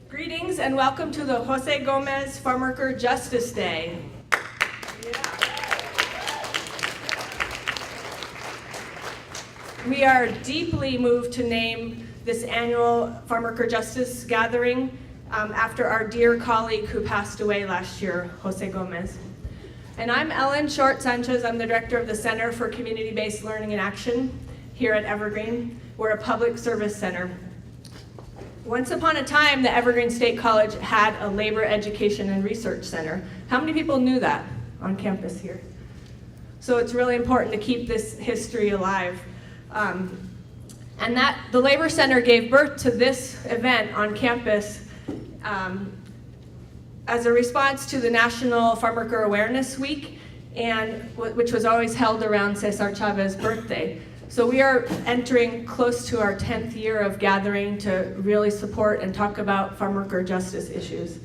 Greetings and welcome to the Jose Gomez Farmworker Justice Day. We are deeply moved to name this annual Farmworker Justice gathering after our dear colleague who passed away last year, Jose Gomez. And I'm Ellen Short-Sanchez. I'm the director of the Center for Community-Based Learning and Action here at Evergreen. We're a public service center. Once upon a time, the Evergreen State College had a labor education and research center. How many people knew that on campus here? So it's really important to keep this history alive. And the Labor Center gave birth to this event on campus as a response to the National Farmworker Awareness Week, which was always held around Cesar Chavez's birthday. So we are entering close to our 10th year of gathering to really support and talk about farmworker justice issues.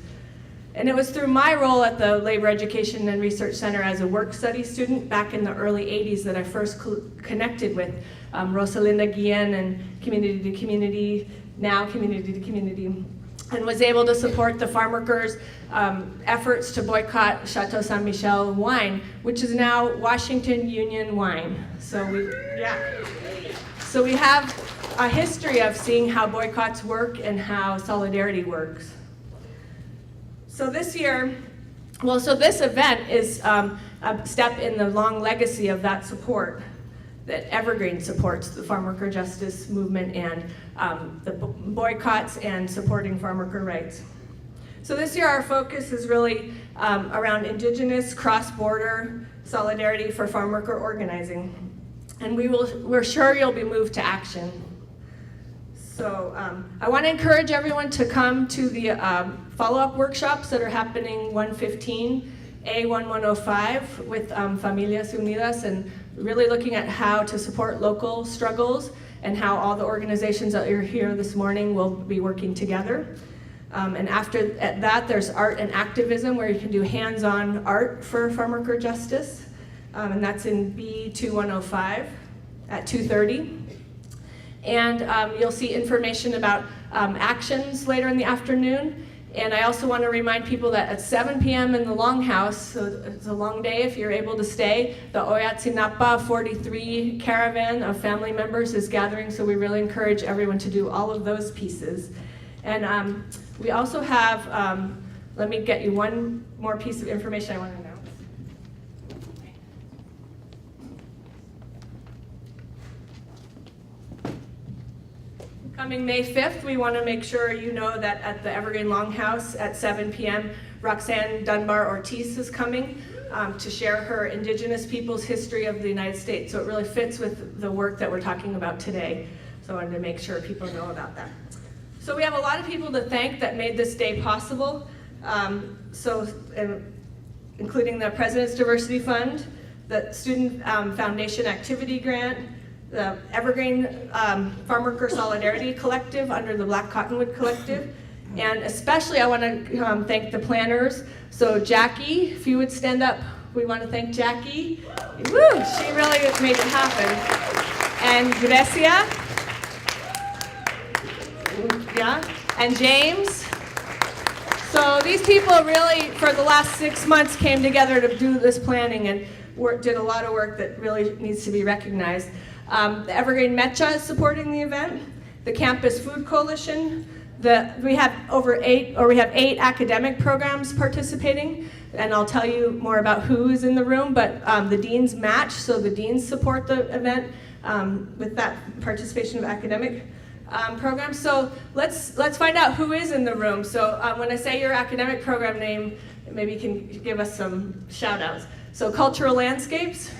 And it was through my role at the Labor Education and Research Center as a work study student back in the early 80s that I first connected with Rosalinda Guillen and Community to Community, now Community to Community, and was able to support the farm workers' efforts to boycott Chateau Saint Michel wine, which is now Washington Union wine. So we have a history of seeing how boycotts work and how solidarity works. So this event is a step in the long legacy of that support that Evergreen supports, the Farmworker Justice movement and the boycotts and supporting farmworker rights. So this year our focus is really around Indigenous cross-border solidarity for farmworker organizing. And we're sure you'll be moved to action. So I want to encourage everyone to come to the follow-up workshops that are happening 115, A1105 with Familias Unidas, and really looking at how to support local struggles and how all the organizations that are here this morning will be working together. And after that, there's art and activism where you can do hands-on art for farmworker justice. And that's in B2105 at 2:30. And you'll see information about actions later in the afternoon. And I also want to remind people that at 7 p.m. in the Longhouse, so it's a long day if you're able to stay, the Oyatzinapa 43 caravan of family members is gathering, so we really encourage everyone to do all of those pieces. And we also have, let me get you one more piece of information I want to know. Coming May 5th, we want to make sure you know that at the Evergreen Longhouse at 7 p.m., Roxanne Dunbar Ortiz is coming to share her Indigenous people's history of the United States. So it really fits with the work that we're talking about today. So I wanted to make sure people know about that. So we have a lot of people to thank that made this day possible. Including the President's Diversity Fund, the Student Foundation Activity Grant, the Evergreen Farmworker Solidarity Collective under the Black Cottonwood Collective, and especially I want to thank the planners. So Jackie, if you would stand up, we want to thank Jackie. Woo, she really made it happen. And Grecia, yeah, and James. So these people really, for the last 6 months, came together to do this planning and did a lot of work that really needs to be recognized. The Evergreen Mecha is supporting the event. The Campus Food Coalition. We have 8 academic programs participating, and I'll tell you more about who is in the room. But the deans match, so the deans support the event with that participation of academic programs. So let's find out who is in the room. So when I say your academic program name, maybe you can give us some shout outs. So Cultural Landscapes,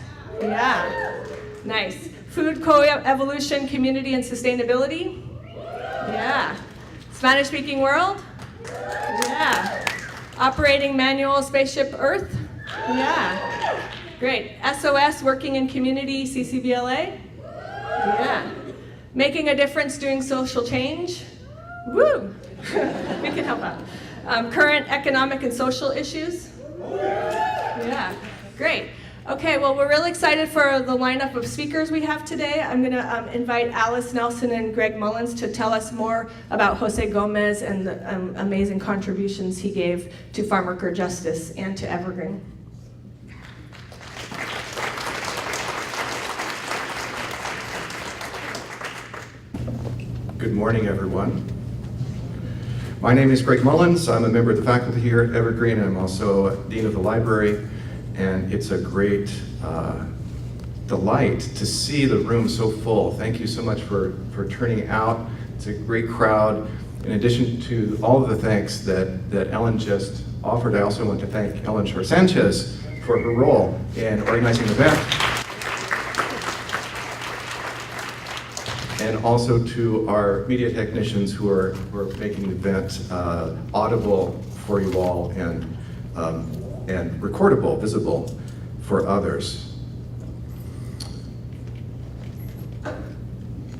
yeah, nice. Food Co-Evolution, Community and Sustainability, yeah. Spanish Speaking World, yeah. Operating Manual Spaceship Earth, yeah. Great. SOS, Working in Community, CCBLA, yeah. Making a Difference, Doing Social Change, woo, we can help out. Current Economic and Social Issues, yeah, great. Okay, well, we're really excited for the lineup of speakers we have today. I'm going to invite Alice Nelson and Greg Mullins to tell us more about Jose Gomez and the amazing contributions he gave to Farmworker Justice and to Evergreen. Good morning, everyone. My name is Greg Mullins. I'm a member of the faculty here at Evergreen. I'm also Dean of the Library. And it's a great delight to see the room so full. Thank you so much for turning out. It's a great crowd. In addition to all of the thanks that Ellen just offered, I also want to thank Ellen Shore-Sanchez for her role in organizing the event. And also to our media technicians who are making the event audible for you all and recordable, visible for others.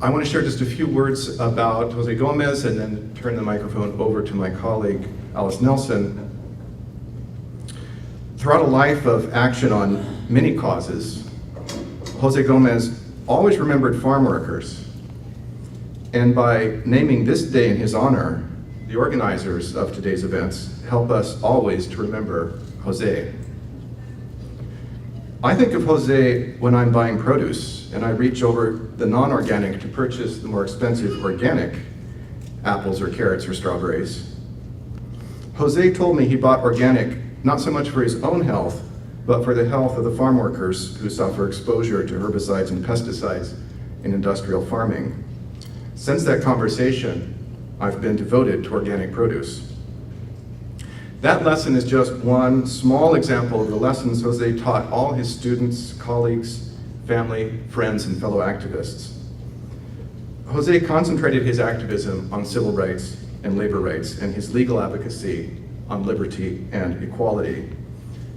I want to share just a few words about Jose Gomez and then turn the microphone over to my colleague, Alice Nelson. Throughout a life of action on many causes, Jose Gomez always remembered farm workers. And by naming this day in his honor, the organizers of today's events help us always to remember Jose. I think of Jose when I'm buying produce and I reach over the non-organic to purchase the more expensive organic apples or carrots or strawberries. Jose told me he bought organic not so much for his own health, but for the health of the farm workers who suffer exposure to herbicides and pesticides in industrial farming. Since that conversation, I've been devoted to organic produce. That lesson is just one small example of the lessons Jose taught all his students, colleagues, family, friends, and fellow activists. Jose concentrated his activism on civil rights and labor rights and his legal advocacy on liberty and equality.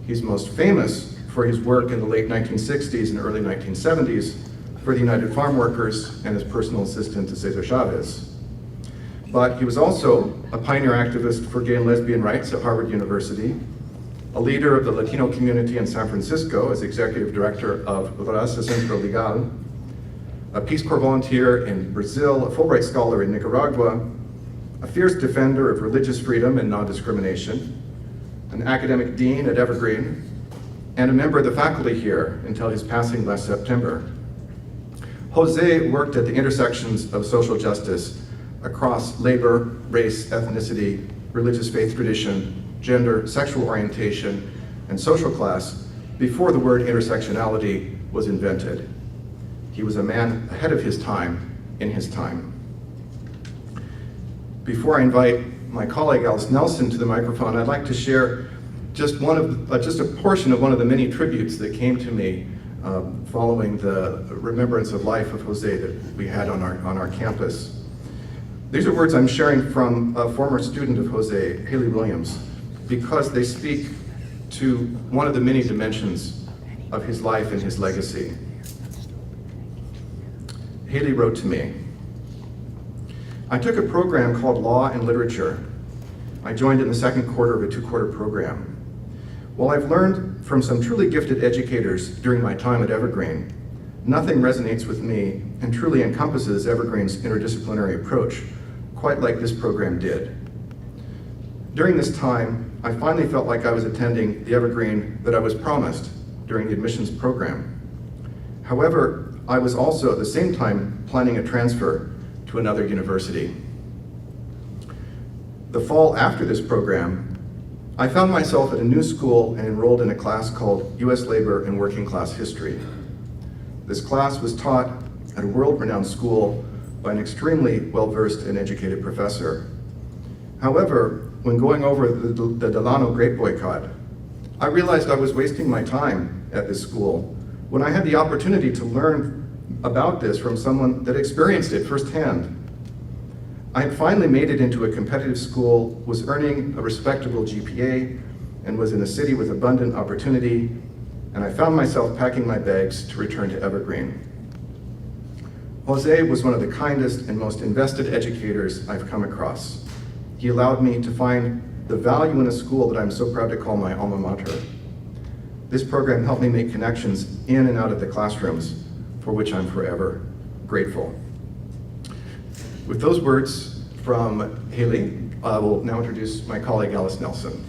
He's most famous for his work in the late 1960s and early 1970s for the United Farm Workers and his personal assistant to Cesar Chavez. But he was also a pioneer activist for gay and lesbian rights at Harvard University, a leader of the Latino community in San Francisco as executive director of Raza Centro Legal, a Peace Corps volunteer in Brazil, a Fulbright scholar in Nicaragua, a fierce defender of religious freedom and non-discrimination, an academic dean at Evergreen, and a member of the faculty here until his passing last September. Jose worked at the intersections of social justice across labor, race, ethnicity, religious faith tradition, gender, sexual orientation, and social class before the word intersectionality was invented. He was a man ahead of his time, in his time. Before I invite my colleague Alice Nelson to the microphone, I'd like to share just a portion of one of the many tributes that came to me following the remembrance of life of Jose that we had on our campus. These are words I'm sharing from a former student of Jose, Haley Williams, because they speak to one of the many dimensions of his life and his legacy. Haley wrote to me, "I took a program called Law and Literature. I joined in the second quarter of a 2-quarter program. While I've learned from some truly gifted educators during my time at Evergreen, nothing resonates with me and truly encompasses Evergreen's interdisciplinary approach, quite like this program did. During this time, I finally felt like I was attending the Evergreen that I was promised during the admissions program. However, I was also at the same time planning a transfer to another university. The fall after this program, I found myself at a new school and enrolled in a class called U.S. Labor and Working Class History. This class was taught at a world-renowned school by an extremely well-versed and educated professor. However, when going over the Delano grape boycott, I realized I was wasting my time at this school when I had the opportunity to learn about this from someone that experienced it firsthand. I had finally made it into a competitive school, was earning a respectable GPA, and was in a city with abundant opportunity, and I found myself packing my bags to return to Evergreen. Jose was one of the kindest and most invested educators I've come across. He allowed me to find the value in a school that I'm so proud to call my alma mater. This program helped me make connections in and out of the classrooms, for which I'm forever grateful. With those words from Haley, I will now introduce my colleague Alice Nelson.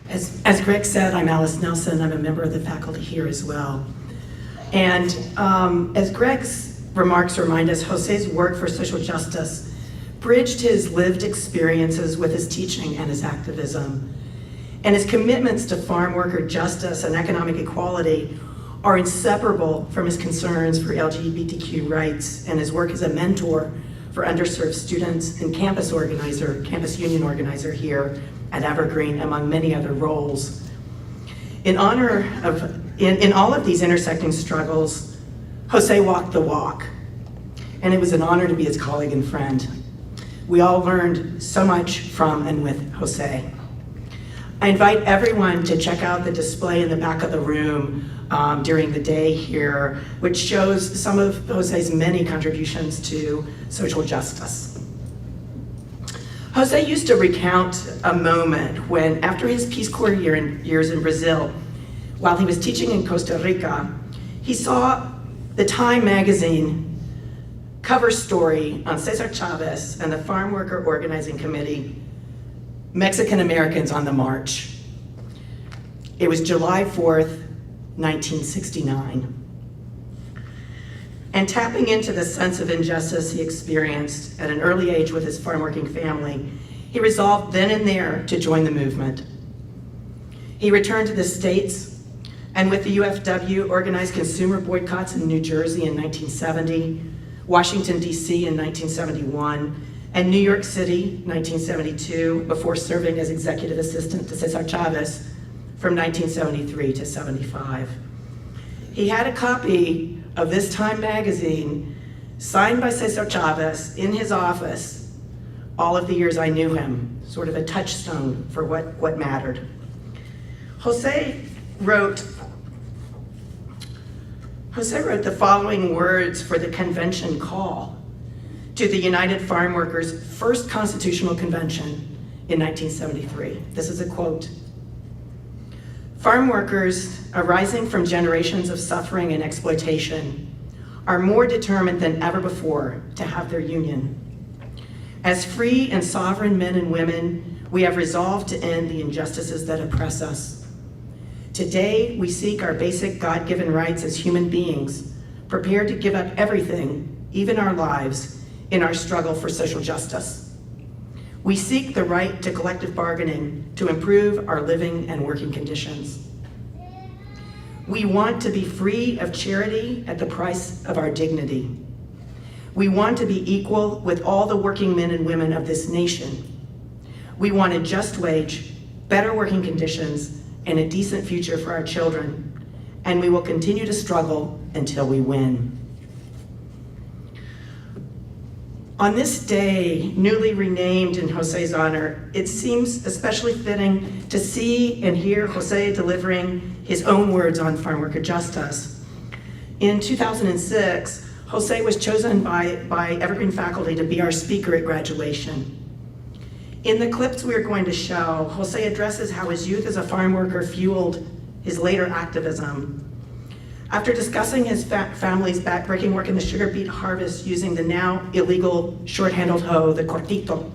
As Greg said, I'm Alice Nelson. I'm a member of the faculty here as well. And as Greg's remarks remind us, Jose's work for social justice bridged his lived experiences with his teaching and his activism. And his commitments to farm worker justice and economic equality are inseparable from his concerns for LGBTQ rights and his work as a mentor for underserved students and campus union organizer here at Evergreen, among many other roles. In all of these intersecting struggles, Jose walked the walk, and it was an honor to be his colleague and friend. We all learned so much from and with Jose. I invite everyone to check out the display in the back of the room during the day here, which shows some of Jose's many contributions to social justice. Jose used to recount a moment when, after his Peace Corps years in Brazil, while he was teaching in Costa Rica, he saw the Time magazine cover story on Cesar Chavez and the Farm Worker Organizing Committee, Mexican Americans on the March. It was July 4th, 1969. And tapping into the sense of injustice he experienced at an early age with his farm-working family, he resolved then and there to join the movement. He returned to the States and with the UFW organized consumer boycotts in New Jersey in 1970, Washington, D.C. in 1971, and New York City, 1972, before serving as executive assistant to Cesar Chavez from 1973 to 75. He had a copy of this Time magazine signed by Cesar Chavez in his office all of the years I knew him, sort of a touchstone for what mattered. Jose wrote the following words for the convention call to the United Farm Workers' first constitutional convention in 1973. This is a quote. "Farm workers, arising from generations of suffering and exploitation, are more determined than ever before to have their union. As free and sovereign men and women, we have resolved to end the injustices that oppress us. Today, we seek our basic God-given rights as human beings, prepared to give up everything, even our lives, in our struggle for social justice. We seek the right to collective bargaining to improve our living and working conditions. We want to be free of charity at the price of our dignity. We want to be equal with all the working men and women of this nation. We want a just wage, better working conditions, and a decent future for our children, and we will continue to struggle until we win." On this day, newly renamed in Jose's honor, it seems especially fitting to see and hear Jose delivering his own words on farm worker justice. In 2006, Jose was chosen by Evergreen faculty to be our speaker at graduation. In the clips we are going to show, Jose addresses how his youth as a farm worker fueled his later activism. After discussing his family's backbreaking work in the sugar beet harvest using the now illegal short-handled hoe, the cortito,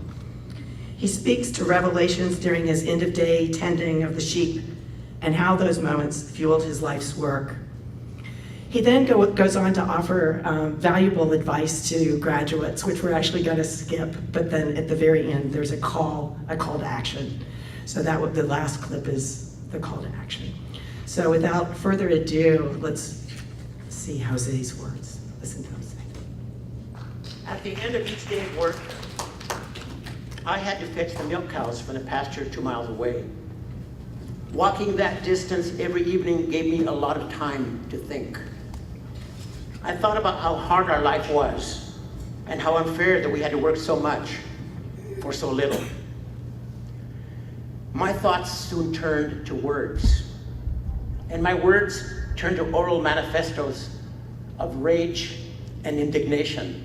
he speaks to revelations during his end-of-day tending of the sheep and how those moments fueled his life's work. He then goes on to offer valuable advice to graduates, which we're actually going to skip, but then at the very end, there's a call to action. So the last clip is the call to action. So without further ado, let's see Jose's words. Listen to Jose. At the end of each day of work, I had to fetch the milk cows from the pasture 2 miles away. Walking that distance every evening gave me a lot of time to think. I thought about how hard our life was and how unfair that we had to work so much for so little. My thoughts soon turned to words, and my words turned to oral manifestos of rage and indignation.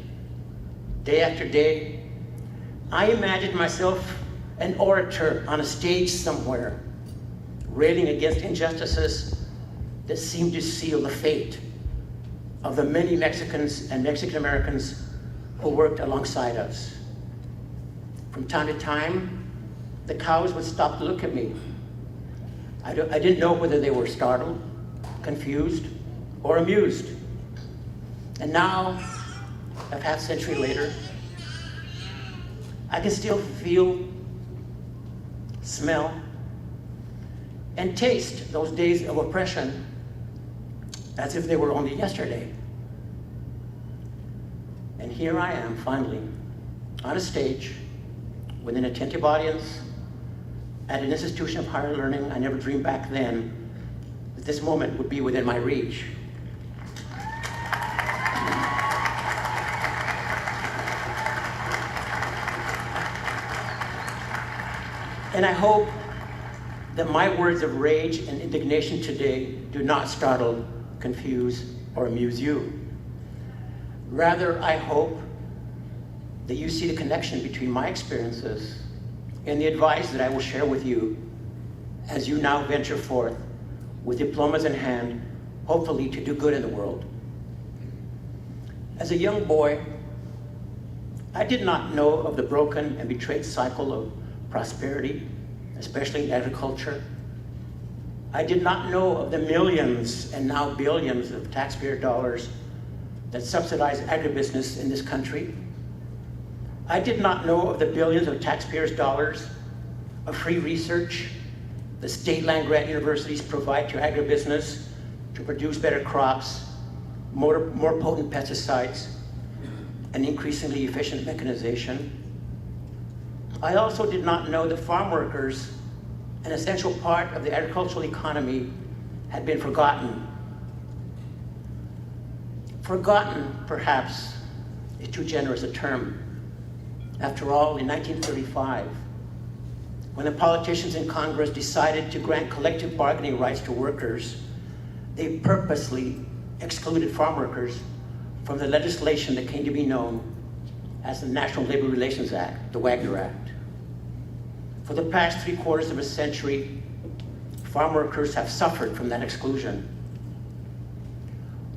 Day after day, I imagined myself an orator on a stage somewhere, railing against injustices that seem to seal the fate of the many Mexicans and Mexican Americans who worked alongside us. From time to time, the cows would stop to look at me. I didn't know whether they were startled, confused, or amused. And now, a half century later, I can still feel, smell, and taste those days of oppression as if they were only yesterday. And here I am, finally, on a stage, with an attentive audience, at an institution of higher learning. I never dreamed back then that this moment would be within my reach. And I hope that my words of rage and indignation today do not startle, confuse, or amuse you. Rather, I hope that you see the connection between my experiences and the advice that I will share with you as you now venture forth with diplomas in hand, hopefully to do good in the world. As a young boy, I did not know of the broken and betrayed cycle of prosperity, especially in agriculture. I did not know of the millions and now billions of taxpayer dollars that subsidize agribusiness in this country. I did not know of the billions of taxpayers' dollars of free research the state land grant universities provide to agribusiness to produce better crops, more potent pesticides, and increasingly efficient mechanization. I also did not know that farm workers, an essential part of the agricultural economy, had been forgotten. Forgotten, perhaps, is too generous a term. After all, in 1935, when the politicians in Congress decided to grant collective bargaining rights to workers, they purposely excluded farm workers from the legislation that came to be known as the National Labor Relations Act, the Wagner Act. For the past 3/4 of a century, farm workers have suffered from that exclusion.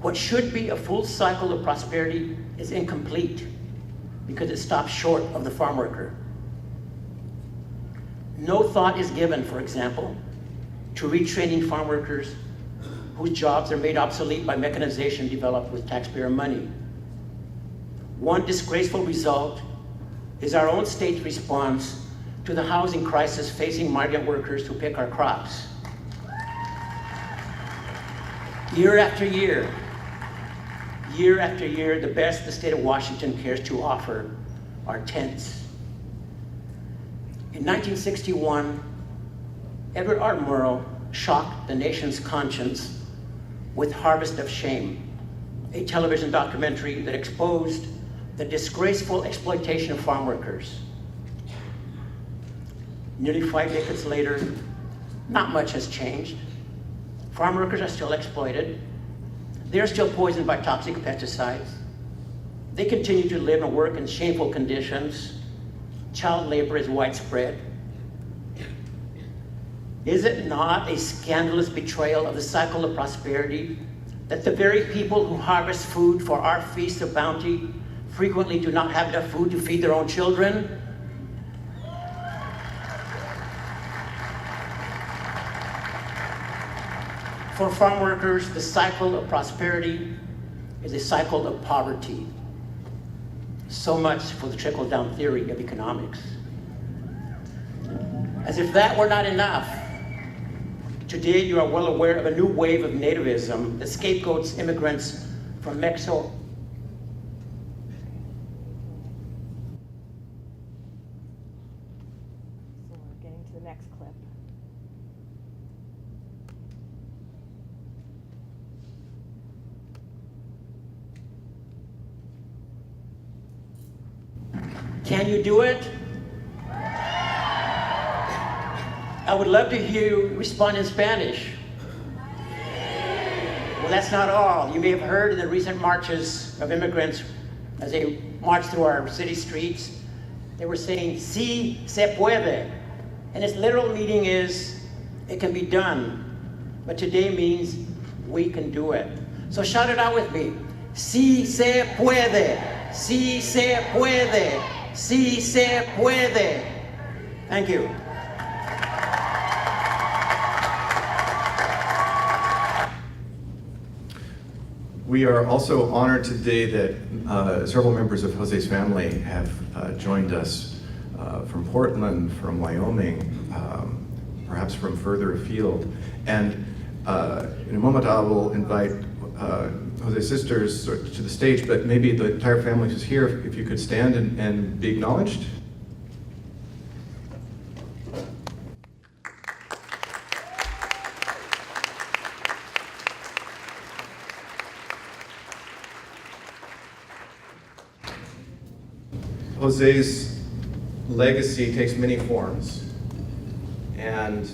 What should be a full cycle of prosperity is incomplete because it stops short of the farm worker. No thought is given, for example, to retraining farm workers whose jobs are made obsolete by mechanization developed with taxpayer money. One disgraceful result is our own state's response to the housing crisis facing migrant workers who pick our crops. Year after year, the best the state of Washington cares to offer are tents. In 1961, Edward R. Murrow shocked the nation's conscience with Harvest of Shame, a television documentary that exposed the disgraceful exploitation of farm workers. Nearly 5 decades later, not much has changed. Farm workers are still exploited. They are still poisoned by toxic pesticides. They continue to live and work in shameful conditions. Child labor is widespread. Is it not a scandalous betrayal of the cycle of prosperity that the very people who harvest food for our feast of bounty frequently do not have enough food to feed their own children? For farm workers, the cycle of prosperity is a cycle of poverty. So much for the trickle-down theory of economics. As if that were not enough, today you are well aware of a new wave of nativism that scapegoats immigrants from Mexico. So we're getting to the next clip. Can you do it? I would love to hear you respond in Spanish. Well, that's not all. You may have heard in the recent marches of immigrants as they march through our city streets, They were saying, "Sí se puede." And its literal meaning is, it can be done. But today means, we can do it. So shout it out with me. Sí se puede. Sí se puede. Sí se puede. Thank you. We are also honored today that several members of Jose's family have joined us from Portland, from Wyoming, perhaps from further afield. And in a moment I will invite Jose's sisters to the stage, but maybe the entire family is here. If you could stand and be acknowledged. Jose's legacy takes many forms, and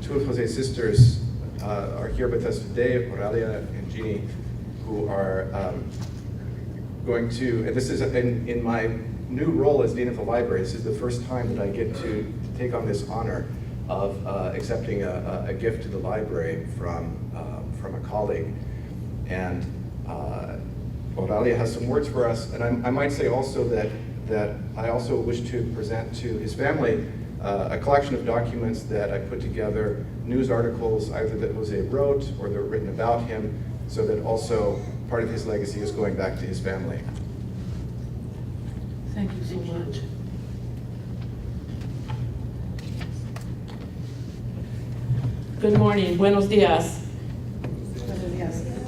two of Jose's sisters are here with us today, Oralia and Jeannie, who are going to, and this is in my new role as Dean of the Library, this is the first time that I get to take on this honor of accepting a gift to the library from a colleague. And Oralia has some words for us, and I might say also that I also wish to present to his family a collection of documents that I put together, news articles either that Jose wrote or that were written about him, so that also part of his legacy is going back to his family. Thank you so much. Good morning, buenos días.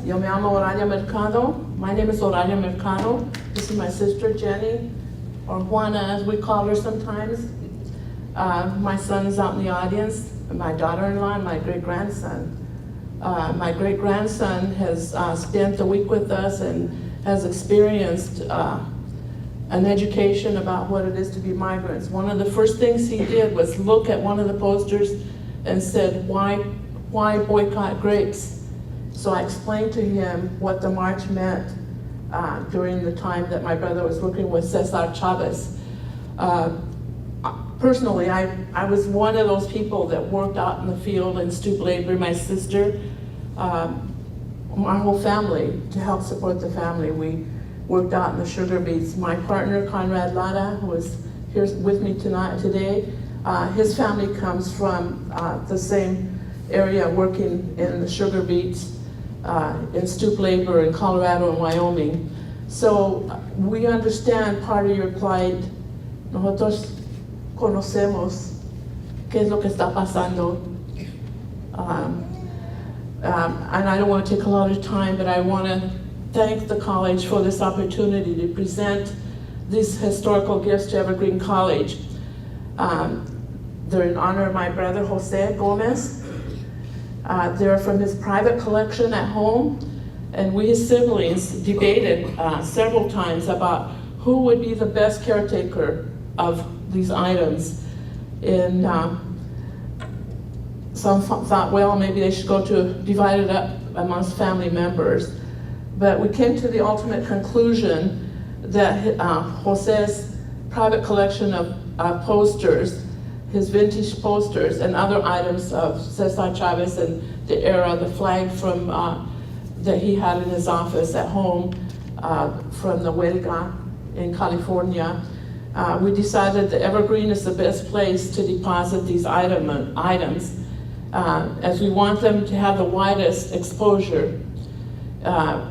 Yo me llamo Oralia Mercado. My name is Oralia Mercado. This is my sister Jenny, or Juana as we call her sometimes. My son is out in the audience, my daughter-in-law, and my great-grandson. My great-grandson has spent a week with us and has experienced an education about what it is to be migrants. One of the first things he did was look at one of the posters and said, why boycott grapes? So I explained to him what the march meant during the time that my brother was working with Cesar Chavez. Personally, I was one of those people that worked out in the field and stoop labor. My sister, our whole family, to help support the family, we worked out in the sugar beets. My partner, Conrad Lara, who is here with me today, his family comes from the same area, working in the sugar beets, in stoop labor in Colorado and Wyoming. So we understand part of your plight. Nosotros conocemos qué es lo que está pasando. And I don't want to take a lot of time, but I want to thank the college for this opportunity to present these historical gifts to Evergreen College. They're in honor of my brother, Jose Gomez. They're from his private collection at home, and we as siblings debated several times about who would be the best caretaker of these items. And some thought, well, maybe they should go to divide it up amongst family members. But we came to the ultimate conclusion that Jose's private collection of posters, his vintage posters and other items of Cesar Chavez and the era, the flag from that he had in his office at home from the Huelga in California. We decided that Evergreen is the best place to deposit these items as we want them to have the widest exposure.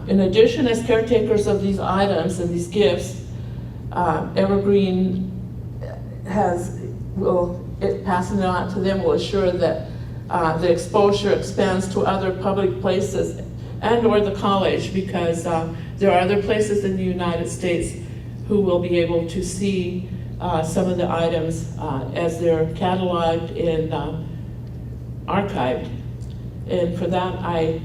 In addition, as caretakers of these items and these gifts, Evergreen passing it on to them will assure that the exposure expands to other public places and or the college, because there are other places in the United States who will be able to see some of the items as they're cataloged and archived. And for that, I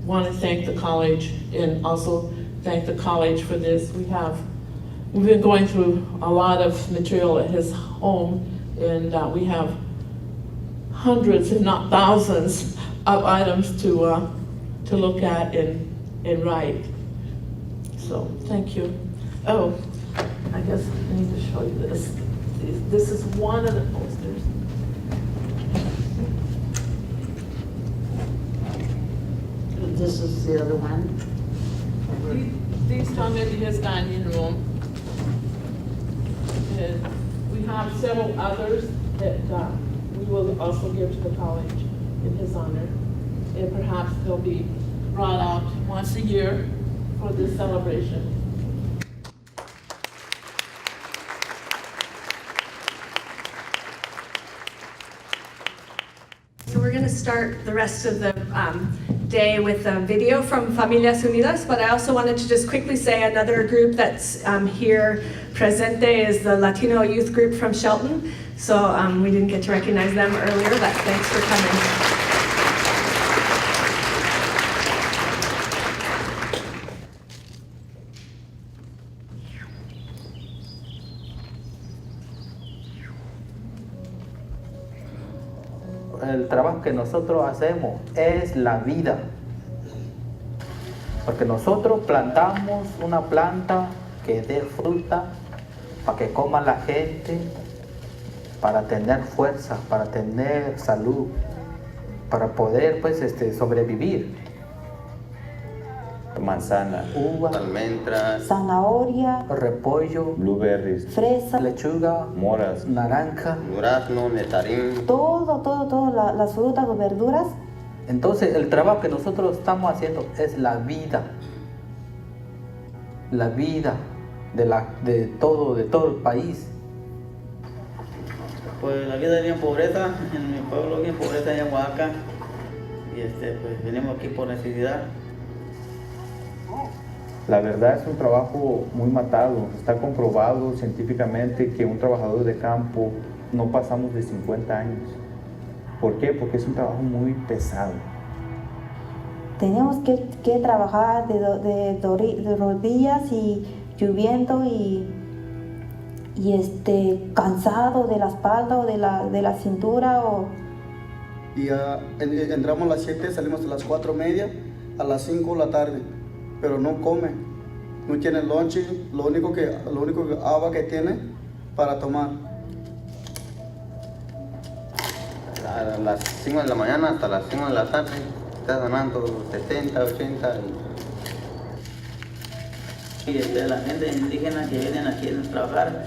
want to thank the college and also thank the college for this. We've been going through a lot of material at his home, and we have hundreds, if not thousands, of items to look at and write. So, thank you. Oh, I guess I need to show you this. This is one of the posters. This is the other one. These two may be his dining room. And we have several others that we will also give to the college in his honor. And perhaps they'll be brought out once a year for this celebration. So we're going to start the rest of the day with a video from Familias Unidas, but I also wanted to just quickly say another group that's here presente is the Latino youth group from Shelton. So we didn't get to recognize them earlier, but thanks for coming. El trabajo que nosotros hacemos es la vida, porque nosotros plantamos una planta que dé fruta para que coma la gente, para tener fuerza, para tener salud, para poder pues sobrevivir. Manzana, Uva, almendras, Zanahoria, repollo, blueberries, fresa, lechuga, moras, naranja. durazno, netarín. todo, las frutas o verduras. Entonces el trabajo que nosotros estamos haciendo es la vida de todo el país. Pues la vida es en pobreza, en mi pueblo aquí en pobreza, allá en Oaxaca, y pues venimos aquí por necesidad. La verdad es un trabajo muy matado. Está comprobado científicamente que un trabajador de campo no pasamos de 50 años. ¿Por qué? Porque es un trabajo muy pesado. Tenemos que trabajar de rodillas y lloviendo y cansado de la espalda o de la cintura. Y entramos a las 7, salimos a las 4:30, a las 5 de la tarde, pero no come, no tiene lonche, lo único que agua que tiene para tomar. A las 5 de la mañana hasta las 5 de la tarde estás ganando 70, 80. Y la gente indígena que vienen aquí a trabajar,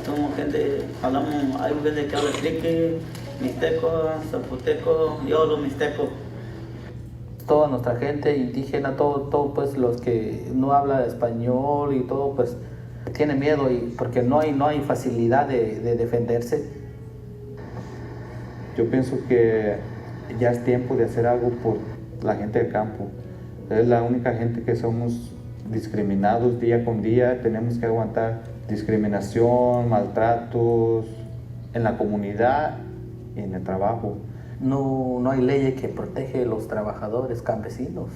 somos gente, hay gente que habla trique, mixteco, zapoteco, yo los mixteco. Toda nuestra gente indígena, todo pues los que no hablan español y todo pues tiene miedo porque no hay facilidad de defenderse. Yo pienso que ya es tiempo de hacer algo por la gente del campo. Es la única gente que somos discriminados día con día. Tenemos que aguantar discriminación, maltratos en la comunidad y en el trabajo. No hay leyes que protege a los trabajadores campesinos.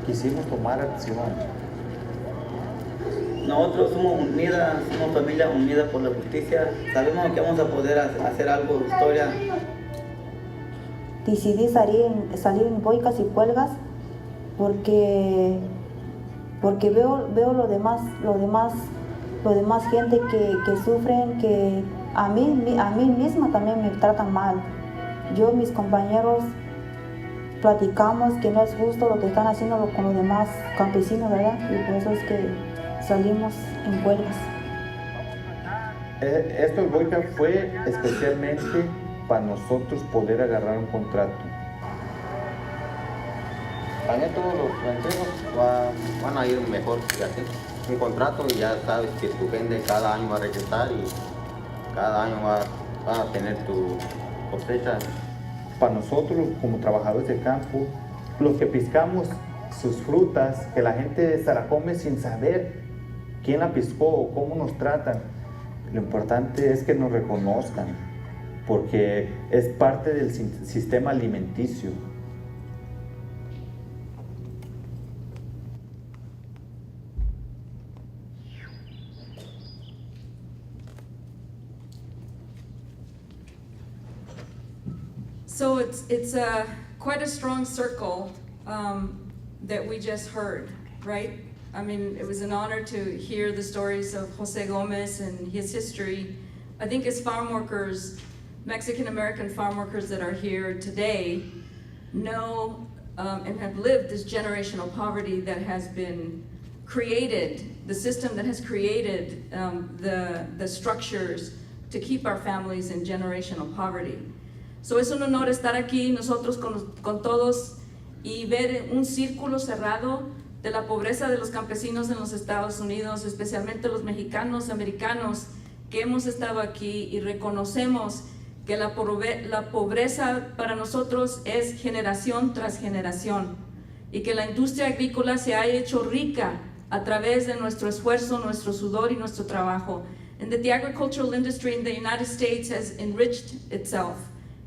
Quisimos tomar acción. Nosotros somos unidas, somos familia unida por la justicia, sabemos que vamos a poder hacer algo de historia. Decidí salir en boicas y huelgas porque veo lo demás gente que sufren, que a mí misma también me tratan mal. Yo, mis compañeros, platicamos que no es justo lo que están haciendo con los demás campesinos, ¿verdad? Y por eso es que salimos en huelgas. Esto el boicot fue especialmente para nosotros poder agarrar un contrato. También todos los rancheros van a ir mejor que así. Un contrato y ya sabes que tu gente cada año va a regresar y cada año vas a tener tu cosecha. Para nosotros como trabajadores de campo, los que piscamos sus frutas, que la gente se la come sin saber quién la piscó o cómo nos tratan. Lo importante es que nos reconozcan, porque es parte del sistema alimenticio. it's quite a strong circle that we just heard, right? I mean, it was an honor to hear the stories of Jose Gomez and his history. I think as farm workers, Mexican-American farm workers that are here today know and have lived this generational poverty that has been created, the system that has created the structures to keep our families in generational poverty. So es un honor estar aquí nosotros con todos y ver un círculo cerrado de la pobreza de los campesinos en los Estados Unidos, especialmente los mexicanos, americanos, que hemos estado aquí y reconocemos que la pobreza para nosotros es generación tras generación y que la industria agrícola se ha hecho rica a través de nuestro esfuerzo, nuestro sudor y nuestro trabajo. And that the agricultural industry in the United States has enriched itself,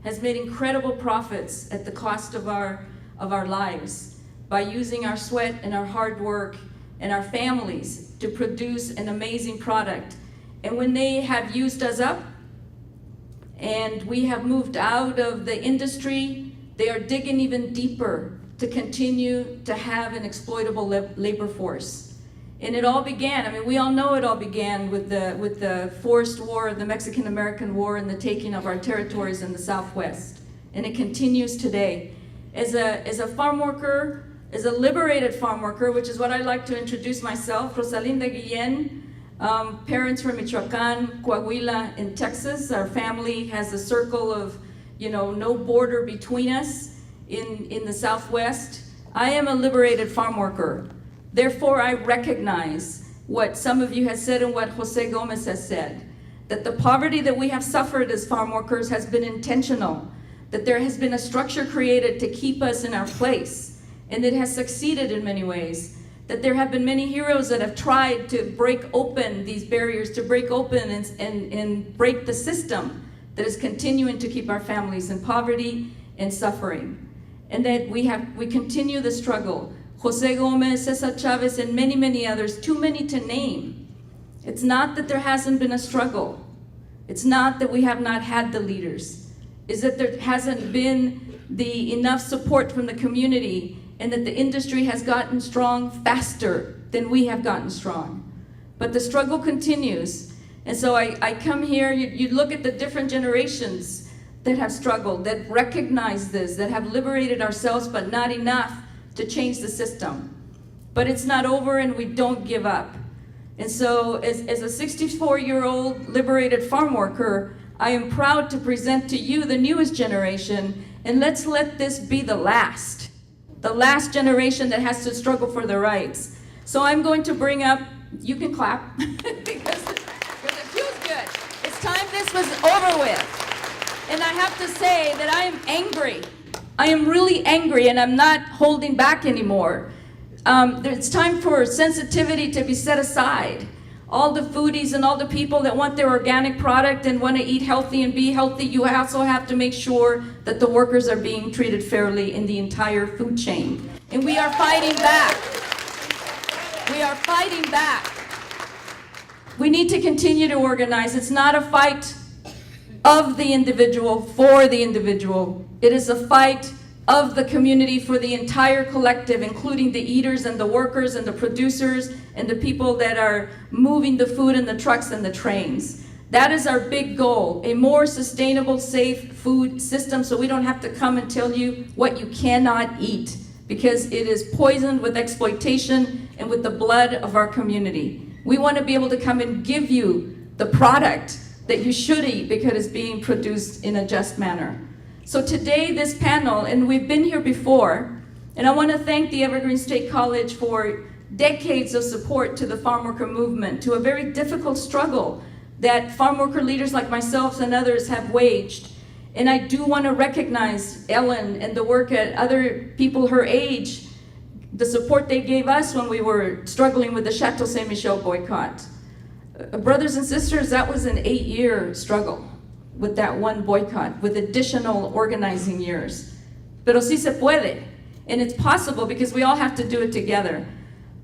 has made incredible profits at the cost of our lives by using our sweat and our hard work and our families to produce an amazing product. And when they have used us up and we have moved out of the industry, they are digging even deeper to continue to have an exploitable labor force. And it all began, I mean, we all know it all began with the forced war, the Mexican-American War, and the taking of our territories in the Southwest. And it continues today. As a farm worker, as a liberated farm worker, which is what I like to introduce myself, Rosalinda Guillen, parents from Michoacan, Coahuila, in Texas. Our family has a circle of, no border between us in the Southwest. I am a liberated farm worker. Therefore, I recognize what some of you have said and what Jose Gomez has said, that the poverty that we have suffered as farm workers has been intentional, that there has been a structure created to keep us in our place, and it has succeeded in many ways, that there have been many heroes that have tried to break open these barriers, to break open and break the system that is continuing to keep our families in poverty and suffering, and that we continue the struggle. Jose Gomez, Cesar Chavez, and many, many others, too many to name. It's not that there hasn't been a struggle. It's not that we have not had the leaders. It's that there hasn't been enough support from the community and that the industry has gotten strong faster than we have gotten strong. But the struggle continues. And so I come here, you look at the different generations that have struggled, that recognize this, that have liberated ourselves, but not enough to change the system. But it's not over and we don't give up. And so as a 64-year-old liberated farm worker, I am proud to present to you the newest generation, and let's let this be the last generation that has to struggle for their rights. So I'm going to bring up, you can clap, because it feels good. It's time this was over with. And I have to say that I am angry. I am really angry and I'm not holding back anymore. It's time for sensitivity to be set aside. All the foodies and all the people that want their organic product and want to eat healthy and be healthy, you also have to make sure that the workers are being treated fairly in the entire food chain. And we are fighting back. We are fighting back. We need to continue to organize. It's not a fight of the individual for the individual. It is a fight of the community for the entire collective, including the eaters and the workers and the producers and the people that are moving the food in the trucks and the trains. That is our big goal, a more sustainable, safe food system so we don't have to come and tell you what you cannot eat because it is poisoned with exploitation and with the blood of our community. We want to be able to come and give you the product that you should eat because it's being produced in a just manner. So today, this panel, and we've been here before, and I want to thank the Evergreen State College for decades of support to the farm worker movement, to a very difficult struggle that farm worker leaders like myself and others have waged. And I do want to recognize Ellen and the work at other people her age, the support they gave us when we were struggling with the Chateau Saint Michel boycott. Brothers and sisters, that was an 8-year struggle with that one boycott, with additional organizing years. Pero sí se puede, and it's possible because we all have to do it together.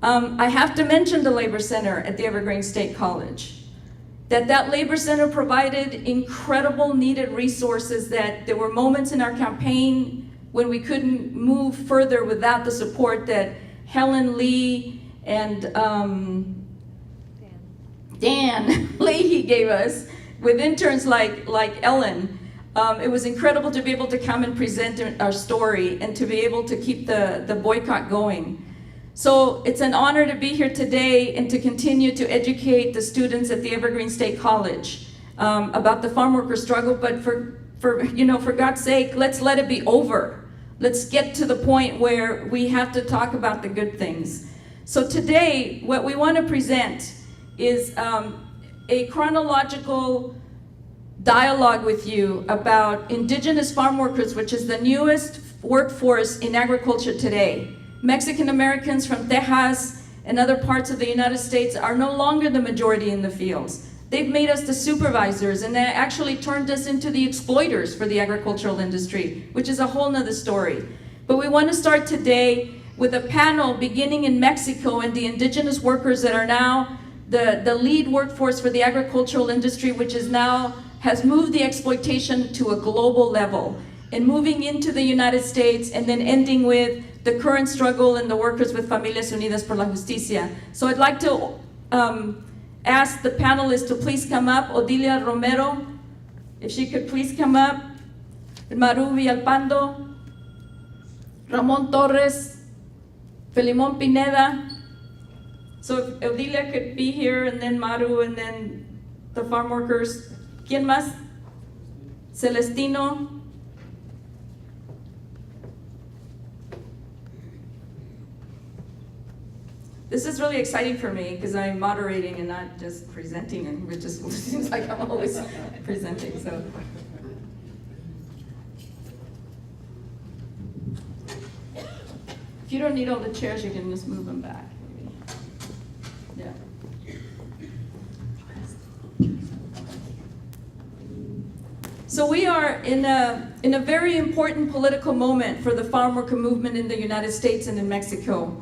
I have to mention the Labor Center at the Evergreen State College. That labor center provided incredible needed resources, that there were moments in our campaign when we couldn't move further without the support that Helen Lee and Dan Leahy gave us, with interns like Ellen. It was incredible to be able to come and present our story and to be able to keep the boycott going. So it's an honor to be here today and to continue to educate the students at the Evergreen State College about the farm worker struggle, but for God's sake, let's let it be over. Let's get to the point where we have to talk about the good things. So today, what we want to present is a chronological dialogue with you about indigenous farm workers, which is the newest workforce in agriculture today. Mexican Americans from Texas and other parts of the United States are no longer the majority in the fields. They've made us the supervisors, and they actually turned us into the exploiters for the agricultural industry, which is a whole nother story. But we want to start today with a panel beginning in Mexico and the indigenous workers that are now the lead workforce for the agricultural industry, which is now has moved the exploitation to a global level, and moving into the United States, and then ending with the current struggle and the workers with Familias Unidas por la Justicia. So I'd like to ask the panelists to please come up. Odilia Romero, if she could please come up. Maru Villalpando, Ramon Torres, Filimon Pineda. So if Odilia could be here, and then Maru, and then the farm workers. ¿Quién más? Celestino. This is really exciting for me because I'm moderating and not just presenting, and it just seems like I'm always presenting. So, if you don't need all the chairs, you can just move them back. Yeah. So we are in a very important political moment for the farm worker movement in the United States and in Mexico.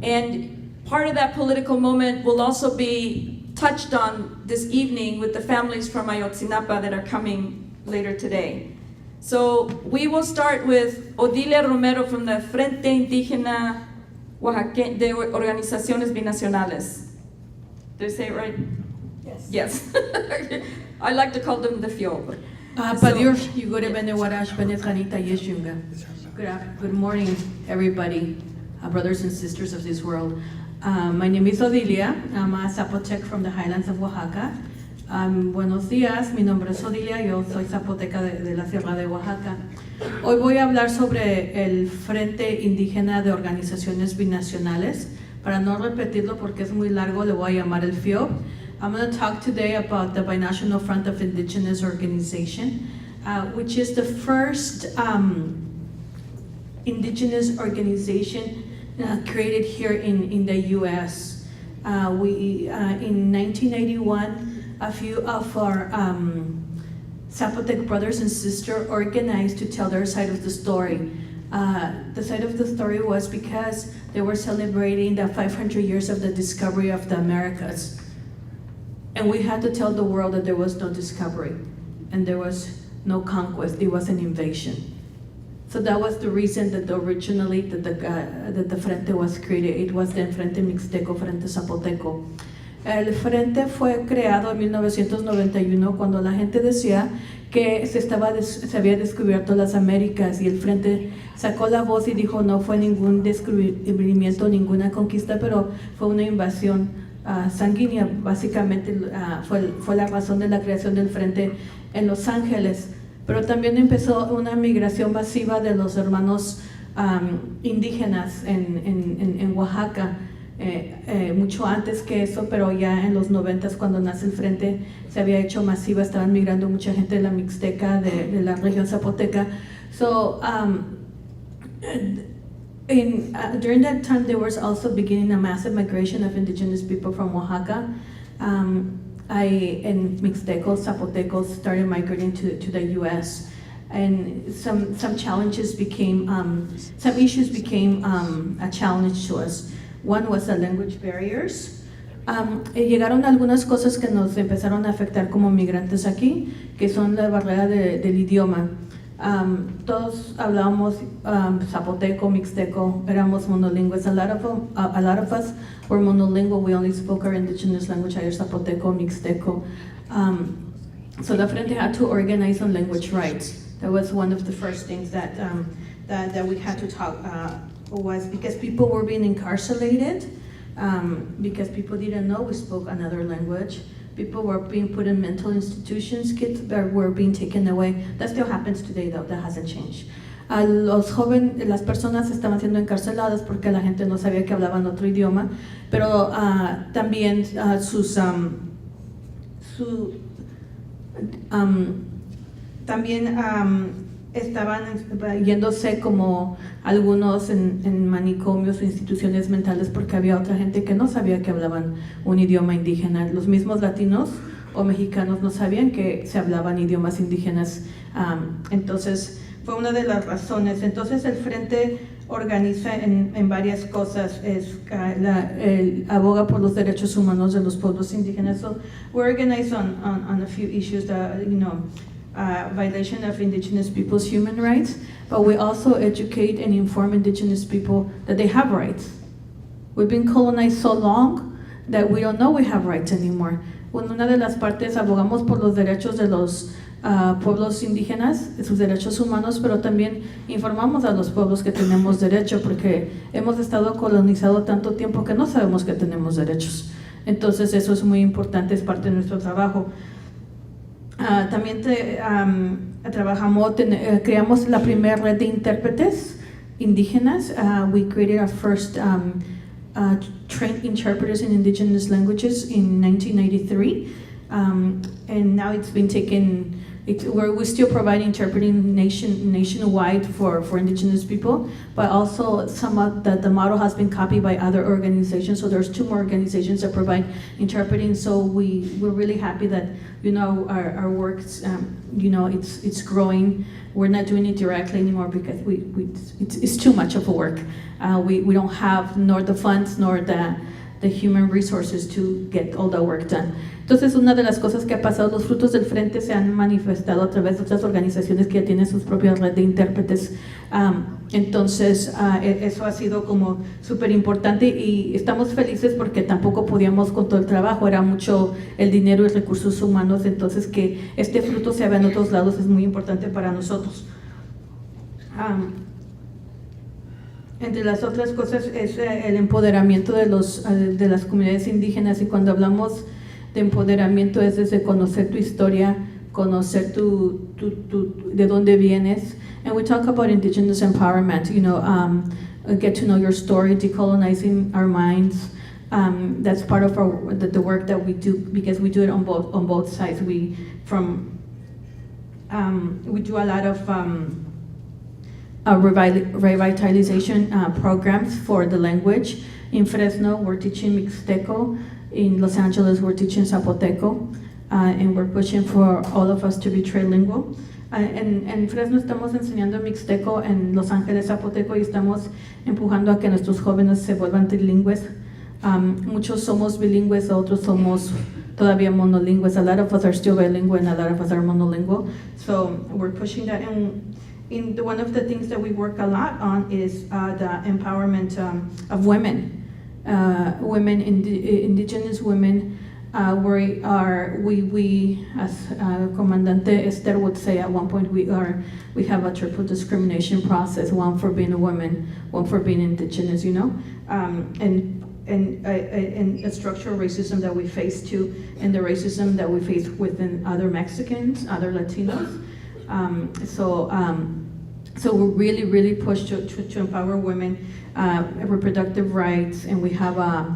And part of that political moment will also be touched on this evening with the families from Ayotzinapa that are coming later today. So we will start with Odilia Romero from the Frente Indígena de Organizaciones Binacionales. Did I say it right? Yes. Yes. I like to call them the FIOB. Good morning, everybody, brothers and sisters of this world. My name is Odilia. I'm a Zapotec from the highlands of Oaxaca. Buenos días, mi nombre es Odilia, yo soy zapoteca de la Sierra de Oaxaca. Hoy voy a hablar sobre el Frente Indígena de Organizaciones Binacionales. Para no repetirlo porque es muy largo, le voy a llamar el FIOB. I'm going to talk today about the Binational Front of Indigenous Organization, which is the first indigenous organization created here in the U.S. In 1981, a few of our Zapotec brothers and sisters organized to tell their side of the story. The side of the story was because they were celebrating the 500 years of the discovery of the Americas. And we had to tell the world that there was no discovery and there was no conquest, it was an invasion. So that was the reason that originally that the Frente was created. It was the Frente Mixteco, Frente Zapoteco. El Frente fue creado en 1991 cuando la gente decía que se había descubierto las Américas, y el Frente sacó la voz y dijo no fue ningún descubrimiento, ninguna conquista, pero fue una invasión sanguínea. Básicamente fue la razón de la creación del Frente en Los Ángeles. Pero también empezó una migración masiva de los hermanos indígenas en Oaxaca, mucho antes que eso, pero ya en los 90s, cuando nace el Frente, se había hecho masiva, estaban migrando mucha gente de la Mixteca, de la región zapoteca. So during that time, there was also beginning a massive migration of indigenous people from Oaxaca. And Mixtecos, Zapotecos started migrating to the U.S. And some challenges became, some issues became a challenge to us. One was the language barriers. Llegaron algunas cosas que nos empezaron a afectar como migrantes aquí, que son la barrera del idioma. Todos hablábamos zapoteco, mixteco, éramos monolingües. A lot of us were monolingual. We only spoke our indigenous language, either zapoteco, mixteco. So La Frente had to organize on language rights. That was one of the first things that we had to talk was because people were being incarcerated, because people didn't know we spoke another language. People were being put in mental institutions, kids that were being taken away. That still happens today though, that hasn't changed. Las personas estaban siendo encarceladas porque la gente no sabía que hablaban otro idioma, pero también estaban yéndose como algunos en manicomios o instituciones mentales porque había otra gente que no sabía que hablaban un idioma indígena. Los mismos latinos o mexicanos no sabían que se hablaban idiomas indígenas. Entonces fue una de las razones. Entonces el Frente organiza en varias cosas, aboga por los derechos humanos de los pueblos indígenas. So we organize on a few issues that, violation of indigenous people's human rights, but we also educate and inform indigenous people that they have rights. We've been colonized so long that we don't know we have rights anymore. Una de las partes abogamos por los derechos de los pueblos indígenas, de sus derechos humanos, pero también informamos a los pueblos que tenemos derecho, porque hemos estado colonizados tanto tiempo que no sabemos que tenemos derechos. Entonces eso es muy importante, es parte de nuestro trabajo. También creamos la primera red de intérpretes indígenas. We created our first trained interpreters in indigenous languages in 1993, and now it's been taken. We're still providing interpreting nationwide for indigenous people, but also some of the model has been copied by other organizations. So there's 2 more organizations that provide interpreting. So we're really happy that our works it's growing. We're not doing it directly anymore because it's too much of a work. We don't have nor the funds nor the human resources to get all the work done. Entonces, una de las cosas que ha pasado, los frutos del Frente se han manifestado a través de otras organizaciones que ya tienen sus propias redes de intérpretes. Entonces, eso ha sido como súper importante y estamos felices porque tampoco podíamos con todo el trabajo, era mucho el dinero y recursos humanos, entonces que este fruto se vea en otros lados es muy importante para nosotros. Entre las otras cosas es el empoderamiento de las comunidades indígenas, y cuando hablamos de empoderamiento es desde conocer tu historia, conocer de dónde vienes. And we talk about indigenous empowerment, get to know your story, decolonizing our minds. That's part of the work that we do, because we do it on both sides. We do a lot of revitalization programs for the language. In Fresno, we're teaching Mixteco. In Los Angeles, we're teaching Zapoteco, and we're pushing for all of us to be trilingual. En Fresno estamos enseñando Mixteco, en Los Ángeles Zapoteco, y estamos empujando a que nuestros jóvenes se vuelvan trilingües. Muchos somos bilingües, otros somos todavía monolingües. A lot of us are still bilingual and a lot of us are monolingual. So we're pushing that. And one of the things that we work a lot on is the empowerment of women. Indigenous women, we, as Comandante Esther would say at one point, we have a triple discrimination process: one for being a woman, one for being indigenous, and a structural racism that we face too, and the racism that we face within other Mexicans, other Latinos. So we really push to empower women, reproductive rights, and we have a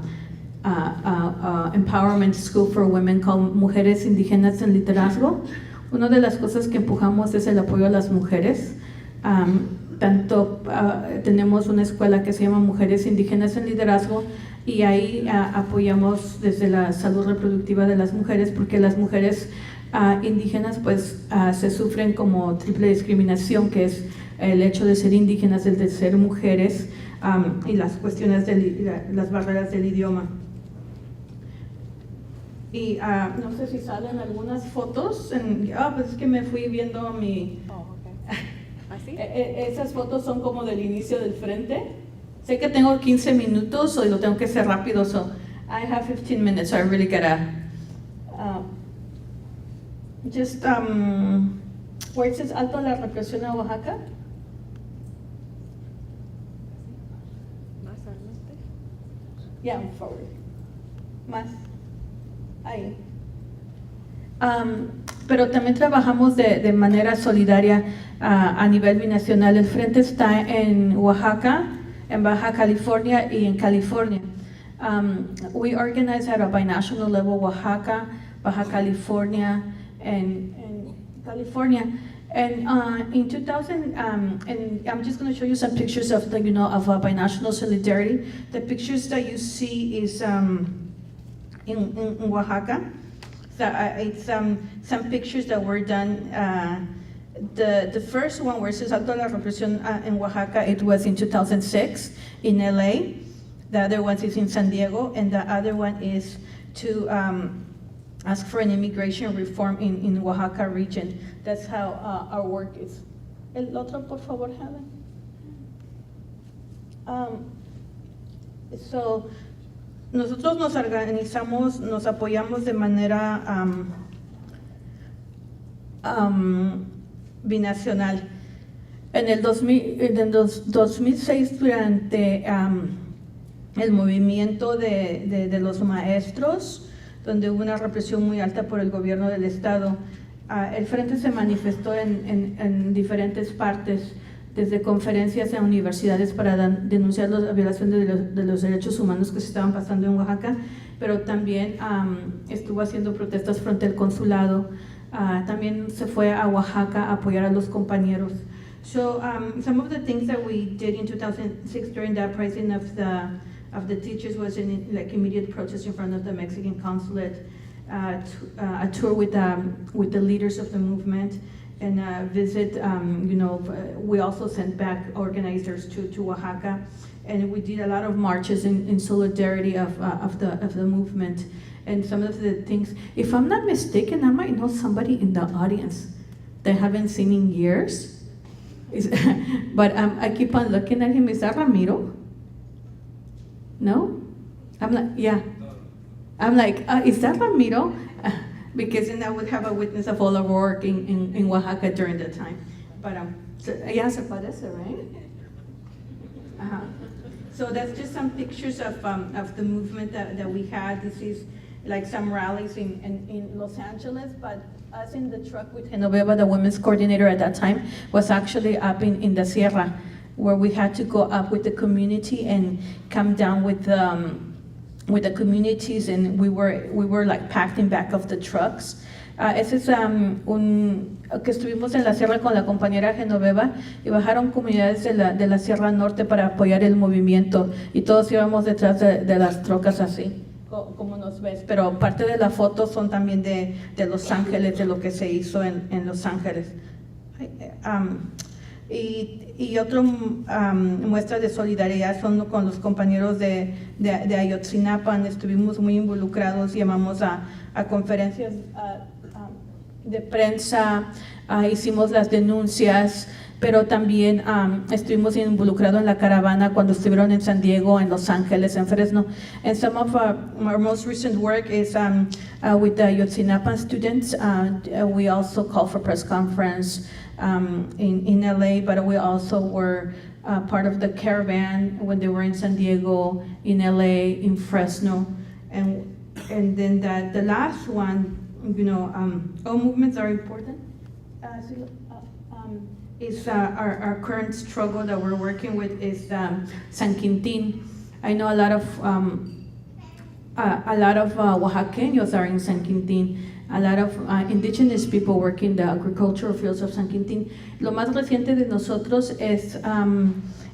empowerment school for women called Mujeres Indígenas en Liderazgo. Una de las cosas que empujamos es el apoyo a las mujeres. Tenemos una escuela que se llama Mujeres Indígenas en Liderazgo, y ahí apoyamos desde la salud reproductiva de las mujeres, porque las mujeres indígenas se sufren como triple discriminación, que es el hecho de ser indígenas, el de ser mujeres, y las cuestiones las barreras del idioma. Y no sé si salen algunas fotos. Pues es que me fui viendo mi... Esas fotos son como del inicio del frente. Sé que tengo 15 minutos y lo tengo que hacer rápido. So I have 15 minutes, so I really gotta... where it says Alto la Represión a Oaxaca. Yeah, forward. Más. Ahí. Pero también trabajamos de manera solidaria a nivel binacional. El frente está en Oaxaca, en Baja California y en California. We organize at a binational level, Oaxaca, Baja California, and California. And in 2000, and I'm just going to show you some pictures of the, of binational solidarity. The pictures that you see is in Oaxaca. So it's some pictures that were done. The first one where it says Alto la Represión in Oaxaca, it was in 2006 in LA. The other one is in San Diego, and the other one is to ask for an immigration reform in Oaxaca region. That's how our work is. El otro, por favor, Helen. So, nosotros nos organizamos, nos apoyamos de manera binacional. En el 2006, durante el movimiento de los maestros, donde hubo una represión muy alta por el gobierno del estado, el Frente se manifestó en diferentes partes, desde conferencias en universidades para denunciar la violación de los derechos humanos que se estaban pasando en Oaxaca, pero también estuvo haciendo protestas frente al consulado. También se fue a Oaxaca a apoyar a los compañeros. So some of the things that we did in 2006 during the uprising of the teachers was like immediate protest in front of the Mexican consulate, a tour with the leaders of the movement, and a visit. We also sent back organizers to Oaxaca, and we did a lot of marches in solidarity of the movement. And some of the things, if I'm not mistaken, I might know somebody in the audience that I haven't seen in years. But I keep on looking at him. Is that Ramiro? No? I'm like, yeah. I'm like, is that Ramiro? Because then I would have a witness of all our work in Oaxaca during that time. But yeah, se parece, right? So that's just some pictures of the movement that we had. This is like some rallies in Los Angeles, but us in the truck with Genoveva, the women's coordinator at that time, was actually up in the Sierra, where we had to go up with the community and come down with the communities, and we were like packed in back of the trucks. Ese es que estuvimos en la sierra con la compañera Genoveva y bajaron comunidades de la Sierra Norte para apoyar el movimiento, y todos íbamos detrás de las trocas así, como nos ves, pero parte de la foto son también de Los Ángeles, de lo que se hizo en Los Ángeles. Y otra muestra de solidaridad son con los compañeros de Ayotzinapan. Estuvimos muy involucrados, llamamos a conferencias de prensa, hicimos las denuncias, pero también estuvimos involucrados en la caravana cuando estuvieron en San Diego, en Los Ángeles, en Fresno. And some of our most recent work is with the Ayotzinapan students. We also called for press conference in LA, but we also were part of the caravan when they were in San Diego, in LA, in Fresno. And then the last one, all movements are important. Is our current struggle that we're working with is San Quintin. I know a lot of Oaxaqueños are in San Quintin. A lot of indigenous people work in the agricultural fields of San Quintin. Lo más reciente de nosotros es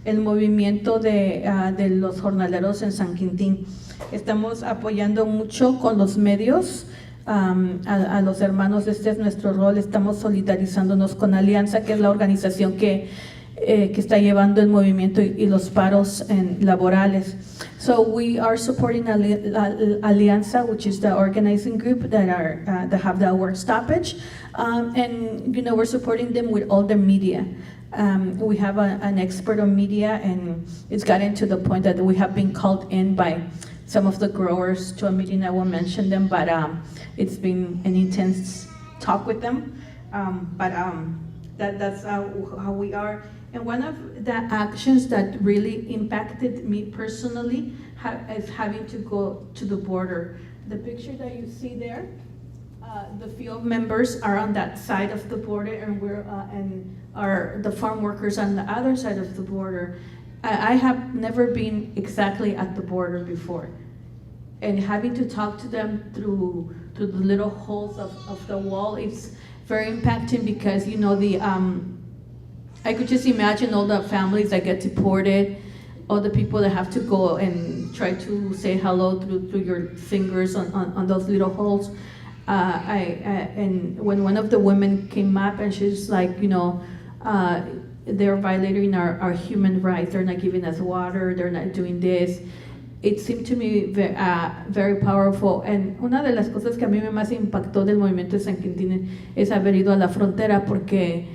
el movimiento de los jornaleros en San Quintin. Estamos apoyando mucho con los medios a los hermanos. Este es nuestro rol. Estamos solidarizándonos con Alianza, que es la organización que que está llevando el movimiento y los paros laborales. So we are supporting Alianza, which is the organizing group that have the work stoppage, and we're supporting them with all the media. We have an expert on media, and it's gotten to the point that we have been called in by some of the growers to a meeting. I won't mention them, but it's been an intense talk with them. That's how we are. And one of the actions that really impacted me personally is having to go to the border. The picture that you see there, the field members are on that side of the border, and the farm workers on the other side of the border. I have never been exactly at the border before, and having to talk to them through the little holes of the wall, it's very impacting because I could just imagine all the families that get deported, all the people that have to go and try to say hello through your fingers on those little holes. And when one of the women came up and she's like, they're violating our human rights, they're not giving us water, they're not doing this. It seemed to me very powerful. And una de las cosas que a mí más impactó del movimiento de San Quintín es haber ido a la frontera, porque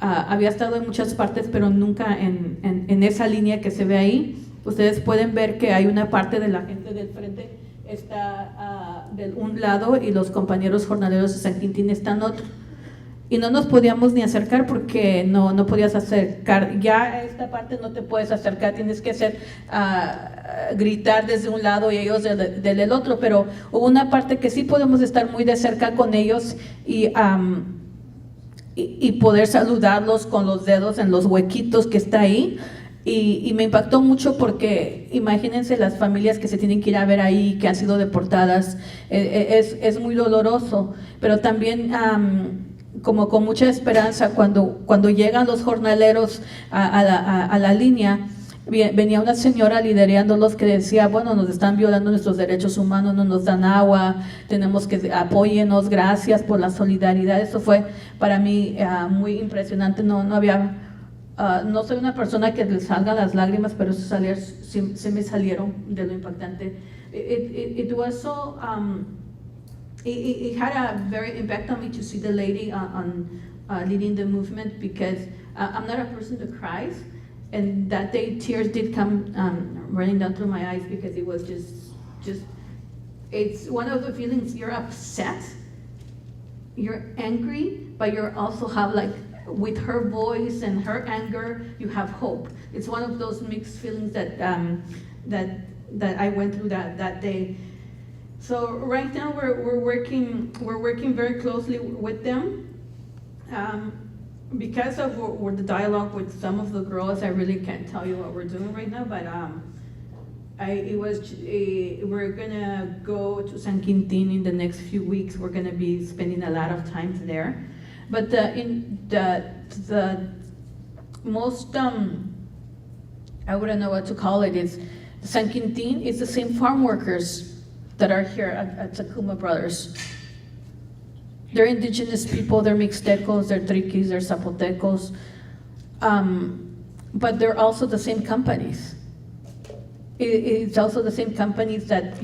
había estado en muchas partes, pero nunca en esa línea que se ve ahí. Ustedes pueden ver que hay una parte de la gente del frente está de un lado y los compañeros jornaleros de San Quintín están otro. Y no nos podíamos ni acercar porque no podías acercar. Ya a esta parte no te puedes acercar, tienes que gritar desde un lado y ellos del otro. Pero hubo una parte que sí podemos estar muy de cerca con ellos y poder saludarlos con los dedos en los huequitos que está ahí. Y me impactó mucho porque imagínense las familias que se tienen que ir a ver ahí, que han sido deportadas. Es muy doloroso, pero también como con mucha esperanza cuando llegan los jornaleros a la línea. Venía una señora liderándolos que decía, bueno, nos están violando nuestros derechos humanos, no nos dan agua, tenemos que apóyennos, gracias por la solidaridad. Eso fue para mí muy impresionante. No soy una persona que le salgan las lágrimas, pero se me salieron de lo impactante. It was so it had a very impact on me to see the lady on leading the movement, because I'm not a person that cries. And that day, tears did come running down through my eyes, because it was just it's one of the feelings. You're upset, you're angry, but you also have, like, with her voice and her anger, you have hope. It's one of those mixed feelings that I went through that day. So right now we're working very closely with them. Because of the dialogue with some of the girls, I really can't tell you what we're doing right now, but we're gonna go to San Quintín in the next few weeks. We're gonna be spending a lot of time there. But the most, I wouldn't know what to call it, is San Quintín is the same farm workers that are here at Tacoma Brothers. They're indigenous people, they're Mixtecos, they're Triquis, they're Zapotecos, but they're also the same companies. It's also the same companies that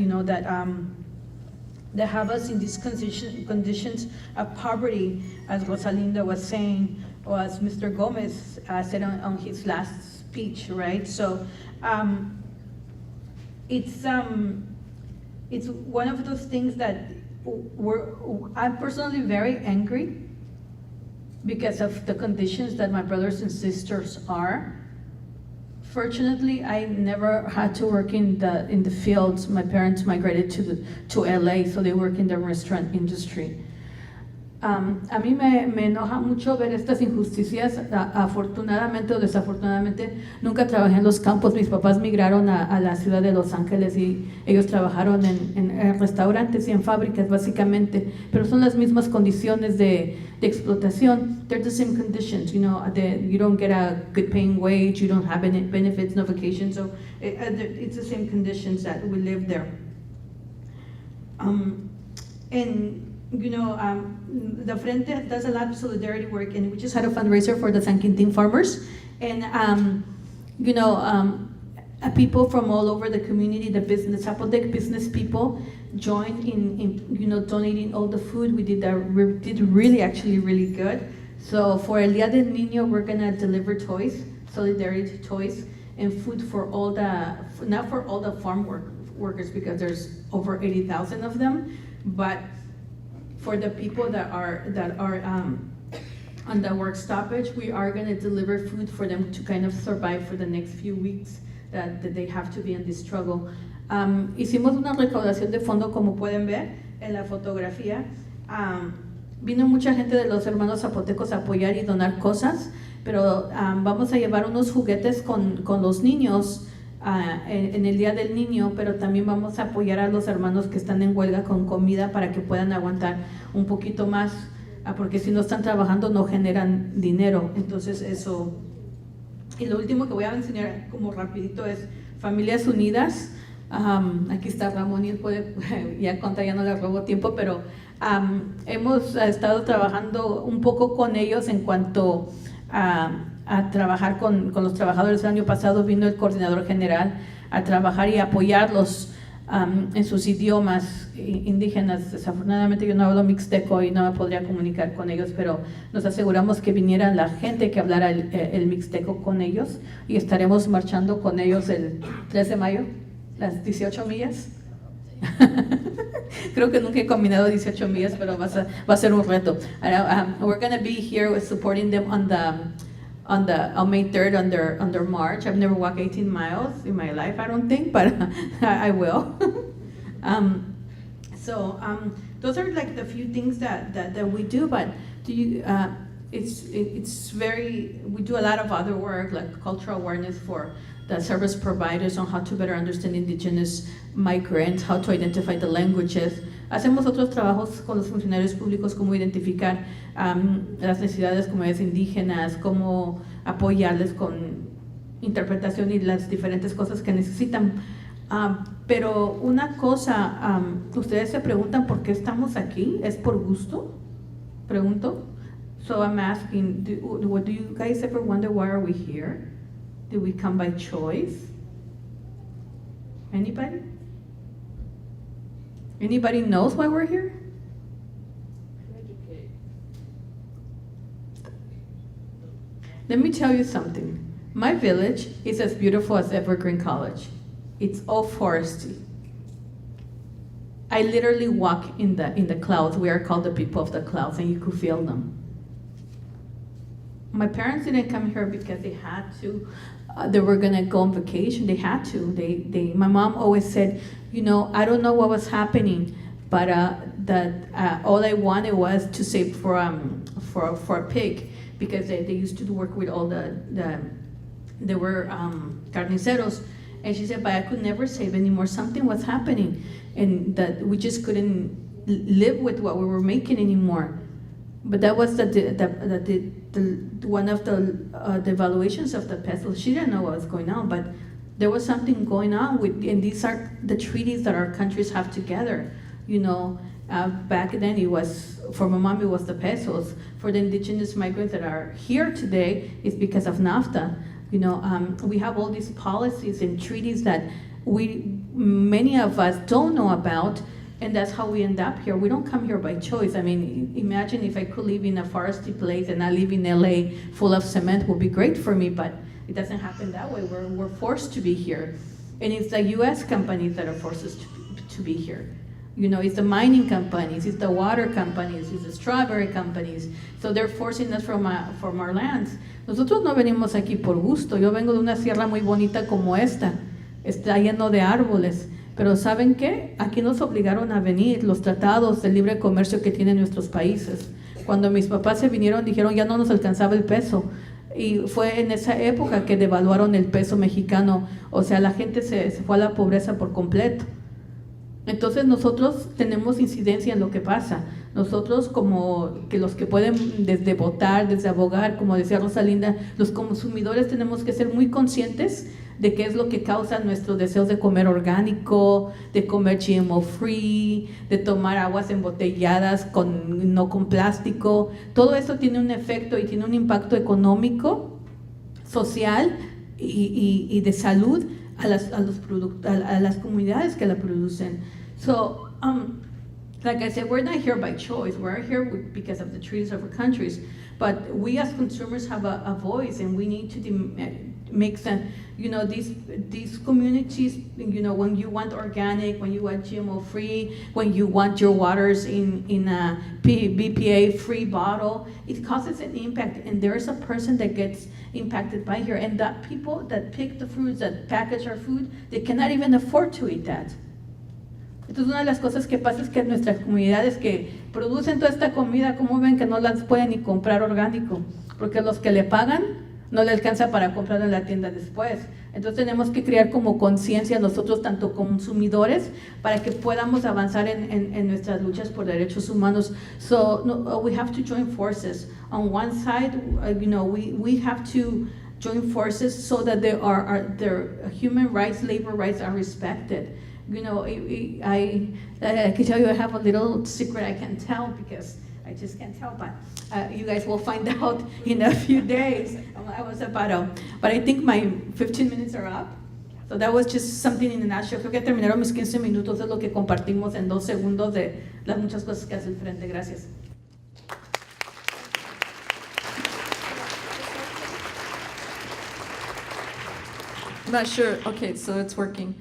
that have us in these conditions of poverty, as Rosalinda was saying, or as Mr. Gomez said on his last speech, right? So it's one of those things that I'm personally very angry because of the conditions that my brothers and sisters are. Fortunately, I never had to work in the fields. My parents migrated to LA, so they work in the restaurant industry. A mí me enoja mucho ver estas injusticias. Afortunadamente o desafortunadamente, nunca trabajé en los campos. Mis papás migraron a la ciudad de Los Ángeles y ellos trabajaron en restaurantes y en fábricas, básicamente. Pero son las mismas condiciones de explotación. They're the same conditions, you don't get a good paying wage, you don't have any benefits, no vacation, so it's the same conditions that we live there. The Frente does a lot of solidarity work, and we just had a fundraiser for the San Quintín farmers, And, people from all over the community, the Zapotec business people joined in donating all the food. We did really good. So for El Día del Niño, we're gonna deliver toys, solidarity toys, and food for all not for all the farm workers, because there's over 80,000 of them, but for the people that are on the work stoppage, we are gonna deliver food for them to kind of survive for the next few weeks that they have to be in this struggle. Hicimos una recaudación de fondo, como pueden ver en la fotografía. Vino mucha gente de los hermanos zapotecos a apoyar y donar cosas, pero vamos a llevar unos juguetes con los niños en el Día del Niño, pero también vamos a apoyar a los hermanos que están en huelga con comida para que puedan aguantar un poquito más, porque si no están trabajando no generan dinero. Entonces eso. Y lo último que voy a enseñar como rapidito es Familias Unidas. Aquí está Ramón y él puede ya contar, ya no le robo tiempo, pero hemos estado trabajando un poco con ellos en cuanto a trabajar con los trabajadores. El año pasado vino el coordinador general a trabajar y apoyarlos en sus idiomas indígenas. Desafortunadamente yo no hablo mixteco y no me podría comunicar con ellos, pero nos aseguramos que viniera la gente que hablara el mixteco con ellos, y estaremos marchando con ellos el 3 de mayo, las 18 millas. Creo que nunca he combinado 18 millas, pero va a ser un reto. We're going to be here supporting them on May 3rd on their march. I've never walked 18 miles in my life, I don't think, but I will. Those are like the few things that we do, but it's very, we do a lot of other work, like cultural awareness for the service providers on how to better understand indigenous migrants, how to identify the languages. Hacemos otros trabajos con los funcionarios públicos, como identificar las necesidades de comunidades indígenas, cómo apoyarles con interpretación y las diferentes cosas que necesitan. Pero una cosa, ustedes se preguntan por qué estamos aquí, ¿es por gusto? Pregunto. So I'm asking, do you guys ever wonder why are we here? Did we come by choice? Anybody? Anybody knows why we're here? Let me tell you something. My village is as beautiful as Evergreen College. It's all foresty. I literally walk in the clouds. We are called the people of the clouds, and you could feel them. My parents didn't come here because they had to. They were gonna go on vacation. They had to. My mom always said, I don't know what was happening, but all I wanted was to save for a pig, because they used to work with all they were carniceros, and she said, but I could never save anymore. Something was happening, and that we just couldn't live with what we were making anymore. But that was one of the devaluations of the peso. She didn't know what was going on, but there was something going on and these are the treaties that our countries have together. Back then it was, for my mom, it was the pesos. For the indigenous migrants that are here today, it's because of NAFTA. We have all these policies and treaties that many of us don't know about, and that's how we end up here. We don't come here by choice. I mean, imagine if I could live in a foresty place and I live in LA full of cement, would be great for me, but it doesn't happen that way. We're forced to be here. And it's the US companies that are forced us to be here. It's the mining companies, it's the water companies, it's the strawberry companies. So they're forcing us from our lands. Nosotros no venimos aquí por gusto. Yo vengo de una sierra muy bonita como esta. Está lleno de árboles. Pero ¿saben qué? Aquí nos obligaron a venir, los tratados de libre comercio que tienen nuestros países. Cuando mis papás se vinieron, dijeron ya no nos alcanzaba el peso. Y fue en esa época que devaluaron el peso mexicano. O sea, la gente se fue a la pobreza por completo. Entonces nosotros tenemos incidencia en lo que pasa. Nosotros, como que los que pueden desde votar, desde abogar, como decía Rosalinda, los consumidores tenemos que ser muy conscientes de qué es lo que causa nuestros deseos de comer orgánico, de comer GMO free, de tomar aguas embotelladas no con plástico. Todo eso tiene un efecto y tiene un impacto económico social y de salud a las comunidades que la producen. So, like I said, we're not here by choice. We're here because of the treaties of our countries. But we as consumers have a voice, and we need to make some, these communities, when you want organic, when you want GMO free, when you want your waters in a BPA free bottle, it causes an impact, and there is a person that gets impacted by here. And that people that pick the fruits, that package our food, they cannot even afford to eat that. Entonces, una de las cosas que pasa es que nuestras comunidades que producen toda esta comida, ¿cómo ven que no las pueden ni comprar orgánico? Porque los que le pagan no le alcanza para comprar en la tienda después. Entonces tenemos que crear como conciencia nosotros, tanto consumidores, para que podamos avanzar en nuestras luchas por derechos humanos. So we have to join forces. On one side, we have to join forces so that their human rights, labor rights are respected. I can tell you I have a little secret I can tell, because I just can't tell, but you guys will find out in a few days. But I think my 15 minutes are up. So that was just something in a nutshell. Creo que terminaron mis 15 minutos, es lo que compartimos en 2 segundos de las muchas cosas que hace el Frente. Gracias. I'm not sure. Okay, so it's working.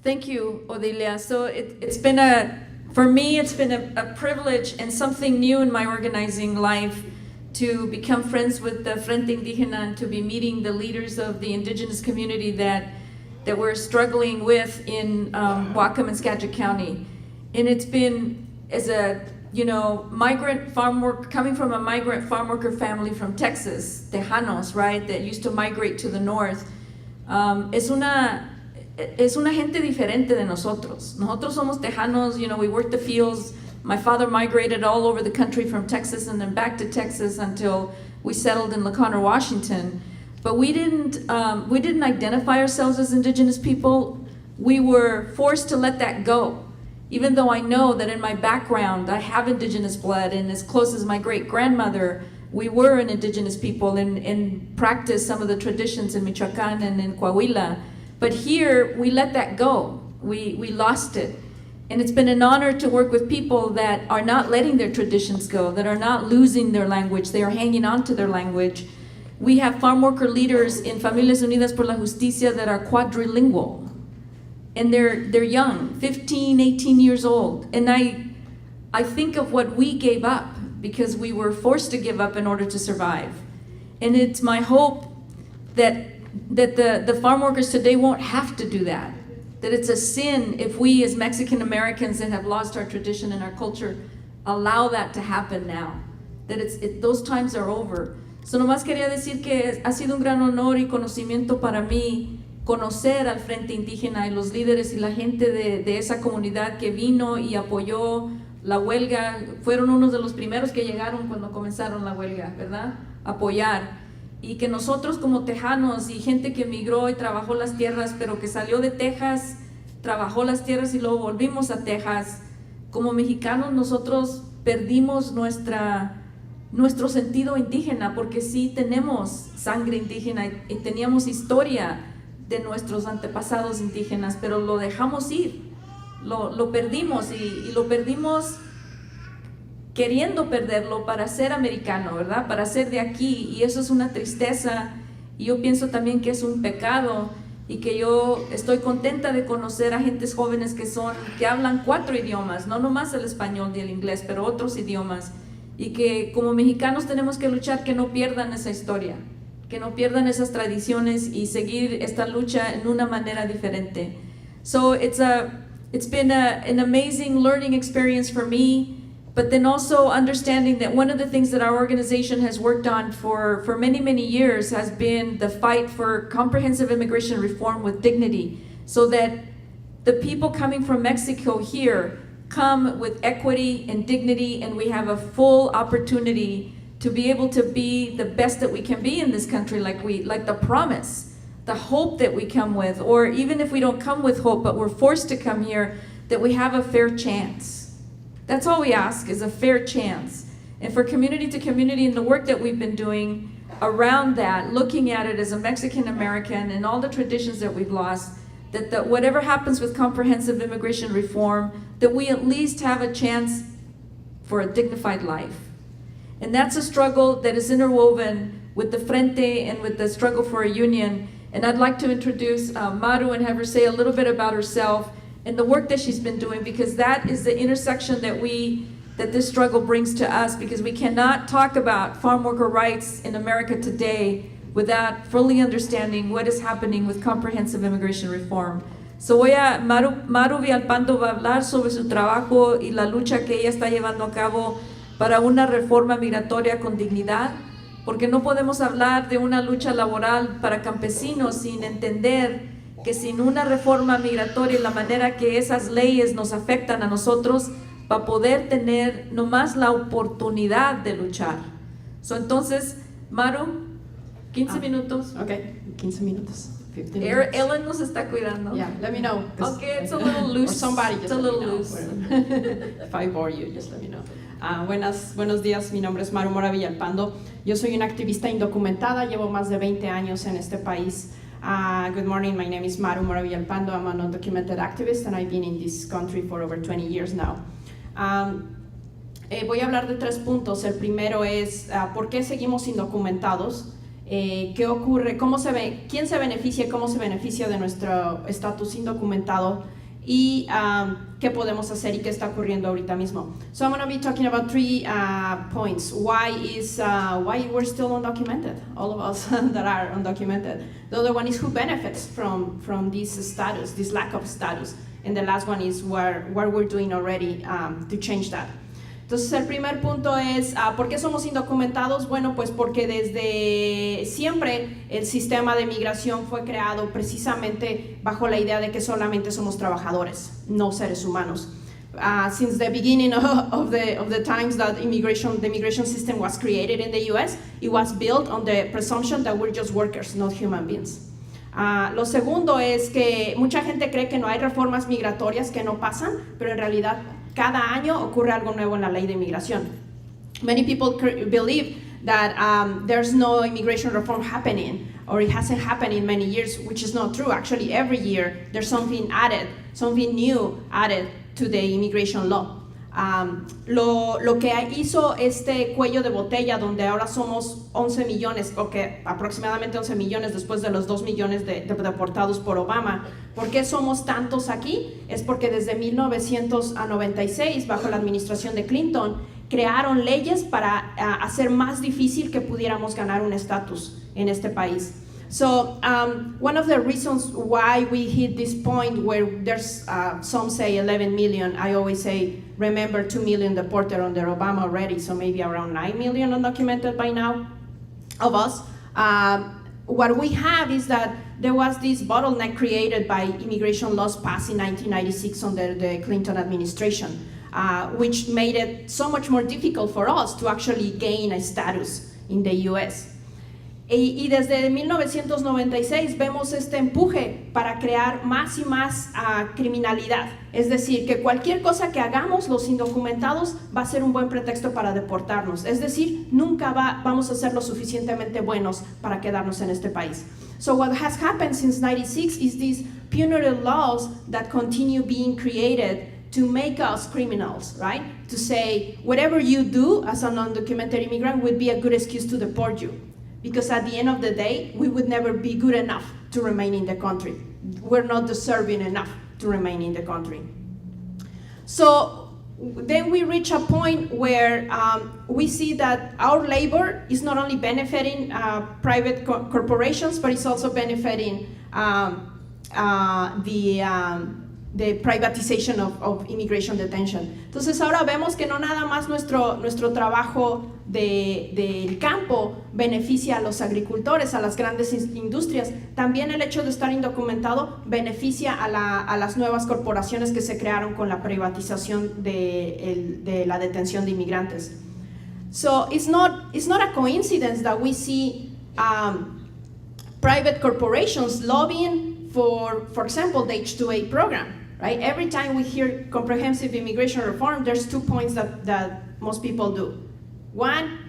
Thank you, Odilia. So it's been for me, it's been a privilege and something new in my organizing life to become friends with the Frente Indígena and to be meeting the leaders of the indigenous community that we're struggling with in Whatcom and Skagit County. And it's been, as a migrant farm worker, coming from a migrant farm worker family from Texas, Tejanos, right, that used to migrate to the north. Es una gente diferente de nosotros. Nosotros somos tejanos, we work the fields. My father migrated all over the country from Texas and then back to Texas until we settled in LaConner, Washington. But we didn't identify ourselves as indigenous people. We were forced to let that go. Even though I know that in my background I have indigenous blood, and as close as my great-grandmother, we were an indigenous people and practiced some of the traditions in Michoacán and in Coahuila. But here, we let that go. We lost it. And it's been an honor to work with people that are not letting their traditions go, that are not losing their language, they are hanging on to their language. We have farm worker leaders in Familias Unidas por la Justicia that are quadrilingual. And they're young, 15, 18 years old. And I think of what we gave up because we were forced to give up in order to survive. And it's my hope that the farm workers today won't have to do that. That it's a sin if we as Mexican Americans that have lost our tradition and our culture allow that to happen now. That those times are over. So nomás quería decir que ha sido un gran honor y conocimiento para mí conocer al Frente Indígena y los líderes y la gente de esa comunidad que vino y apoyó la huelga. Fueron unos de los primeros que llegaron cuando comenzaron la huelga, ¿verdad? Apoyar. Y que nosotros como tejanos y gente que emigró y trabajó las tierras, pero que salió de Texas, trabajó las tierras y luego volvimos a Texas, como mexicanos nosotros perdimos nuestro sentido indígena, porque sí tenemos sangre indígena y teníamos historia de nuestros antepasados indígenas, pero lo dejamos ir, lo perdimos y lo perdimos queriendo perderlo para ser americano, ¿verdad? Para ser de aquí, y eso es una tristeza, y yo pienso también que es un pecado, y que yo estoy contenta de conocer a gentes jóvenes que hablan 4 idiomas, no nomás el español y el inglés, pero otros idiomas, y que como mexicanos tenemos que luchar que no pierdan esa historia, que no pierdan esas tradiciones y seguir esta lucha en una manera diferente. So it's been an amazing learning experience for me. But then also understanding that one of the things that our organization has worked on for many, many years has been the fight for comprehensive immigration reform with dignity, so that the people coming from Mexico here come with equity and dignity, and we have a full opportunity to be able to be the best that we can be in this country, like the promise, the hope that we come with, or even if we don't come with hope, but we're forced to come here, that we have a fair chance. That's all we ask, is a fair chance. And for community to community in the work that we've been doing, around that, looking at it as a Mexican American and all the traditions that we've lost, that whatever happens with comprehensive immigration reform, that we at least have a chance for a dignified life. And that's a struggle that is interwoven with the Frente and with the struggle for a union. And I'd like to introduce Maru and have her say a little bit about herself and the work that she's been doing, because that is the intersection that this struggle brings to us, because we cannot talk about farm worker rights in America today without fully understanding what is happening with comprehensive immigration reform. So Maru Villalpando va a hablar sobre su trabajo y la lucha que ella está llevando a cabo para una reforma migratoria con dignidad, porque no podemos hablar de una lucha laboral para campesinos sin entender que sin una reforma migratoria y la manera que esas leyes nos afectan a nosotros, para poder tener nomás la oportunidad de luchar. Entonces, Maru, 15 minutos. Okay, 15 minutos. 15 minutes. Ellen nos está cuidando. Yeah, let me know. Okay, it's a little loose. Or somebody just it's a let little me know. loose. If I bore you, just let me know. Buenos días, mi nombre es Maru Mora Villalpando. Yo soy una activista indocumentada, llevo más de 20 años en este país. Good morning, my name is Maru Mora Villalpando. I'm an undocumented activist and I've been in this country for over 20 years now. Voy a hablar de 3 puntos. El primero es ¿por qué seguimos indocumentados? ¿Qué ocurre? ¿Quién se beneficia y cómo se beneficia de nuestro estatus indocumentado? Y qué podemos hacer y qué está ocurriendo ahorita mismo. So I'm going to be talking about 3 points. Why we're still undocumented, all of us that are undocumented. The other one is who benefits from this status, this lack of status. And the last one is what we're doing already to change that. Entonces el primer punto es, ¿por qué somos indocumentados? Bueno, pues porque desde siempre el sistema de migración fue creado precisamente bajo la idea de que solamente somos trabajadores, no seres humanos. Since the beginning of the times that the immigration system was created in the US, it was built on the presumption that we're just workers, not human beings. Lo segundo es que mucha gente cree que no hay reformas migratorias, que no pasan, pero en realidad cada año ocurre algo nuevo en la ley de inmigración. Many people believe that there's no immigration reform happening, or it hasn't happened in many years, which is not true. Actually, every year there's something new added to the immigration law. Lo que hizo este cuello de botella, donde ahora somos 11 millones, o que aproximadamente 11 millones después de los 2 millones de deportados por Obama. ¿Por qué somos tantos aquí? Es porque desde 1996, bajo la administración de Clinton, crearon leyes para hacer más difícil que pudiéramos ganar un estatus en este país. So one of the reasons why we hit this point where there's some say 11 million, I always say remember 2 million deported under Obama already, so maybe around 9 million undocumented by now of us. What we have is that there was this bottleneck created by immigration laws passed in 1996 under the Clinton administration, which made it so much more difficult for us to actually gain a status in the US. Y desde 1996 vemos este empuje para crear más y más criminalidad. Es decir, que cualquier cosa que hagamos los indocumentados va a ser un buen pretexto para deportarnos. Es decir, nunca vamos a ser lo suficientemente buenos para quedarnos en este país. So what has happened since 96 is these punitive laws that continue being created to make us criminals, right? To say, whatever you do as an undocumented immigrant would be a good excuse to deport you. Because at the end of the day, we would never be good enough to remain in the country. We're not deserving enough to remain in the country. So then we reach a point where we see that our labor is not only benefiting private corporations, but it's also benefiting the privatization of immigration detention. Entonces ahora vemos que no nada más nuestro trabajo del campo beneficia a los agricultores, a las grandes industrias, también el hecho de estar indocumentado beneficia a las nuevas corporaciones que se crearon con la privatización de la detención de inmigrantes. So it's not a coincidence that we see private corporations lobbying for example, the H-2A program, right? Every time we hear comprehensive immigration reform, there's 2 points that most people do. One,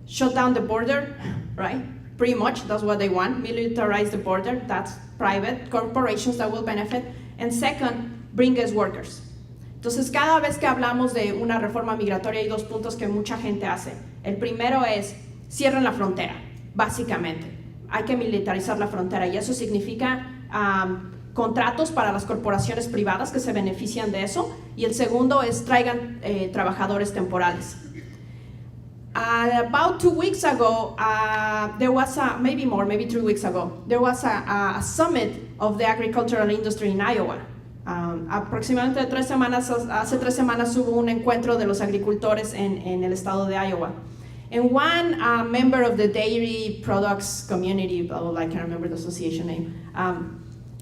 shut down the border, right? Pretty much, that's what they want. Militarize the border, that's private corporations that will benefit. And second, bring us workers. Entonces, cada vez que hablamos de una reforma migratoria hay dos puntos que mucha gente hace. El primero es, cierren la frontera, básicamente. Hay que militarizar la frontera y eso significa contratos para las corporaciones privadas que se benefician de eso. Y el segundo es, traigan trabajadores temporales. About 2 weeks ago, there was maybe 3 weeks ago, there was a summit of the agricultural industry in Iowa. Aproximadamente hace 3 semanas hubo un encuentro de los agricultores en el estado de Iowa. And one member of the dairy products community, I can't remember the association name,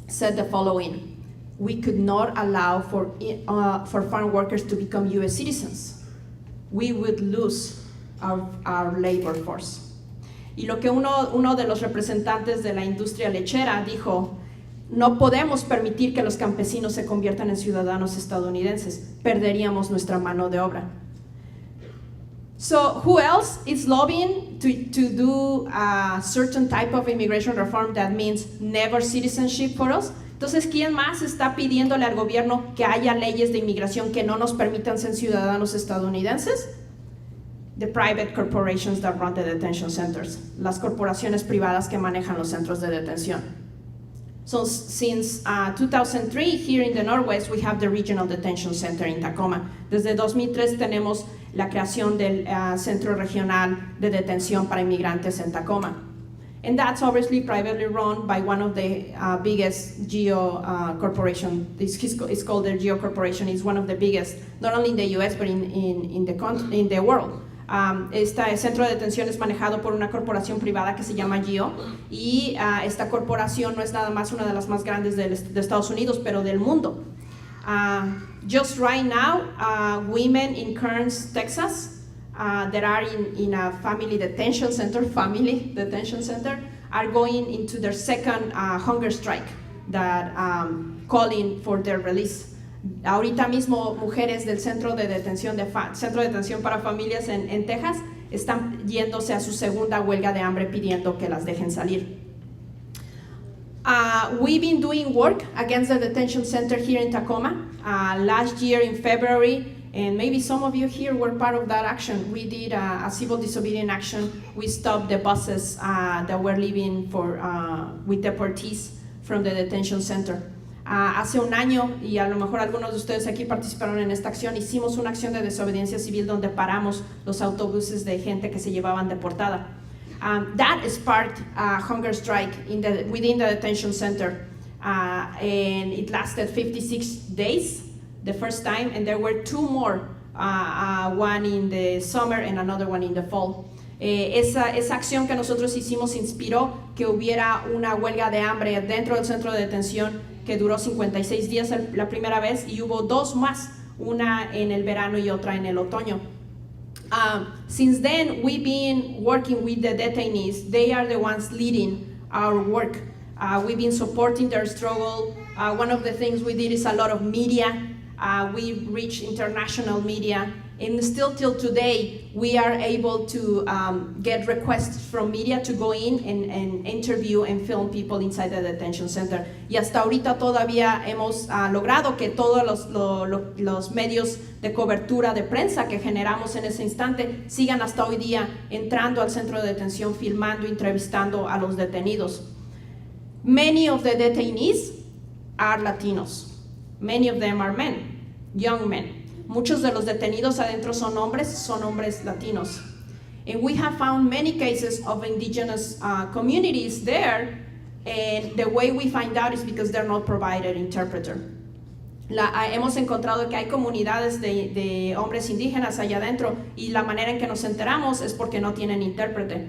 said the following: we could not allow for farm workers to become US citizens. We would lose our labor force. Y lo que uno de los representantes de la industria lechera dijo: no podemos permitir que los campesinos se conviertan en ciudadanos estadounidenses, perderíamos nuestra mano de obra. So who else is lobbying to do a certain type of immigration reform that means never citizenship for us? Entonces, ¿quién más está pidiéndole al gobierno que haya leyes de inmigración que no nos permitan ser ciudadanos estadounidenses? The private corporations that run the detention centers, las corporaciones privadas que manejan los centros de detención. So since 2003, here in the Northwest, we have the Regional Detention Center in Tacoma. Desde 2003 tenemos la creación del Centro Regional de Detención para Inmigrantes en Tacoma. And that's obviously privately run by one of the biggest Geo corporation. It's called the Geo Corporation. It's one of the biggest, not only in the US, but in the world. Este centro de detención es manejado por una corporación privada que se llama GEO y esta corporación no es nada más una de las más grandes de Estados Unidos, pero del mundo. Just right now, women in Kearns, Texas, that are in a family detention center, are going into their second hunger strike, that calling for their release. Ahorita mismo mujeres del Centro de Detención para Familias en Texas están yéndose a su segunda huelga de hambre pidiendo que las dejen salir. We've been doing work against the detention center here in Tacoma. Last year in February, and maybe some of you here were part of that action, we did a civil disobedience action. We stopped the buses that were leaving with deportees from the detention center. Hace un año, y a lo mejor algunos de ustedes aquí participaron en esta acción, hicimos una acción de desobediencia civil donde paramos los autobuses de gente que se llevaban deportada. That sparked a hunger strike within the detention center, and it lasted 56 days the first time, and there were 2 more, one in the summer and another one in the fall. Esa acción que nosotros hicimos inspiró que hubiera una huelga de hambre dentro del centro de detención que duró 56 días la primera vez y hubo 2 más, una en el verano y otra en el otoño. Since then, we've been working with the detainees. They are the ones leading our work. We've been supporting their struggle. One of the things we did is a lot of media. We reached international media. And still till today, we are able to get requests from media to go in and interview and film people inside the detention center. Y hasta ahorita todavía hemos logrado que todos los medios de cobertura de prensa que generamos en ese instante sigan hasta hoy día entrando al centro de detención, filmando, entrevistando a los detenidos. Many of the detainees are Latinos. Many of them are men, young men. Muchos de los detenidos adentro son hombres latinos. And we have found many cases of indigenous communities there, and the way we find out is because they're not provided interpreter. Hemos encontrado que hay comunidades de hombres indígenas allá adentro y la manera en que nos enteramos es porque no tienen intérprete.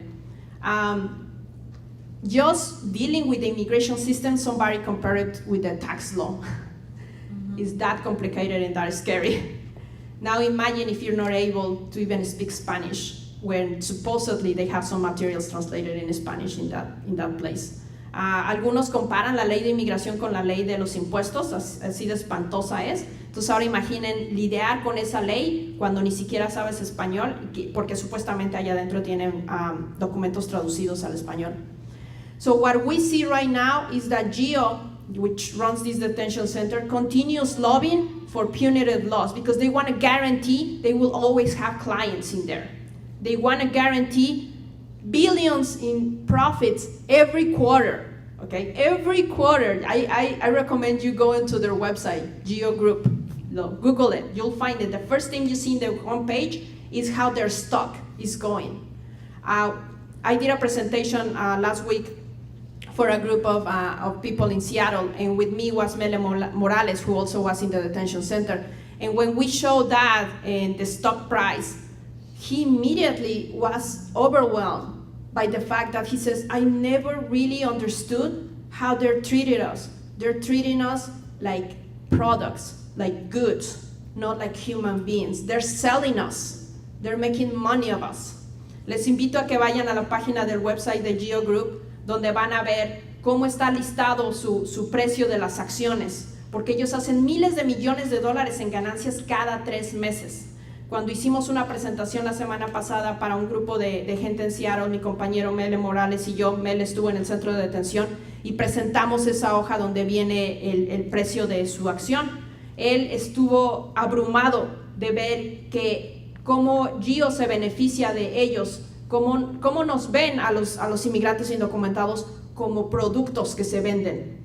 Just dealing with the immigration system, somebody compared it with the tax law. It's that complicated and that scary. Now imagine if you're not able to even speak Spanish when supposedly they have some materials translated in Spanish in that place. Algunos comparan la ley de inmigración con la ley de los impuestos, así de espantosa es. Entonces ahora imaginen lidiar con esa ley cuando ni siquiera sabes español, porque supuestamente allá adentro tienen documentos traducidos al español. So what we see right now is that GEO, which runs this detention center, continues lobbying for punitive laws because they want to guarantee they will always have clients in there. They want to guarantee billions in profits every quarter, okay? Every quarter. I recommend you go into their website, Geo Group. Google it, you'll find it. The first thing you see in the homepage is how their stock is going. I did a presentation last week for a group of people in Seattle, and with me was Mele Morales, who also was in the detention center. And when we showed that and the stock price, he immediately was overwhelmed by the fact that he says, I never really understood how they're treating us. They're treating us like products, like goods, not like human beings. They're selling us. They're making money of us. Les invito a que vayan a la página del website de Geo Group, donde van a ver cómo está listado su precio de las acciones, porque ellos hacen miles de millones de dólares en ganancias cada 3 meses. Cuando hicimos una presentación la semana pasada para un grupo de gente en Seattle, mi compañero Mele Morales y yo, Mele estuvo en el centro de detención y presentamos esa hoja donde viene el precio de su acción. Él estuvo abrumado de ver que cómo GEO se beneficia de ellos, cómo nos ven a los inmigrantes indocumentados como productos que se venden.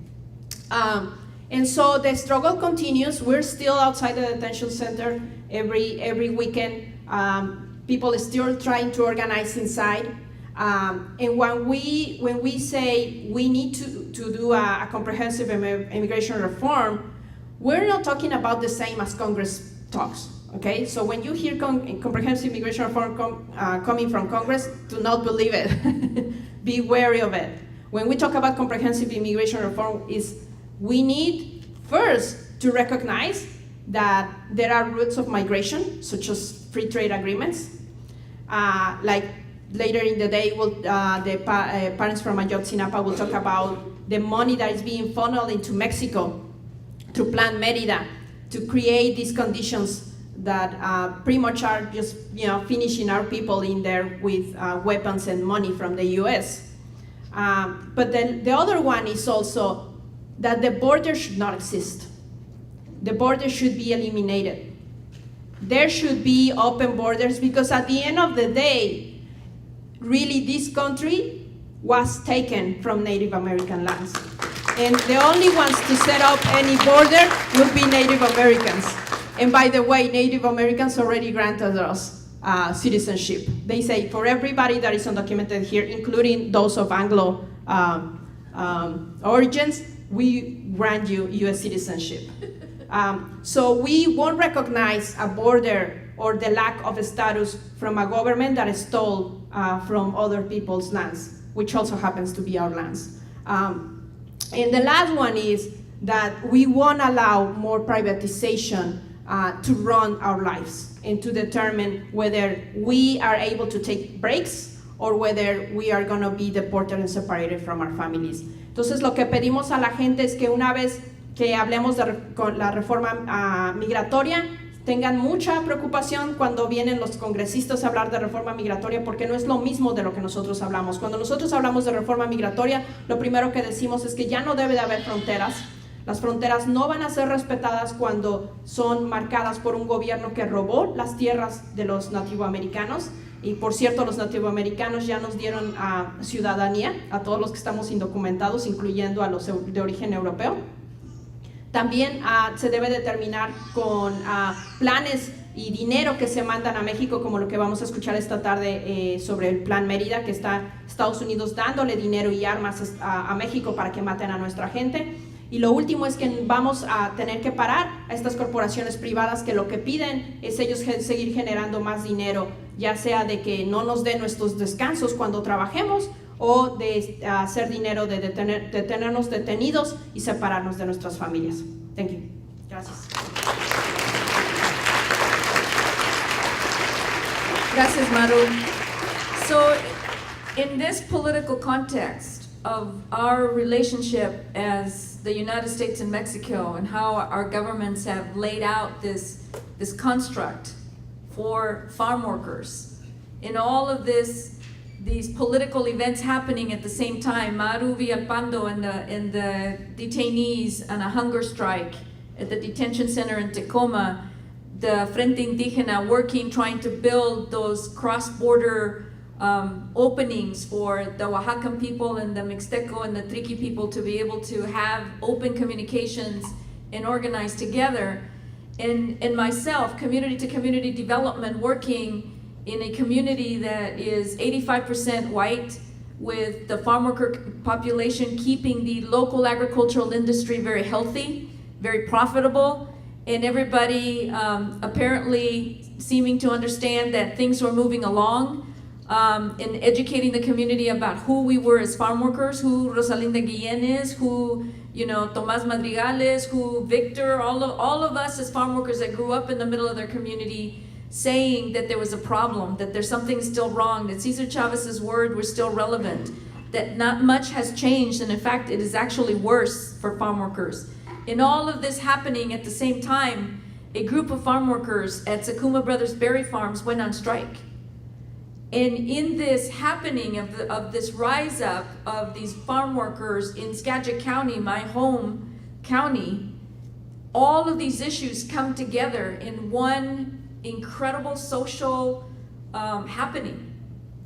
And so the struggle continues. We're still outside the detention center every weekend. People are still trying to organize inside. And when we say we need to do a comprehensive immigration reform, we're not talking about the same as Congress talks. Okay, so when you hear comprehensive immigration reform coming from Congress, do not believe it. Be wary of it. When we talk about comprehensive immigration reform, we need first to recognize that there are routes of migration, such as free trade agreements. Like later in the day, the parents from Ayotzinapa will talk about the money that is being funneled into Mexico through Plan Mérida to create these conditions that pretty much are just finishing our people in there with weapons and money from the U.S. But then the other one is also that the border should not exist. The border should be eliminated. There should be open borders because at the end of the day, really this country was taken from Native American lands. And the only ones to set up any border would be Native Americans. And by the way, Native Americans already granted us citizenship. They say for everybody that is undocumented here, including those of Anglo origins, we grant you U.S. citizenship. So we won't recognize a border or the lack of a status from a government that stole from other people's lands, which also happens to be our lands. And the last one is that we won't allow more privatization to run our lives and to determine whether we are able to take breaks or whether we are going to be deported and separated from our families. Entonces lo que pedimos a la gente es que una vez que hablemos con la reforma migratoria, tengan mucha preocupación cuando vienen los congresistas a hablar de reforma migratoria, porque no es lo mismo de lo que nosotros hablamos. Cuando nosotros hablamos de reforma migratoria, lo primero que decimos es que ya no debe de haber fronteras. Las fronteras no van a ser respetadas cuando son marcadas por un gobierno que robó las tierras de los nativoamericanos. Y por cierto, los nativoamericanos ya nos dieron ciudadanía a todos los que estamos indocumentados, incluyendo a los de origen europeo. También se debe determinar con planes y dinero que se mandan a México, como lo que vamos a escuchar esta tarde sobre el Plan Mérida, que está Estados Unidos dándole dinero y armas a México para que maten a nuestra gente. Y lo último es que vamos a tener que parar a estas corporaciones privadas que lo que piden es ellos seguir generando más dinero, ya sea de que no nos den nuestros descansos cuando trabajemos o de hacer dinero de tenernos detenidos y separarnos de nuestras familias. Thank you. Gracias. Gracias, Maru. So, in this political context, of our relationship as the United States and Mexico, and how our governments have laid out this construct for farm workers. In all of these political events happening at the same time, Maru Villalpando and the detainees on a hunger strike at the detention center in Tacoma, the Frente Indígena working, trying to build those cross-border openings for the Oaxacan people and the Mixteco and the Triqui people to be able to have open communications and organize together. And myself, community to community development, working in a community that is 85% white, with the farm worker population keeping the local agricultural industry very healthy, very profitable, and everybody apparently seeming to understand that things were moving along, and educating the community about who we were as farm workers, who Rosalinda Guillen is, who Tomás Madrigal is, who Victor, all of us as farm workers that grew up in the middle of their community, saying that there was a problem, that there's something still wrong, that Cesar Chavez's word was still relevant, that not much has changed, and in fact, it is actually worse for farm workers. In all of this happening at the same time, a group of farm workers at Sakuma Brothers Berry Farms went on strike. And in this happening of this rise up of these farm workers in Skagit County, my home county, all of these issues come together in one incredible social happening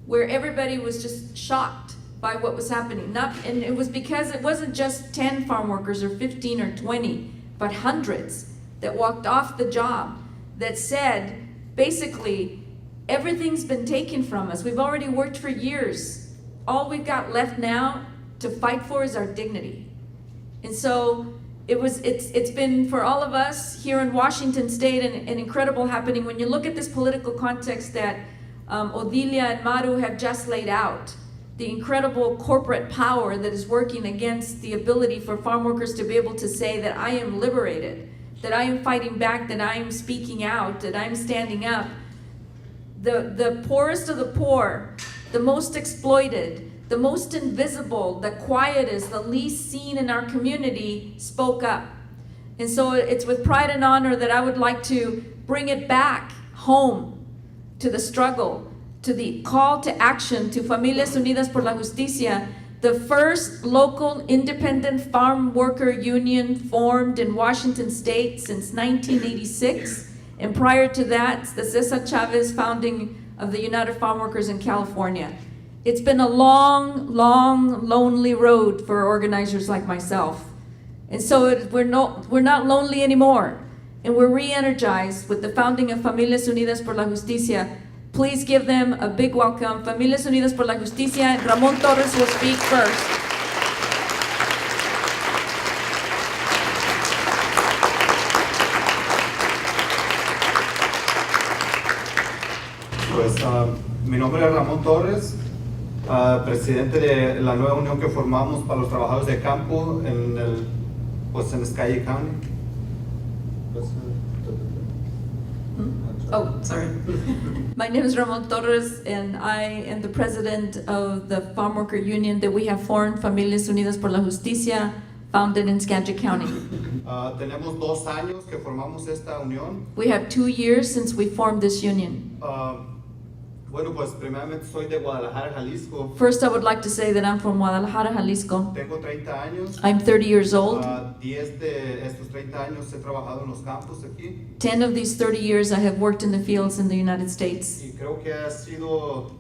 where everybody was just shocked by what was happening. And it was because it wasn't just 10 farm workers or 15 or 20, but hundreds that walked off the job that said, basically, everything's been taken from us. We've already worked for years. All we've got left now to fight for is our dignity. And so it's been for all of us here in Washington State an incredible happening. When you look at this political context that Odilia and Maru have just laid out, the incredible corporate power that is working against the ability for farm workers to be able to say that I am liberated, that I am fighting back, that I am speaking out, that I'm standing up. The poorest of the poor, the most exploited, the most invisible, the quietest, the least seen in our community spoke up. And so it's with pride and honor that I would like to bring it back home to the struggle, to the call to action, to Familias Unidas por la Justicia, the first local independent farm worker union formed in Washington State since 1986. And prior to that, the Cesar Chavez founding of the United Farm Workers in California. It's been a long, long, lonely road for organizers like myself. And so we're not lonely anymore. And we're re-energized with the founding of Familias Unidas por la Justicia. Please give them a big welcome. Familias Unidas por la Justicia. Ramon Torres will speak first. Pues mi nombre es Ramón Torres, presidente de la nueva unión que formamos para los trabajadores de campo en Skagit County. Oh, sorry. My name is Ramon Torres, and I am the president of the Farm Worker Union that we have formed, Familias Unidas por la Justicia, founded in Skagit County. Tenemos 2 años que formamos esta unión. We have 2 years since we formed this union. Bueno, pues primeramente soy de Guadalajara, Jalisco. First, I would like to say that I'm from Guadalajara, Jalisco. Tengo 30 años. I'm 30 years old. 10 de estos 30 años he trabajado en los campos aquí. 10 of these 30 years I have worked in the fields in the United States. Y creo que ha sido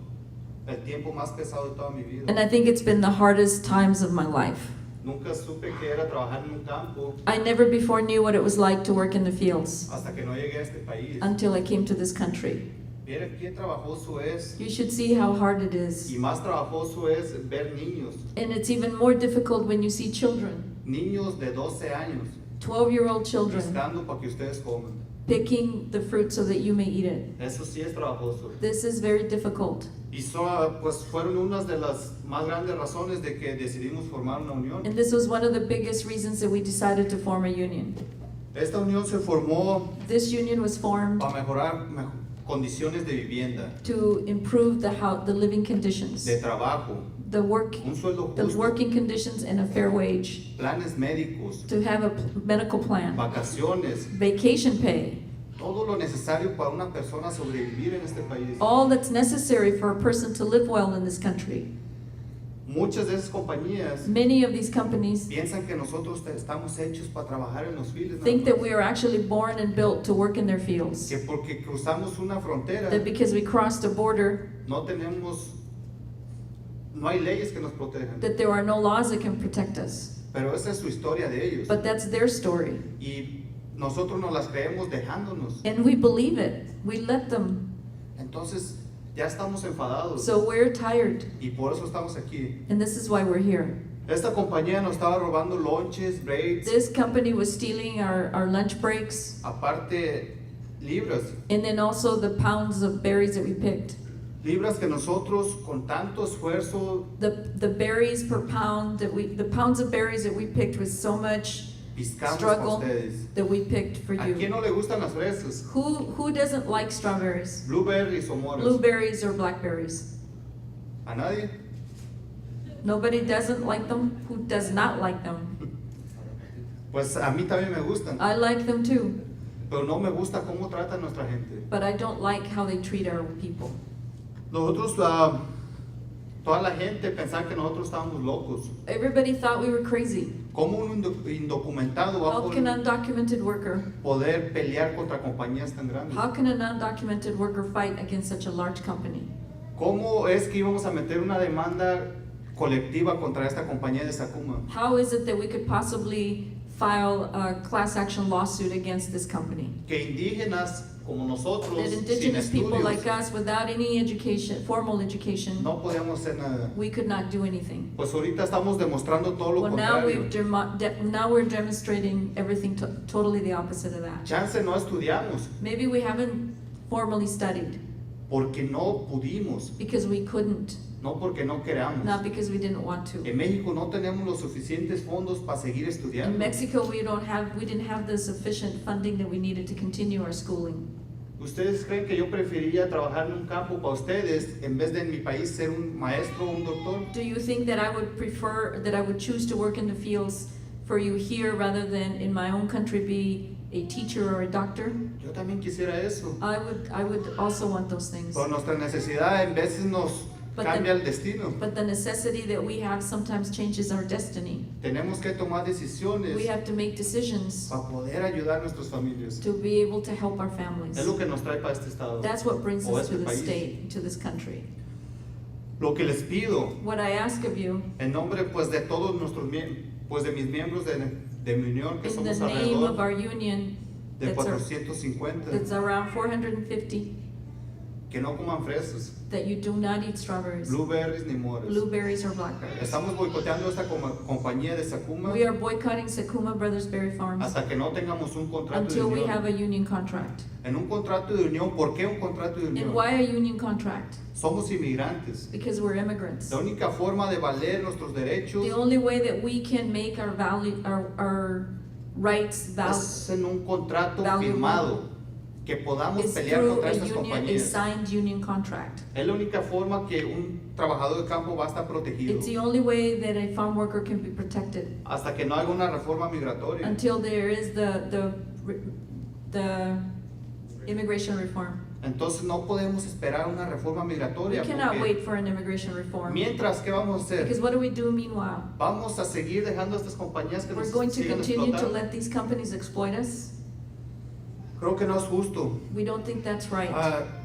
el tiempo más pesado de toda mi vida. And I think it's been the hardest times of my life. Nunca supe que era trabajar en un campo. I never before knew what it was like to work in the fields. Hasta que no llegué a este país. Until I came to this country. Mira qué trabajoso es. You should see how hard it is. Y más trabajoso es ver niños. And it's even more difficult when you see children. Niños de 12 años. 12-year-old children. Buscando para que ustedes coman. Picking the fruit so that you may eat it. Eso sí es trabajoso. This is very difficult. Y pues fueron unas de las más grandes razones de que decidimos formar una unión. And this was one of the biggest reasons that we decided to form a union. Esta unión se formó. This union was formed para mejorar condiciones de vivienda. To improve the living conditions. De trabajo. un sueldo the justo, working conditions and a fair wage, planes médicos, to have a medical plan, vacaciones, vacation pay, todo lo necesario para una persona sobrevivir en este país. all that's necessary for a person to live well in this country. Muchas de esas compañías Many of these companies piensan que nosotros estamos hechos para trabajar en los files, nada think that más. we are actually born and built to work in their fields. Que porque cruzamos una frontera That because we crossed a border, no hay leyes que nos protejan. that there are no laws that can protect us. Pero esa es su historia de ellos. But that's their story. Y nosotros nos las creemos dejándonos. And we believe it. We let them. Entonces ya estamos enfadados. So we're tired. Y por eso estamos aquí. And this is why we're here. Esta compañía nos estaba robando lunches, breaks, This company was stealing our lunch breaks aparte libras. and then also the pounds of berries that we picked. Libras que nosotros con tanto esfuerzo The berries per pound the pounds of berries that we picked with so much piscamos struggle con ustedes. that we picked for ¿A quién you. no le gustan las fresas? Who doesn't like strawberries? Blueberries o moras. Blueberries or blackberries? ¿A nadie? Nobody doesn't like them? Who does not like them? Pues a mí también me gustan. I like them too, Pero no me gusta cómo tratan nuestra gente. but I don't like how they treat our people. Nosotros, toda la gente pensaba que nosotros estábamos locos. Everybody thought we were crazy. ¿Cómo un indocumentado va a How can an undocumented worker, poder pelear contra compañías tan grandes? how can an undocumented worker fight against such a large company? ¿Cómo es que íbamos a meter una demanda colectiva contra esta compañía de Sakuma? How is it that we could possibly file a class action lawsuit against this company? Que indígenas como nosotros, That sin indigenous people like estudios, us, without any education, formal education, no podíamos hacer nada. we could not do anything. Pues ahorita estamos demostrando todo lo Well, now contrario. now we're demonstrating everything totally the opposite of that. Chance no estudiamos Maybe we haven't formally studied porque no pudimos, because we couldn't, no porque no queramos. not because we didn't want to. En México no tenemos los suficientes fondos para seguir In estudiando. Mexico, we didn't have the sufficient funding that we needed to continue our schooling. ¿Ustedes creen que yo preferiría trabajar en un campo para ustedes en vez de en mi país ser un maestro o un doctor? Do you think that I would choose to work in the fields for you here rather than in my own country be a teacher or a doctor? Yo también quisiera eso. I would also want those things. Pero nuestra necesidad en veces nos But cambia el destino. But the necessity that we have sometimes changes our destiny. Tenemos que tomar decisiones We have to make decisions para poder ayudar a nuestras familias. to be able to help our families. Es lo que nos trae para este estado. That's what brings o us to este this país. state, to this country. Lo que les pido What I ask of you, en nombre pues de todos nuestros pues de mis miembros de mi unión que in the somos name of alrededor our union, de that's 450 around 450, que no coman fresas, that you do not eat strawberries, blueberries ni moras. blueberries or blackberries. Estamos boicoteando esta compañía de Sakuma We are boycotting Sakuma Brothers Berry Farms hasta que no tengamos un contrato de until we have a unión. union contract. En un contrato de unión, ¿por qué un contrato de And unión? why a union contract? Somos inmigrantes. Because we're immigrants. La única forma de valer nuestros derechos The only way that we can make our rights es en un contrato valuable firmado que podamos is pelear through contra a estas union, a compañías. signed union contract. Es la única forma que un trabajador de campo va a estar protegido It's the only way that a farm worker can be protected hasta que no haya una reforma migratoria. until there is the immigration reform. Entonces no podemos esperar una reforma We migratoria cannot porque wait for an immigration reform. mientras, ¿qué vamos a hacer? Because what do we do meanwhile? Vamos a seguir dejando a estas compañías que We're nos going to siguen continue to explotando. let these companies exploit us? Creo que no es justo. We don't think that's right.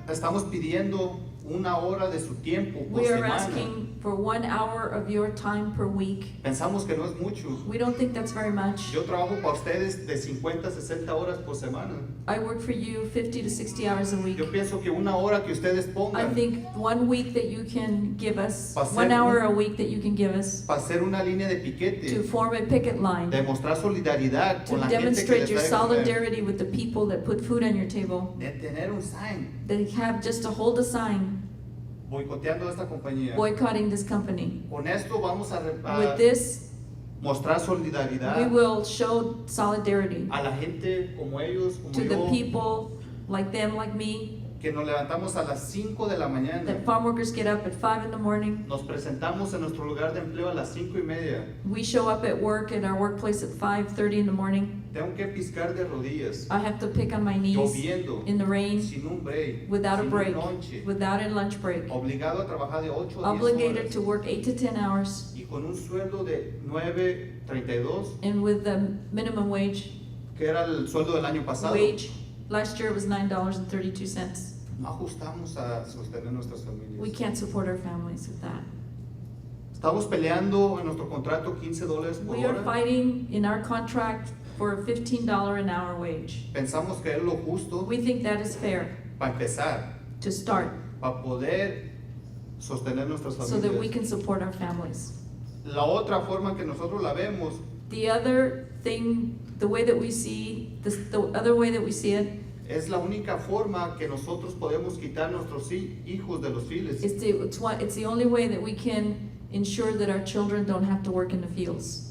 Estamos pidiendo una hora de su tiempo por We are semana. asking for 1 hour of your time per week. Pensamos que no es mucho. We don't think that's very much. Yo trabajo para ustedes de 50 a 60 horas por semana. I work for you 50 to 60 hours a week. Yo pienso que una hora que ustedes I pongan think 1 week that you can give us, Pa' hacer 1 hour a week that you can give us para hacer una línea de to piquete, form a picket line, demostrar solidaridad to con la gente que demonstrate les your da de comer, solidarity with the people that put food on your table, de tener un sign that have just to hold a sign boicoteando a esta compañía. boycotting this company. Con esto vamos a With this, mostrar we solidaridad will show solidarity a la gente como ellos, como to the yo, people like them, like me, que nos levantamos a las 5 de la mañana. that farm workers get up at 5 in the morning. Nos presentamos en nuestro lugar de empleo a las 5:30. We show up at work in our workplace at 5:30 in the morning. Tengo que piscar de rodillas, I have to pick on my knees lloviendo, in the rain, sin un break, without a sin break, un lonche, without a lunch break, obligado a trabajar de 8 a 10 obligated horas to work 8 to 10 hours, y con un sueldo de 9.32, and with the minimum wage, que era el sueldo del año pasado. last year it was $9.32. No ajustamos a sostener nuestras We familias. can't support our families with that. Estamos peleando en nuestro contrato $15 por We are hora. fighting in our contract for a $15 an hour wage. Pensamos que es lo justo We think that is fair para empezar, to start, para poder sostener nuestras so that we familias. can support our families. La otra forma que nosotros la vemos The other thing, the way that we see, the other way that we see it, es la única forma que nosotros podemos quitar nuestros hijos de los files. it's the only way that we can ensure that our children don't have to work in the fields.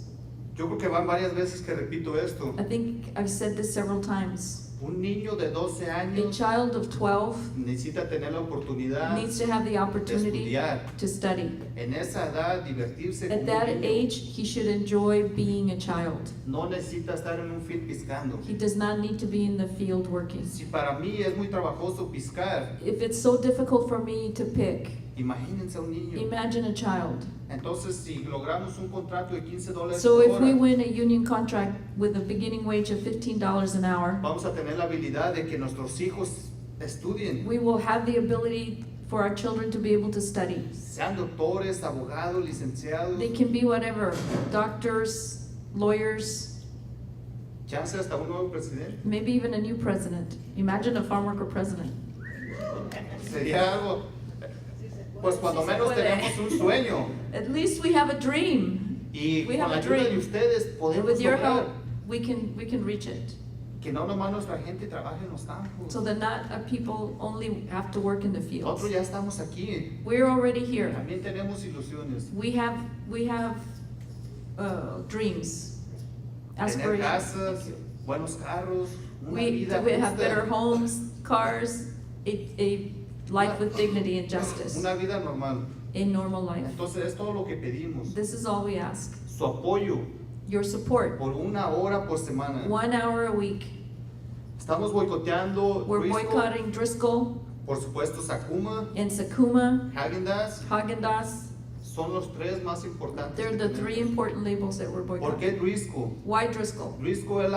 Yo creo que van varias veces que repito esto. I think I've said this several times. Un niño de 12 A años child of 12 necesita tener la oportunidad needs to have the de opportunity estudiar. to study. En esa edad, divertirse At como that un niño. age, he should enjoy being a child. No necesita estar en un field piscando. He does not need to be in the field working. Si para mí es muy trabajoso piscar, If it's so difficult for me to pick, imagínense a un niño. imagine a child. Entonces, si logramos un contrato de $15 So por if we hora, win a union contract with a beginning wage of $15 an hour, vamos a tener la habilidad de que nuestros hijos estudien, we will have the ability for our children to be able to study. sean doctores, abogados, licenciados, They can be whatever, doctors, lawyers, chance hasta un nuevo presidente. maybe even a new president. Imagine a farm worker president. Sería algo, pues cuando Sí se menos puede. tenemos un sueño. At least we have a dream. Y We con have la a ayuda de dream. ustedes And podemos with your help, lograr we can reach it. que no nomás nuestra gente trabaje en los campos. So that not people only have to work in the fields. Nosotros ya estamos aquí. We're already here. También tenemos ilusiones. We have dreams, Tener aspirations. casas, buenos carros, una We vida have better justa, homes, cars, a life with dignity and justice, una vida normal. a normal life. Entonces es todo lo que pedimos. This is all we ask. Su apoyo Your support, por una hora por semana. 1 hour a week. Estamos boicoteando We're Driscoll, boycotting Driscoll por supuesto Sakuma, and Sakuma, Häagen-Dazs, Haagen-Dazs. son los tres más importantes. They're que the tenemos. 3 important labels that we're ¿Por boycotting. qué Driscoll? Why Driscoll? Driscoll es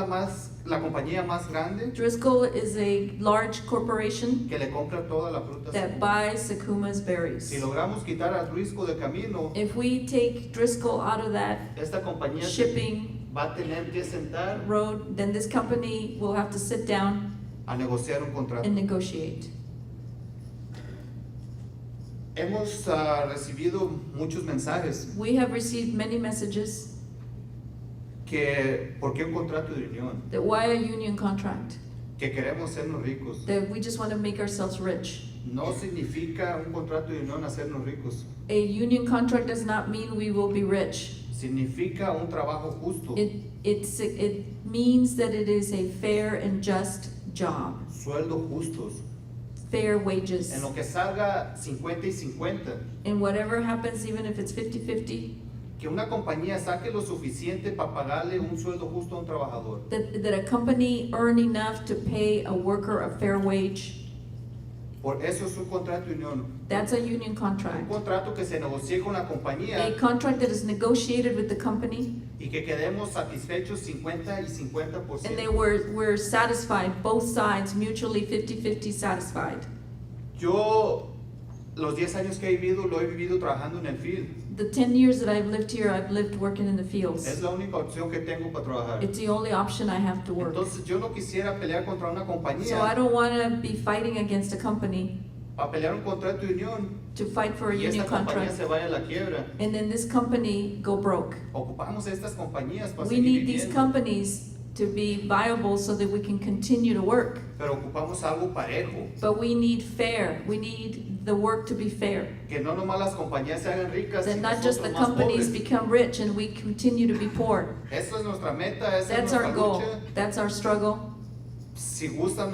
la compañía más grande Driscoll is a large corporation que le compra toda la fruta. that buys Sakuma's berries. Si logramos quitar a Driscoll de camino, If we take Driscoll out of that esta compañía se shipping va a tener que sentar road, then this company will have to sit down a negociar un contrato. and negotiate. Hemos recibido muchos mensajes We have received many messages que ¿por qué un contrato de unión? that why a union contract? Que queremos sernos ricos. That we just want to make ourselves rich. No significa un contrato de unión hacernos ricos. A union contract does not mean we will be rich. Significa un trabajo justo, It means that it is a fair and just job, sueldos justos. fair wages. En lo que salga 50 y 50, And whatever happens, even if it's 50-50, que una compañía saque lo suficiente para pagarle un sueldo justo a un trabajador. that a company earn enough to pay a worker a fair wage. Por eso es un contrato de unión. That's a union Un contract. contrato que se negocie con la A compañía contract that is negotiated with the company, y que quedemos satisfechos 50 y and 50%. we're satisfied, both sides mutually 50-50 satisfied. Yo, los 10 años que he vivido, lo he vivido trabajando en el field. The 10 years that I've lived here, I've lived working in the Es fields. la única opción que tengo para trabajar. It's the only option I have to work. Entonces yo no quisiera pelear contra una So I compañía don't want to be fighting against a company para pelear un contrato de unión to fight for a y esta union compañía contract se vaya a la quiebra. and then this company go broke. Ocupamos estas compañías para We seguir need these viviendo, companies to be viable so that we can continue to work. pero ocupamos algo parejo, But we need fair. We need the work to be fair. que no nomás las compañías se hagan ricas y That not just the nosotros más companies pobres. become rich and we continue to be poor. Esa es nuestra meta, esa es That's nuestra our goal. lucha. That's our struggle. Si gustan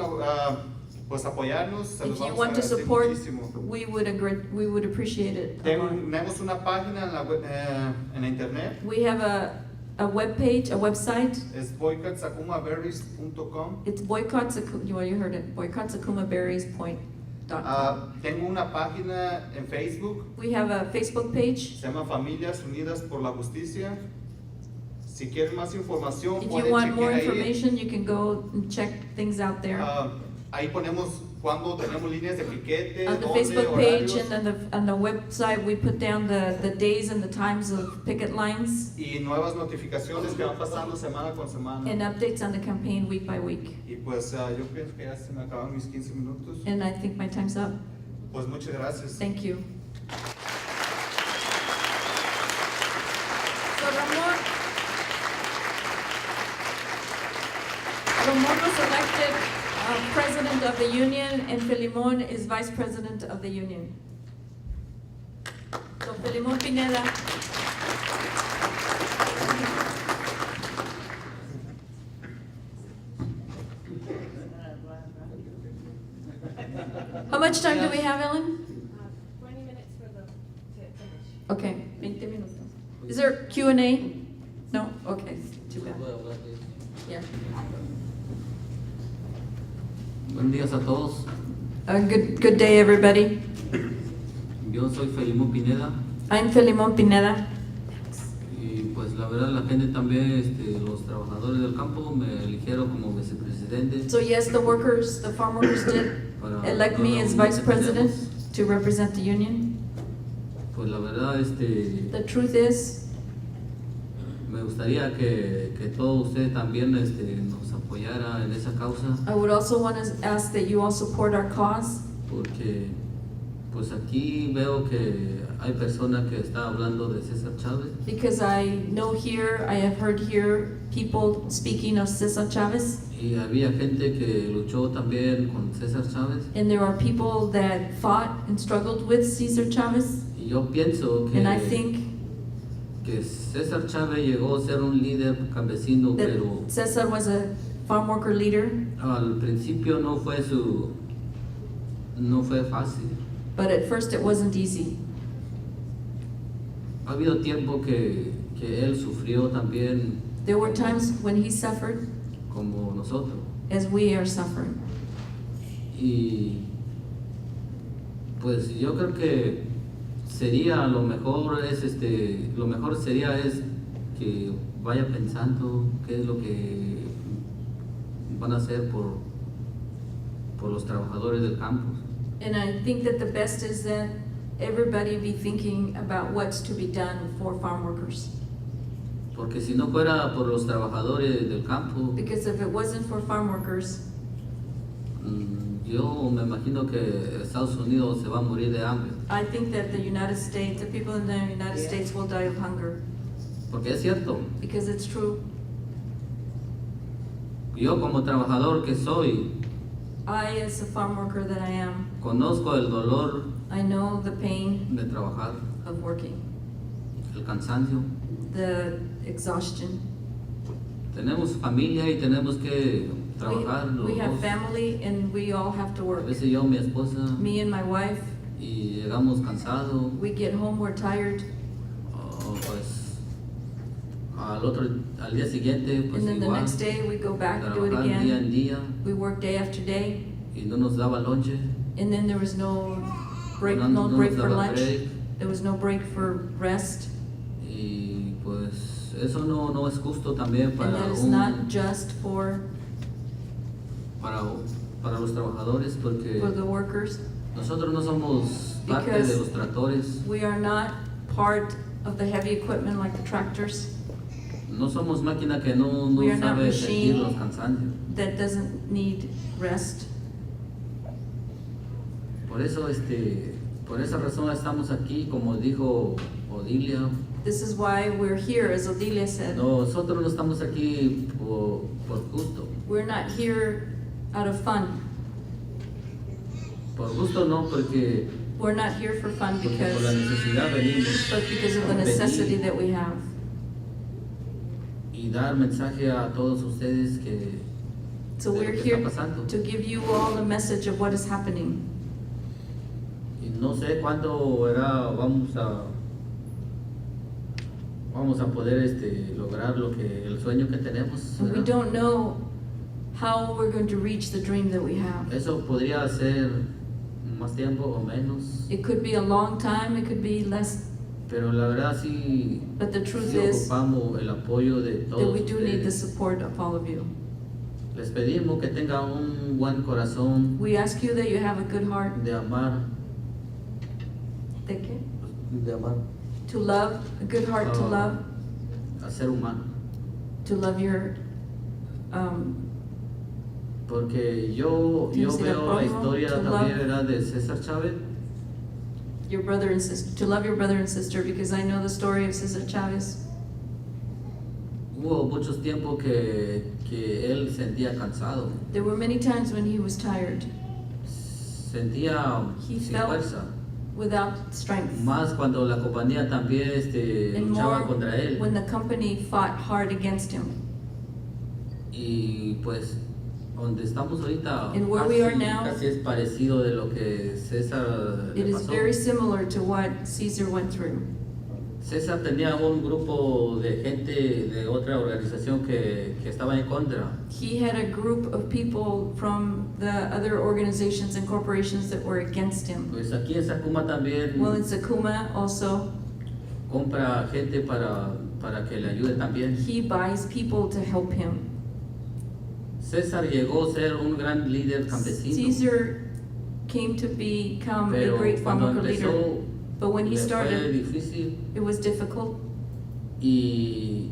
pues apoyarnos, se los If you vamos a want to agradecer support, muchísimo. we would appreciate it a lot. Tenemos una página en la internet, We have a webpage, a website. es boycottsakumaberries.com. It's well, you heard it, boycottsakumaberries.com. Tengo una página en Facebook, We have a Facebook page. se llama Familias Unidas por la Justicia. Si quieren más información, If pueden you want more chequear ahí. information, you can go and check things out there. Ahí ponemos cuando tenemos líneas de piquete, On the dónde, Facebook page horarios, and on the website, we put down the days and the times of picket lines y nuevas notificaciones que van pasando semana con semana. and updates on the campaign week by week. Y pues yo pienso que ya se me acaban mis 15 minutos. And I think my time's up. Pues muchas gracias. Thank you. So Ramon was elected president of the union, and Filimon is vice president of the union. So Filimon Pineda. How much time do we have, Ellen? 20 minutes for the finish. Okay, 20 minutos. Is there Q&A? No? Okay, too bad. Yeah. Buenos días a todos. Good day, everybody. Yo soy Filimón Pineda I'm Filimon Pineda. y pues la verdad la gente también, los trabajadores del campo me eligieron como vicepresidente. So yes, the farm workers did elect me as vice president to represent the union. Pues la verdad, The truth is, me gustaría que todos ustedes también nos apoyara en esa causa, I would also want to ask that you all support our cause, porque pues aquí veo que hay personas que están hablando de César Chávez because I know here, I have heard here people speaking of Cesar Chavez, y había gente que luchó también con César Chávez, and there are people that fought and struggled with Cesar Chavez, y yo pienso and I think que César Chávez llegó a ser un líder campesino, pero that Cesar was a farm worker leader, al principio no fue fácil. but at first it wasn't easy. Ha habido tiempo que él sufrió también There were times when he suffered como nosotros. as we are suffering. Y pues yo creo que lo mejor sería que vaya pensando qué es lo que van a hacer por los trabajadores del campo. And I think that the best is that everybody be thinking about what's to be done for farm workers. Porque si no fuera por los trabajadores del campo, Because if it wasn't for farm workers, yo me imagino que Estados Unidos se va a morir de hambre. I think that the United States, the people in the United States will die of hunger. Porque es cierto, Because it's true. yo como trabajador que soy, I, as a farm worker that I am, conozco el dolor I know the pain de trabajar, of working, el cansancio. the exhaustion. Tenemos familia y tenemos que trabajar los We have dos. family and we all have to A work. veces yo, mi esposa, Me and my wife, y llegamos cansados, we get home, we're tired, pues al día siguiente, pues and then the igual, next day we go back, do it trabajar día en again. día We work day after day, y no nos daba lonche, and then there was no break, no no nos break for daba lunch. break, There was no break for rest, y pues eso no es justo también and para that is not just for los trabajadores, porque the workers. nosotros no somos parte Because de los tractores, we are not part of the heavy equipment like the tractors. no somos máquina que no We are not sabe sentir machine los cansancios. that doesn't need rest. Por eso, por esa razón estamos aquí, como dijo Odilia. This is why we're here, as Odilia said. Nosotros no estamos aquí por gusto. We're not here out of fun. Por gusto no, porque We're not here for fun por la because, necesidad venimos. but because of the necessity that we have. Y dar mensaje a todos ustedes que So de lo we're que here está pasando. to give you all the message of what is happening. Y no sé cuándo ¿verdad? Vamos a poder lograr lo que el sueño que tenemos. And we ¿verdad? don't know how we're going to reach the dream that we have. Eso podría ser más tiempo o menos, It could be a long time, it could be less, pero la verdad sí, but the truth sí is ocupamos el apoyo de that todos we do need the ustedes. support of all of you. Les pedimos que tengan un buen corazón We ask you that you have a good heart. de amar, ¿De qué? de amar To love, a good heart to love, a ser humano. to love your, Porque yo ¿Tienes el veo la prójimo? historia To también love. ¿verdad? De César Chávez. your brother and sister, to love your brother and sister, because I know the story of Cesar Chavez. Hubo muchos tiempos que él sentía cansado, There were many times when he was tired, sentía He sin felt fuerza. without strength. Más cuando la compañía también And luchaba more contra él. when the company fought hard against him. Y pues donde estamos ahorita And where we are now, casi es parecido de lo que César It le is pasó. very similar to what Caesar went through. César tenía un grupo de gente de otra organización que estaba en contra. He had a group of people from the other organizations and corporations that were against him. Pues aquí en Sacuma también Well, in Sakuma also, compra gente para que le ayude también. he buys people to help him. César llegó a ser un gran líder campesino, Caesar came to become a pero great cuando farmer leader. empezó But when he le fue started, difícil it was difficult. y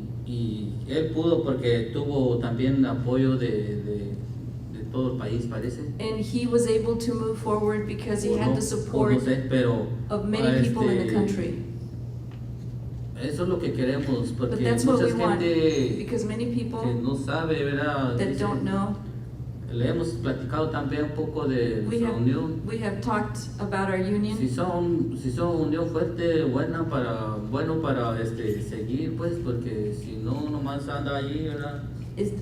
él pudo porque tuvo también apoyo de todo el país, parece. And he was able to move forward because he O had no- the o support no sé, pero of many people in the este, country. eso es lo que queremos, But porque that's what mucha we want, gente because many que people no sabe, ¿verdad? that Dice, don't know, le hemos platicado también un poco de we nuestra unión. have talked about our union. Si son unión fuerte, bueno para seguir, pues, porque si no, nomás anda allí, ¿verdad?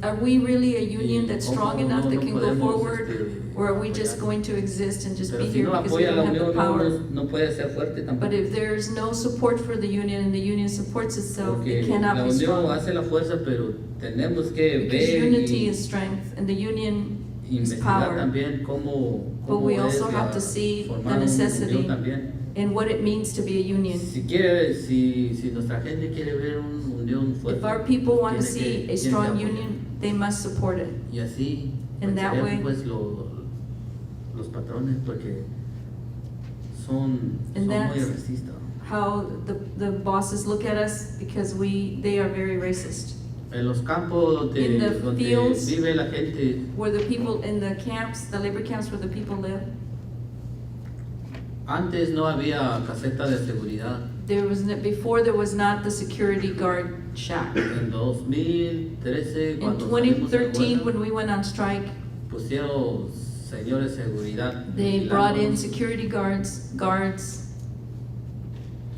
Are we really a union Y that's cómo strong enough that no can go podemos, forward? Or are we just apoyar. going to exist and just Pero be si here no because we apoya la don't have the unión, power? no puede ser fuerte tampoco. But if there's no support for the union and the union supports itself, Porque it cannot la be unión strong. hace la fuerza, pero tenemos que Because ver unity y is strength and the union is investigar power. también cómo But we es also la- have to see formar the una necessity unión también. and what it means to be a union. Si nuestra gente quiere ver una unión fuerte, If our people want to tiene see que- a tiene strong que apoyar. union, they must support it. Y así In that venceremos, way- pues los patrones, porque son And muy that's racistas. how the bosses look at us, because they are very racist. En los campos In the donde fields, vive la gente, Where the people in the camps, the labor camps where the people live, antes no había caseta de seguridad. before there was not the security guard shack. En 2013, In cuando salimos de 2013, huelga, when we went on strike, pusieron señores de seguridad. they brought in vigilándonos. security guards.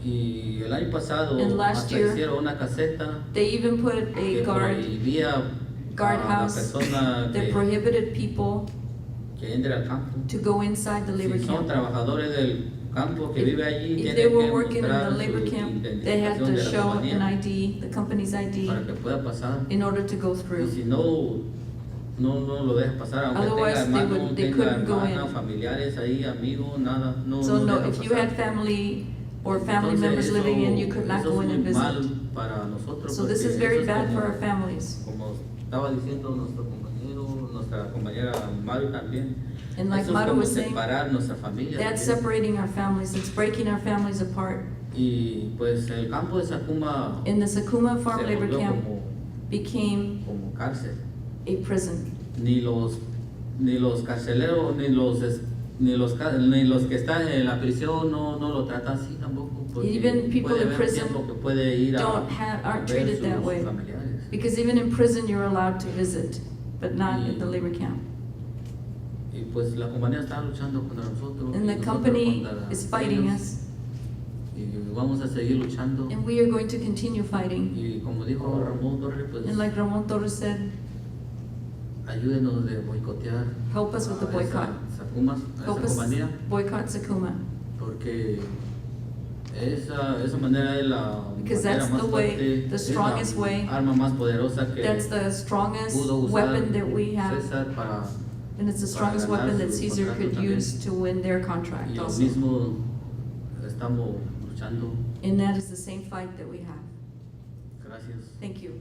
Y el año pasado And last hasta year, hicieron una caseta They even put a que guard prohibía guard a la house persona that que, prohibited people que entre al campo. to go inside the labor Si son camp. trabajadores del campo que vive allí, If tienen they were que working in the mostrar labor su camp, they had identificación to de la show an compañía ID, the company's ID, para que pueda pasar. in order to go Y through. si no lo deja pasar, aunque Otherwise, tenga hermanos, they tenga couldn't go hermanas, in. familiares ahí, amigos, nada, no So no, deja if you pasar. had family or family Entonces, members living in, you could not eso go in es and muy visit. mal para nosotros, So this porque is very eso es bad como- for our families. Como estaba diciendo nuestra compañera Mario también, And like eso es Maru como was saying, separar nuestra familia. that's también. separating our families, it's breaking our families apart. Y pues el campo de Sacuma In the Sakuma Farm se Labor volvió Camp como, became como cárcel. a prison. Ni los carceleros, ni los que están en la prisión no lo tratan así tampoco. Porque Even people puede in haber prison tiempo que puede ir aren't ver treated that sus way. familiares. Because even in prison, you're allowed to visit, but not at the labor camp. Y pues la compañía está luchando contra nosotros. And y the nosotros company contra is fighting ellos. us, Y vamos a seguir luchando. and we are going to continue fighting. Y como dijo Ramón Torres, pues And like Ramon Torres said, ayúdenos de boicotear. Help us with the boycott. A Help esa us compañía, boycott Sakuma. porque esa manera es la Because manera that's más the way, fuerte, the es strongest la way. arma más poderosa que That's the strongest pudo usar weapon that we have. César para, And it's the para strongest ganar weapon that su Caesar contrato could también. use to win their contract Y lo also. mismo estamos luchando. And that is the same fight that we have. Gracias. Thank you.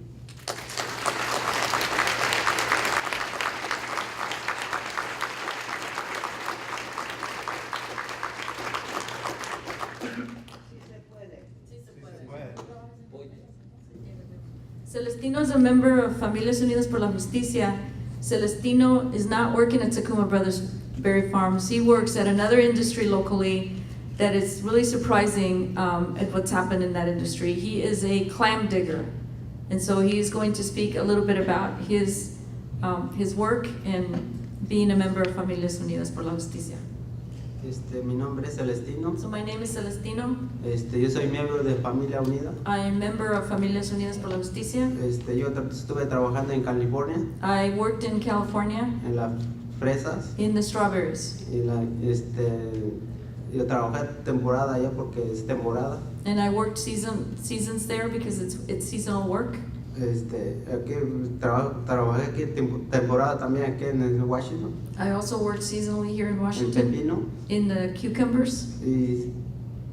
Celestino is a member of Familias Unidas por la Justicia. Celestino is not working at Sakuma Brothers Berry Farms. He works at another industry locally that is really surprising at what's happened in that industry. He is a clam digger. And so he is going to speak a little bit about his work and being a member of Familias Unidas por la Justicia. Mi nombre es Celestino. So my name is Celestino. Yo soy miembro de Familia Unida. I am a member of Familias Unidas por la Justicia. Yo estuve trabajando en California, I worked in California en las fresas. in the strawberries. Yo trabajé temporada allá porque es temporada. And I worked seasons there because it's seasonal work. Aquí trabajé aquí temporada también aquí en Washington, I also worked seasonally here in en Washington Pepino. in the cucumbers. Y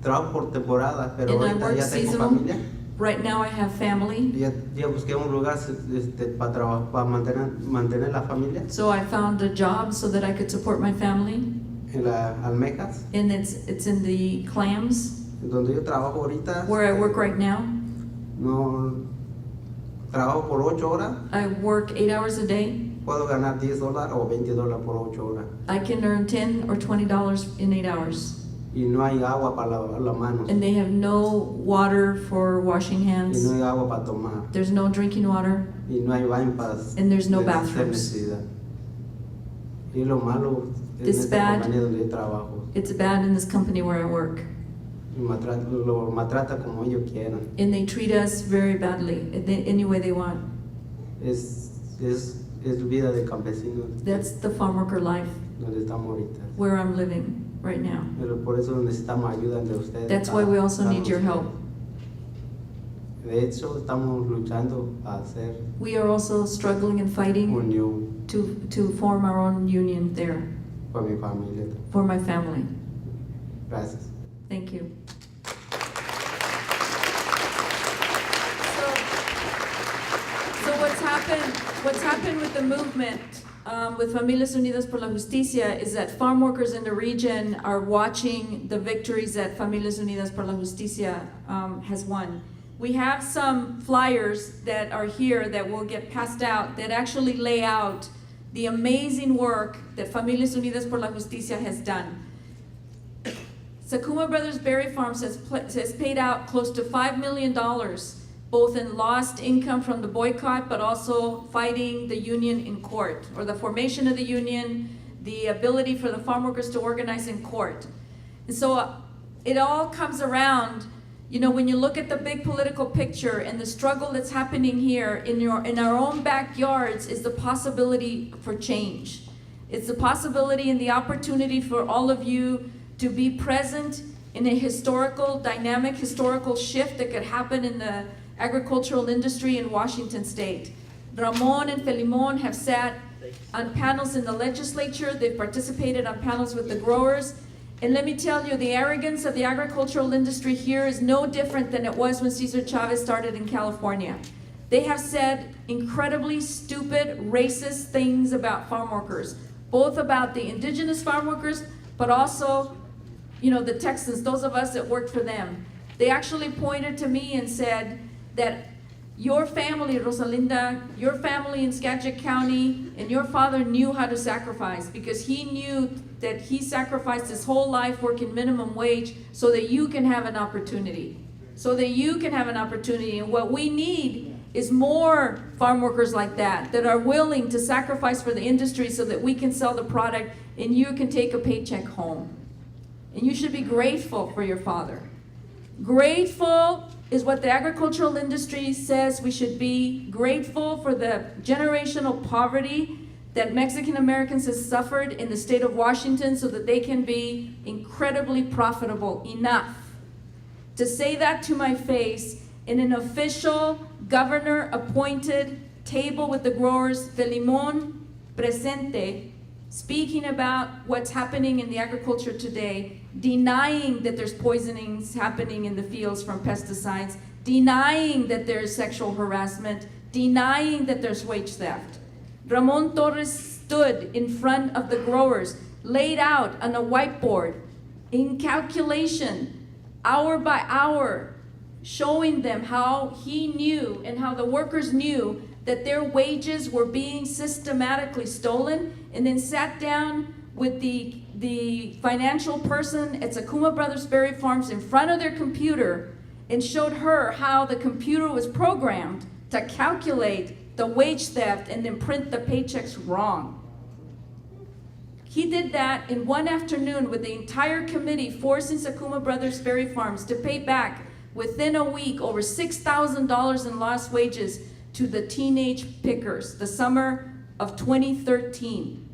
trabajo por temporada, pero And I ahorita work ya tengo seasonal. familia. Right now I have family. Ya busqué un lugar para mantener la familia So I found a job so that I could support my family. en las almejas, And it's in the clams donde yo trabajo ahorita. where I work right now. No trabajo por 8 horas, I work 8 hours a day. puedo ganar $10 o $20 por 8 horas. I can earn $10 or $20 in 8 hours. Y no hay agua para las manos. And they have no water for washing Y hands. no hay agua para tomar. There's no drinking water. Y no hay baño para And there's no hacer bathrooms. necesidad. Y lo malo en It's esta bad. compañía donde yo trabajo. It's bad in this company where I work. Lo maltrata como ellos quieran. And they treat us very badly, any way they want. Es vida de campesino That's the farm worker life donde estamos ahorita. where I'm living right now. Pero por eso necesitamos ayuda de ustedes. That's why we also need your help. De hecho, estamos luchando a hacer We are also struggling and fighting unión to form our own union there con mi familia. for my family. Gracias. Thank you. So what's happened with the movement with Familias Unidas por la Justicia is that farm workers in the region are watching the victories that Familias Unidas por la Justicia has won. We have some flyers that are here that will get passed out that actually lay out the amazing work that Familias Unidas por la Justicia has done. Sakuma Brothers Berry Farms has paid out close to $5 million, both in lost income from the boycott, but also fighting the union in court, or the formation of the union, the ability for the farm workers to organize in court. And so it all comes around, when you look at the big political picture and the struggle that's happening here in our own backyards is the possibility for change. It's the possibility and the opportunity for all of you to be present in a dynamic historical shift that could happen in the agricultural industry in Washington State. Ramon and Felimon have sat on panels in the legislature. They've participated on panels with the growers. And let me tell you, the arrogance of the agricultural industry here is no different than it was when Cesar Chavez started in California. They have said incredibly stupid, racist things about farm workers, both about the indigenous farm workers, but also the Texans, those of us that worked for them. They actually pointed to me and said that your family, Rosalinda, your family in Skagit County, and your father knew how to sacrifice because he knew that he sacrificed his whole life working minimum wage so that you can have an opportunity. So that you can have an opportunity. And what we need is more farm workers like that are willing to sacrifice for the industry so that we can sell the product and you can take a paycheck home. And you should be grateful for your father. Grateful is what the agricultural industry says we should be. Grateful for the generational poverty that Mexican Americans have suffered in the state of Washington so that they can be incredibly profitable. Enough. To say that to my face in an official governor-appointed table with the growers, Felimon presente, speaking about what's happening in the agriculture today, denying that there's poisonings happening in the fields from pesticides, denying that there's sexual harassment, denying that there's wage theft. Ramon Torres stood in front of the growers, laid out on a whiteboard, in calculation, hour by hour, showing them how he knew and how the workers knew that their wages were being systematically stolen, and then sat down with the financial person at Sakuma Brothers Berry Farms in front of their computer and showed her how the computer was programmed to calculate the wage theft and then print the paychecks wrong. He did that in one afternoon with the entire committee, forcing Sakuma Brothers Berry Farms to pay back within a week over $6,000 in lost wages to the teenage pickers, the summer of 2013.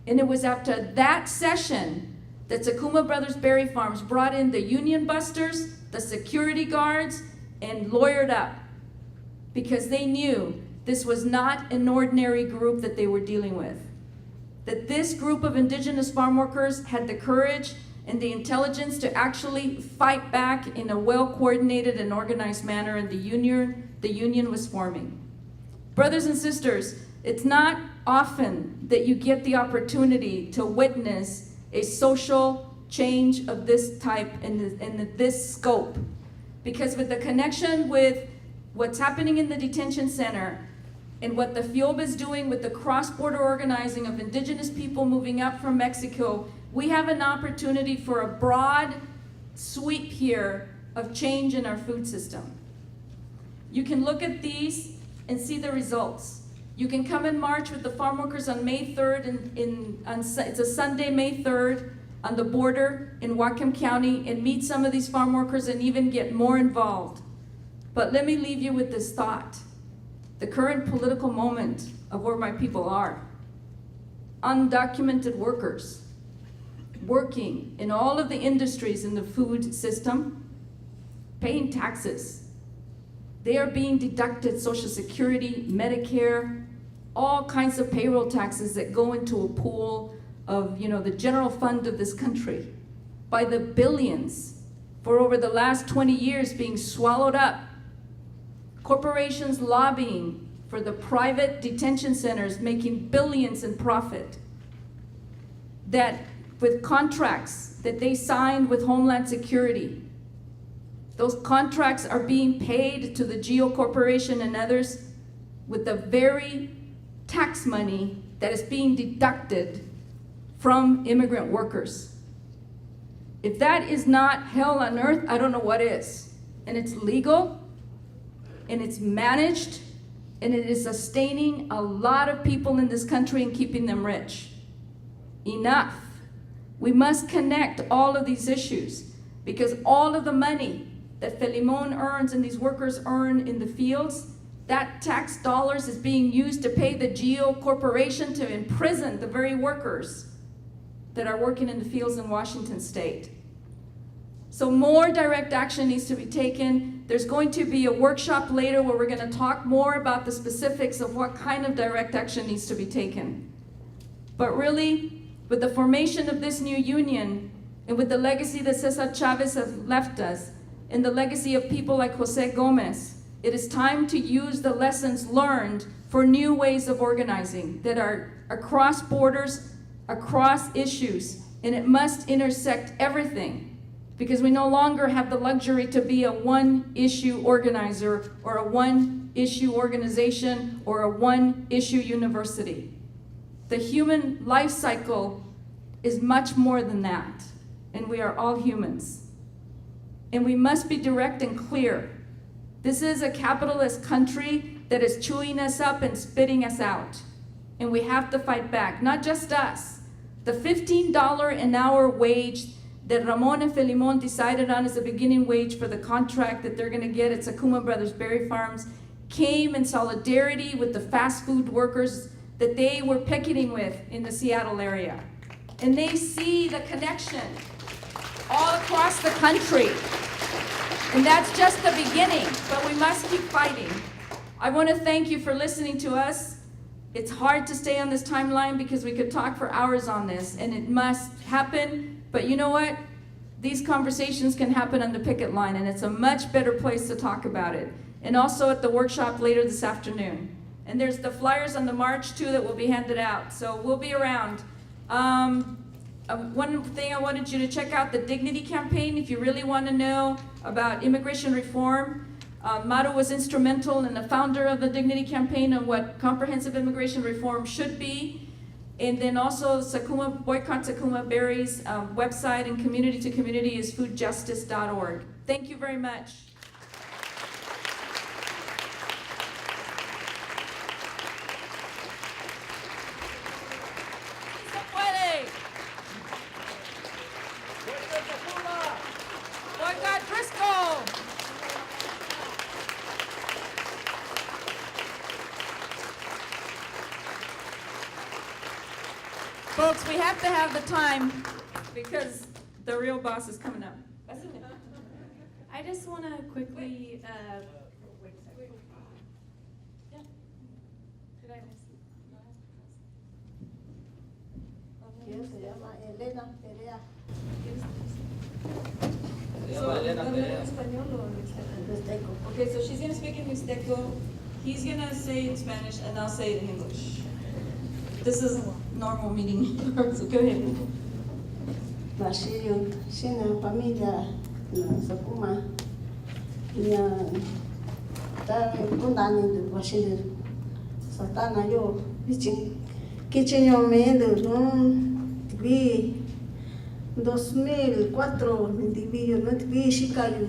And it was after that session that Sakuma Brothers Berry Farms brought in the union busters, the security guards, and lawyered up, because they knew this was not an ordinary group that they were dealing with. That this group of indigenous farm workers had the courage and the intelligence to actually fight back in a well-coordinated and organized manner, and the union was forming. Brothers and sisters, it's not often that you get the opportunity to witness a social change of this type and this scope. Because with the connection with what's happening in the detention center and what the FIOB is doing with the cross-border organizing of indigenous people moving up from Mexico, we have an opportunity for a broad sweep here of change in our food system. You can look at these and see the results. You can come and march with the farm workers on May 3rd, it's a Sunday, May 3rd, on the border in Whatcom County, and meet some of these farm workers and even get more involved. But let me leave you with this thought. The current political moment of where my people are. Undocumented workers working in all of the industries in the food system, paying taxes. They are being deducted Social Security, Medicare, all kinds of payroll taxes that go into a pool of, the general fund of this country by the billions for over the last 20 years being swallowed up. Corporations lobbying for the private detention centers, making billions in profit. That with contracts that they signed with Homeland Security, those contracts are being paid to the Geo Corporation and others with the very tax money that is being deducted from immigrant workers. If that is not hell on earth, I don't know what is. And it's legal, and it's managed, and it is sustaining a lot of people in this country and keeping them rich. Enough. We must connect all of these issues, because all of the money that Felimon earns and these workers earn in the fields, that tax dollars is being used to pay the Geo Corporation to imprison the very workers that are working in the fields in Washington state. So more direct action needs to be taken. There's going to be a workshop later where we're going to talk more about the specifics of what kind of direct action needs to be taken. But really, with the formation of this new union, and with the legacy that Cesar Chavez has left us, and the legacy of people like Jose Gomez, it is time to use the lessons learned for new ways of organizing that are across borders, across issues, and it must intersect everything, because we no longer have the luxury to be a one-issue organizer or a one-issue organization or a one-issue university. The human life cycle is much more than that, and we are all humans. And we must be direct and clear. This is a capitalist country that is chewing us up and spitting us out. And we have to fight back, not just us. The $15 an hour wage that Ramon and Felimon decided on as a beginning wage for the contract that they're gonna get at Sakuma Brothers Berry Farms came in solidarity with the fast food workers that they were picketing with in the Seattle area. And they see the connection all across the country. And that's just the beginning, but we must keep fighting. I want to thank you for listening to us. It's hard to stay on this timeline because we could talk for hours on this, and it must happen. But you know what? These conversations can happen on the picket line, and it's a much better place to talk about it. And also at the workshop later this afternoon. And there's the flyers on the march too that will be handed out. So we'll be around. One thing I wanted you to check out, the Dignity Campaign, if you really want to know about immigration reform. Maru was instrumental and the founder of the Dignity Campaign on what comprehensive immigration reform should be. And then also Sakuma, Boycott Sakuma Berry's website and community to community is foodjustice.org. Thank you very much. Folks, we have to have the time because the real boss is coming up. I just want to quickly. Okay, so she's going to speak in Mixteco, he's going to say in Spanish, and I'll say it in English. This is a normal meeting, so go ahead. Nascido, sina família na Sakuma, minha tá fundando Washington, só tá na eu, que tinha medo, não vi 2004, não vi Chicago,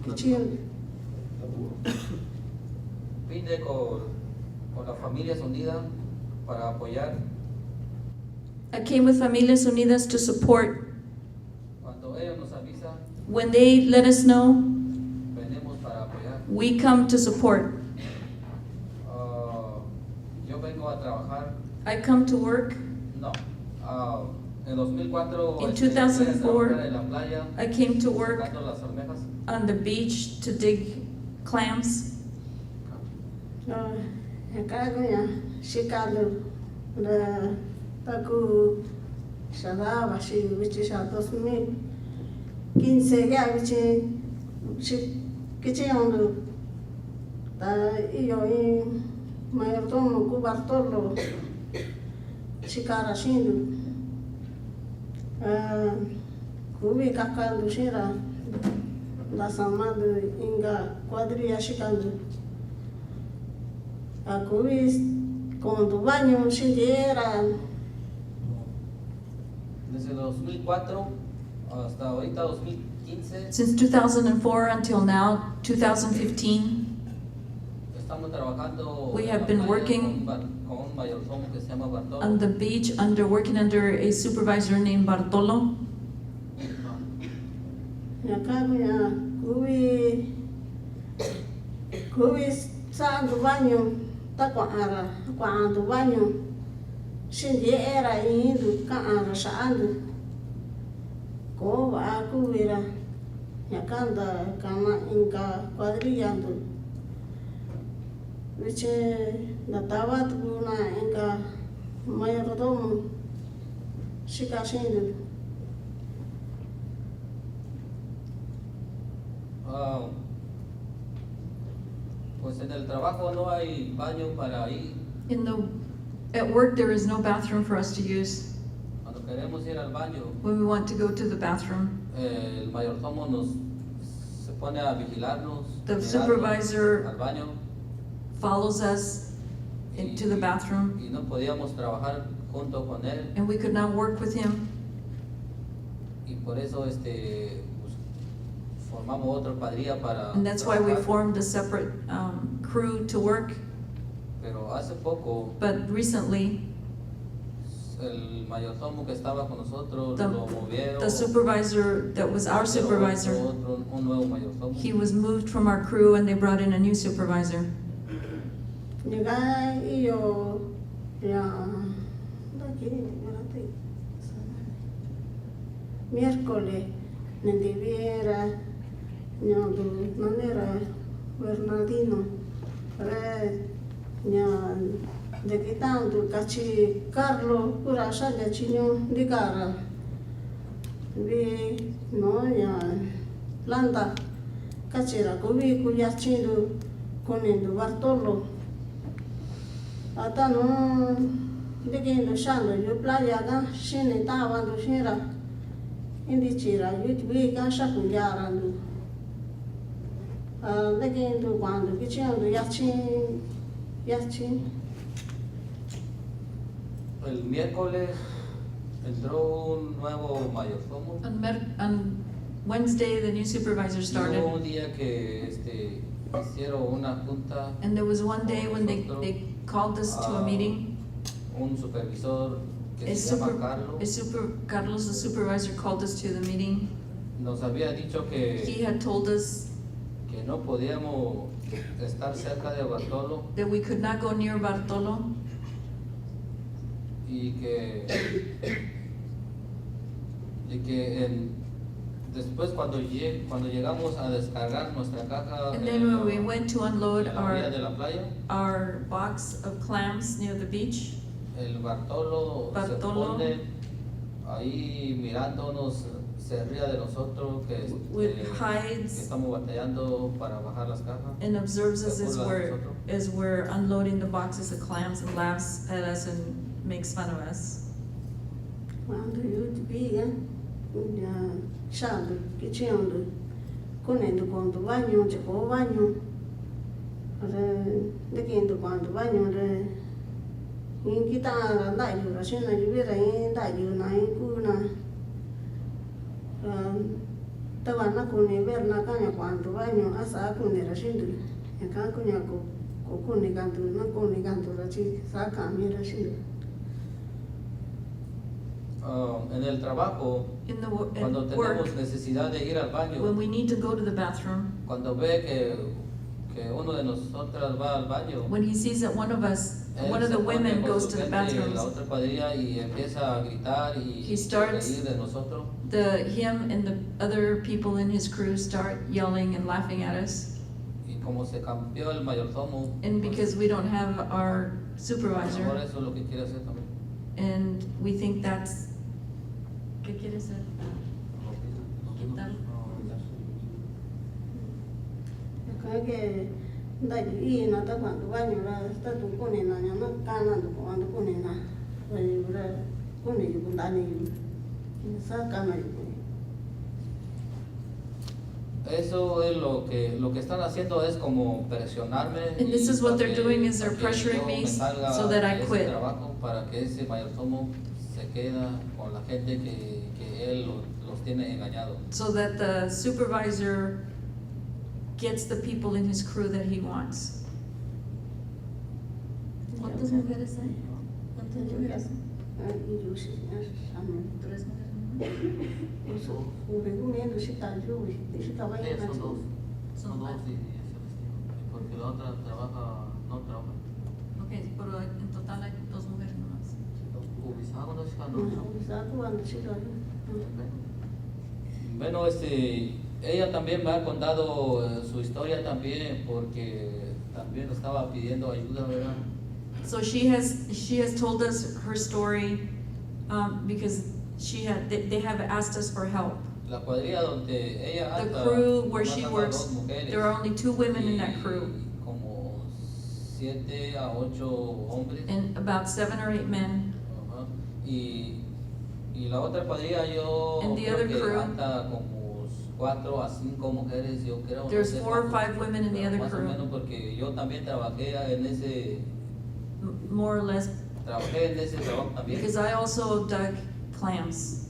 que tinha. Vine con las familias unidas para apoyar. I came with Familias Unidas to support. Cuando ellos nos avisan, When they let us know, venimos para apoyar. we come to support. Yo vengo a trabajar. I come to work. No. En 2004. In 2004, en la playa, I came to work buscando las almejas. on the beach to dig clams. Acá Chicago, da taku shada bashi which shada 2015 ya which kiche ondo da io in mayordomo ku Bartolo Chicara shindu kubi kakando shira da samado inga quadrilha chicando a kubi quando banho shindiera. Desde 2004 hasta ahorita 2015. Since 2004 until now, 2015, Estamos trabajando. we have been working con un mayordomo que se llama Bartolo. on the beach working under a supervisor named Bartolo. Acá kubi sa do banho tá quando banho shindiera indo kaara shaando ko aku vira yakanda kama inka quadrillando vice da tavat guna inka mayordomo shikashindo. Pues en el trabajo no hay baño para ir. At work, there is no bathroom for us to use. Cuando queremos ir al baño, When we want to go to the bathroom, el mayordomo se pone a vigilarnos. the mirarnos supervisor al baño follows us into the bathroom, y no podíamos trabajar junto con él and we could not work with him. y por eso pues, formamos otra cuadrilla para And that's why we trabajar. formed a separate crew to work. Pero hace poco But recently, el mayordomo que estaba con nosotros lo movieron. the supervisor that was our supervisor, Un nuevo mayordomo. he was moved from our crew and they brought in a new supervisor. Llegar yo Ya, daqui, espérate. Miércoles, Nendiviera, Ñando, Nanera, Bernardino, Re, Ñan, de quitando, Cachi, Carlo, Pura Shaya, Chino, de Gara. Vi, no, ya, Landa, Cachera, Cubi, Cuyachino, Conendo, Bartolo. Hasta no, de que no shando, yo playa, ga, shene, tabando, shera. Indi chira, yo tuve ga, shakuyarando. De que no cuando, que chendo, yachin, yachin. El miércoles entró un nuevo mayordomo. On Wednesday, the new supervisor Hubo started. un día que hicieron una junta. And there was one day when they called us to a meeting. Un supervisor que se llama Carlos. Carlos, the supervisor, called us to the meeting. Nos había dicho que He had told us no podíamos estar cerca de Bartolo that we could not go near Bartolo, y que después cuando llegamos a descargar nuestra caja and then when we went to unload en la orilla de la playa, our box of clams near the beach, el Bartolo se pone ahí mirándonos, se ría de nosotros que estamos batallando para bajar las cajas. and observes us Se burla de nosotros. as we're unloading the boxes of clams and laughs at us and makes fun of us. Quando eu te via, chando, que chendo, conendo quando banho, tipo banho, de quando banho, in chitarra, dai, la scena di vera, dai, una in cuna, tavana con i verna cagna quando banho, asa con era scendo, e cancunya con i canto, non con i canto, la ci sa camera scendo. En el trabajo, cuando at tenemos work, necesidad de ir al baño, when we need to go to the bathroom, cuando ve que uno de nosotras va al baño, when he sees that one of us, él one of se the pone women con goes su to the gente en bathrooms, la otra cuadrilla y empieza a gritar y he starts- reír de nosotros. him and the other people in his crew start yelling and laughing at us. Y como se cambió el mayordomo, And because we don't have our a lo mejor supervisor, eso es lo que quiere hacer también. and we think that's, ¿qué quiere hacer? Quitarlo. Creo que dai nata quando bagno la stato con na na canando quando con na vai con i bundani sa kana Eso es lo que están haciendo es como presionarme. And this is what they're para que- doing is they're para que pressuring yo me salga so that I de ese quit. trabajo, para que ese mayordomo se queda con la gente que él los tiene engañados. So that the supervisor gets the people in his crew that he wants. ¿Cuántas mujeres hay? ¿Cuántas mujeres? yo sí Tres mujeres. eso un si ta yo si ta vai na Son dos y porque la otra no trabaja. Ok, pero en total hay dos mujeres nomás. Bueno, ella también me ha contado su historia también porque también estaba pidiendo ayuda, ¿verdad? So she has told us her story because they have asked us for help. La cuadrilla donde ella The anda, crew where nomás she andan works, dos mujeres there are only 2 women in that crew como 7 a 8 hombres. and about 7 or 8 men. Ajá. Y la otra cuadrilla yo And the creo other que crew, anda como 4 a 5 mujeres, yo creo. There's no sé 4 or cuánto, 5 women in the pero other más o crew. menos porque yo también trabajé en ese More or less, trabajo también. because I also dug clams.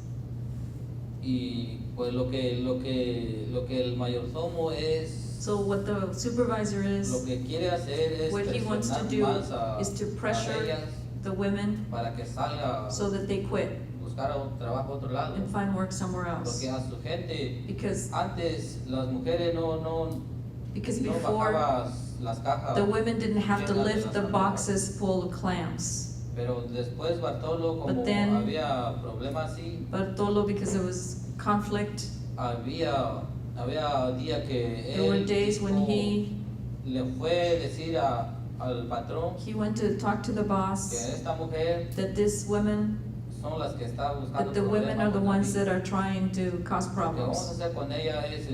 Y pues lo que el mayordomo es, So what the supervisor lo is, que quiere hacer es what he wants to presionar do más a is to pressure ellas the women para que salga so that they quit buscar un trabajo a otro lado. and find work somewhere else. Porque a su gente, Because antes las mujeres no before, bajaban las cajas. the women didn't have to llenas de lift las the almejas. boxes full of clams. Pero después Bartolo, como But then- había problemas así, Bartolo, because there was conflict, había día que there were él days when dijo, le fue decir al patrón he went to talk to the que boss, esta mujer that this women, son las que está buscando that the women are the problemas ones con that are trying to cause Lo que vamos a problems. hacer con ella es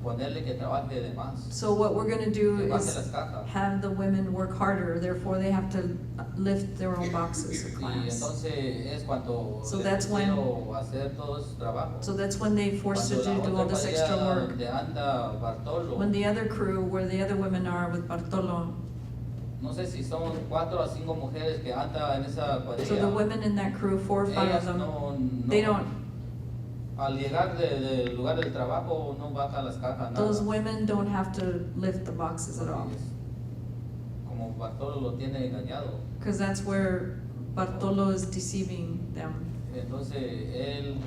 ponerle que trabaje de más. So what we're gonna do Que baje is las cajas. have the women work harder, therefore they have to lift their own boxes of Y clams. entonces es cuando So les that's when- pusieron a hacer todo ese trabajo. So that's when they forced her Cuando to la do all otra this extra cuadrilla work. donde anda Bartolo, When the other crew, where the other women are with Bartolo, no sé si son 4 o 5 mujeres que andan en esa cuadrilla. so the women in that crew, 4 or 5 of Ellas them, no, they don't, al llegar del lugar del trabajo no bajan las cajas, nada. those women don't have to lift the boxes at all. Como Bartolo lo tiene engañado. Because that's where Bartolo is deceiving them. Entonces él,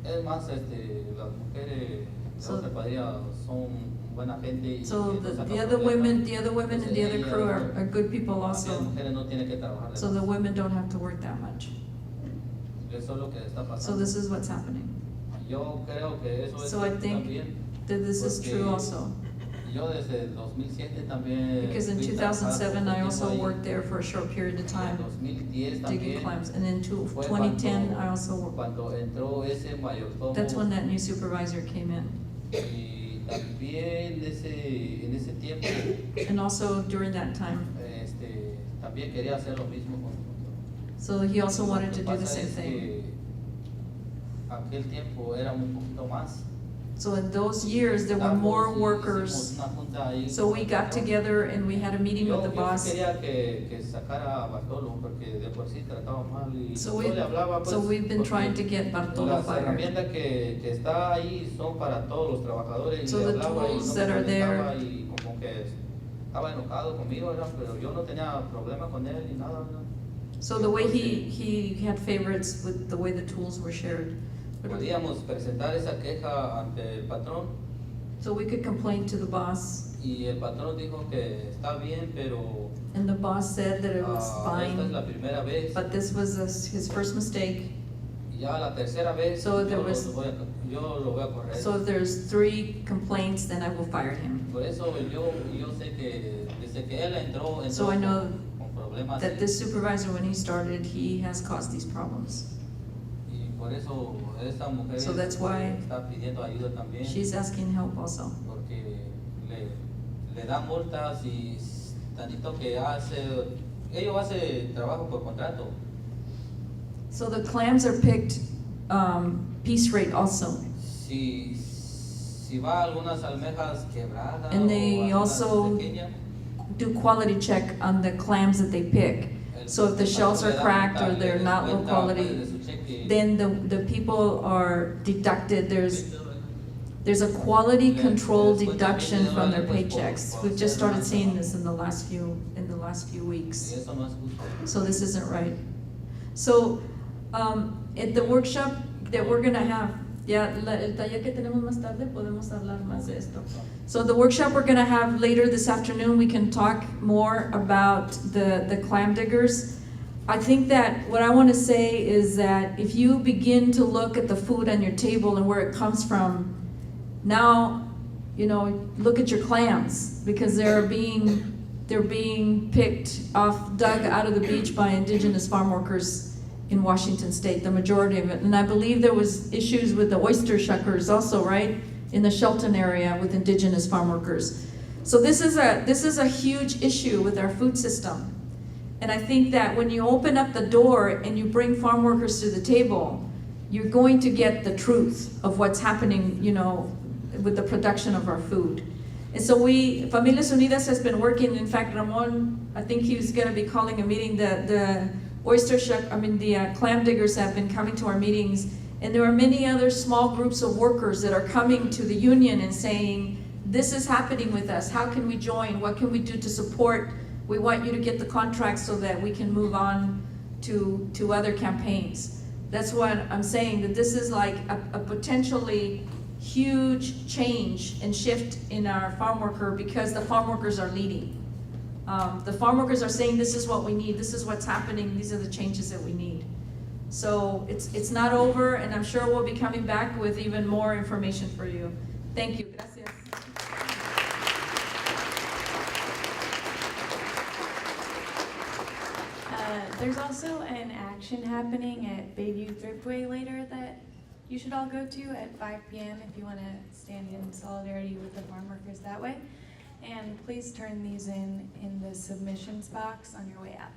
es más, las mujeres de So- otra cuadrilla son buena gente y So no the sacan other problemas. women, the other women and the other Entonces, crew ellas are good people Las also. mujeres no tienen que trabajar de So the más. women don't have to work that much. Eso es lo que está pasando. So this is what's happening. Yo creo que eso es So I cierto think también. that this is porque true also. Yo desde el 2007 también. Because in fui 2007, trabajando I also ahí. worked there for a short period of time, En 2010 digging también. clams. And in Fue 2010, cuando- I also worked. Cuando entró ese mayordomo. That's when that new supervisor came in. Y también en ese tiempo, And also during that time. también quería hacer lo mismo con So he also Lo wanted que to do the pasa same es thing. que aquel tiempo era un poquito más. So in those years, there were more workers. Hicimos una junta ahí So con we el got patrón. together and we had a meeting with the Yo boss. quería que sacara a Bartolo porque de por sí trataba mal y So yo le hablaba pues. we've been porque trying to get Bartolo las fired. herramientas que está ahí son para todos los trabajadores So y le the hablaba y tools no that me are there- contestaba y como que estaba enojado conmigo, ¿verdad? Pero yo no tenía problema con él ni nada, ¿verdad? So the way he had favorites with the way the tools were shared. Podíamos presentar esa queja ante el patrón So we could complain to the boss, y el patrón dijo que está bien, pero and the boss said that it was esta es fine, la primera vez. but this was his first mistake. Y ya la tercera vez So there yo was- yo lo voy a correr. So if there's 3 complaints, then I will fire him. Por eso yo sé que desde que él entró So I know con problemas that y- this supervisor, when he started, he has caused these problems. y por eso esta mujer So that's why está pidiendo ayuda también She's asking help also. porque le dan multas y tantito que ellos hacen trabajo por contrato. So the clams are picked piece rate also. Si va algunas almejas quebradas And they o algunas also pequeñas, do quality check on the clams that they pick. So if the shells are cracked or they're not low quality, then the people are deducted, there's a quality control deduction from their paychecks. We've just started seeing this in the last few y weeks. eso no es justo. So this isn't right. So, at the workshop that we're gonna have, ya el taller que tenemos más tarde podemos hablar más de esto. So the workshop we're gonna have later this afternoon, we can talk more about the clam diggers. I think that what I wanna say is that if you begin to look at the food on your table and where it comes from, now, look at your clams, because they're being picked off, dug out of the beach by indigenous farm workers in Washington State, the majority of it. And I believe there was issues with the oyster shuckers also, right? In the Shelton area with indigenous farm workers. So this is a huge issue with our food system. And I think that when you open up the door and you bring farm workers to the table, you're going to get the truth of what's happening, with the production of our food. And so Familias Unidas has been working, in fact, Ramon, I think he was gonna be calling a meeting, the clam diggers have been coming to our meetings, and there are many other small groups of workers that are coming to the union and saying, this is happening with us, how can we join, what can we do to support? We want you to get the contracts so that we can move on to other campaigns. That's what I'm saying, that this is like a potentially huge change and shift in our farm worker, because the farm workers are leading. The farm workers are saying this is what we need, this is what's happening, these are the changes that we need. So it's not over, and I'm sure we'll be coming back with even more information for you. Thank you. Gracias. There's also an action happening at Bayview Thriftway later that you should all go to at 5 p.m. if you want to stand in solidarity with the farm workers that way. And please turn these in the submissions box on your way out.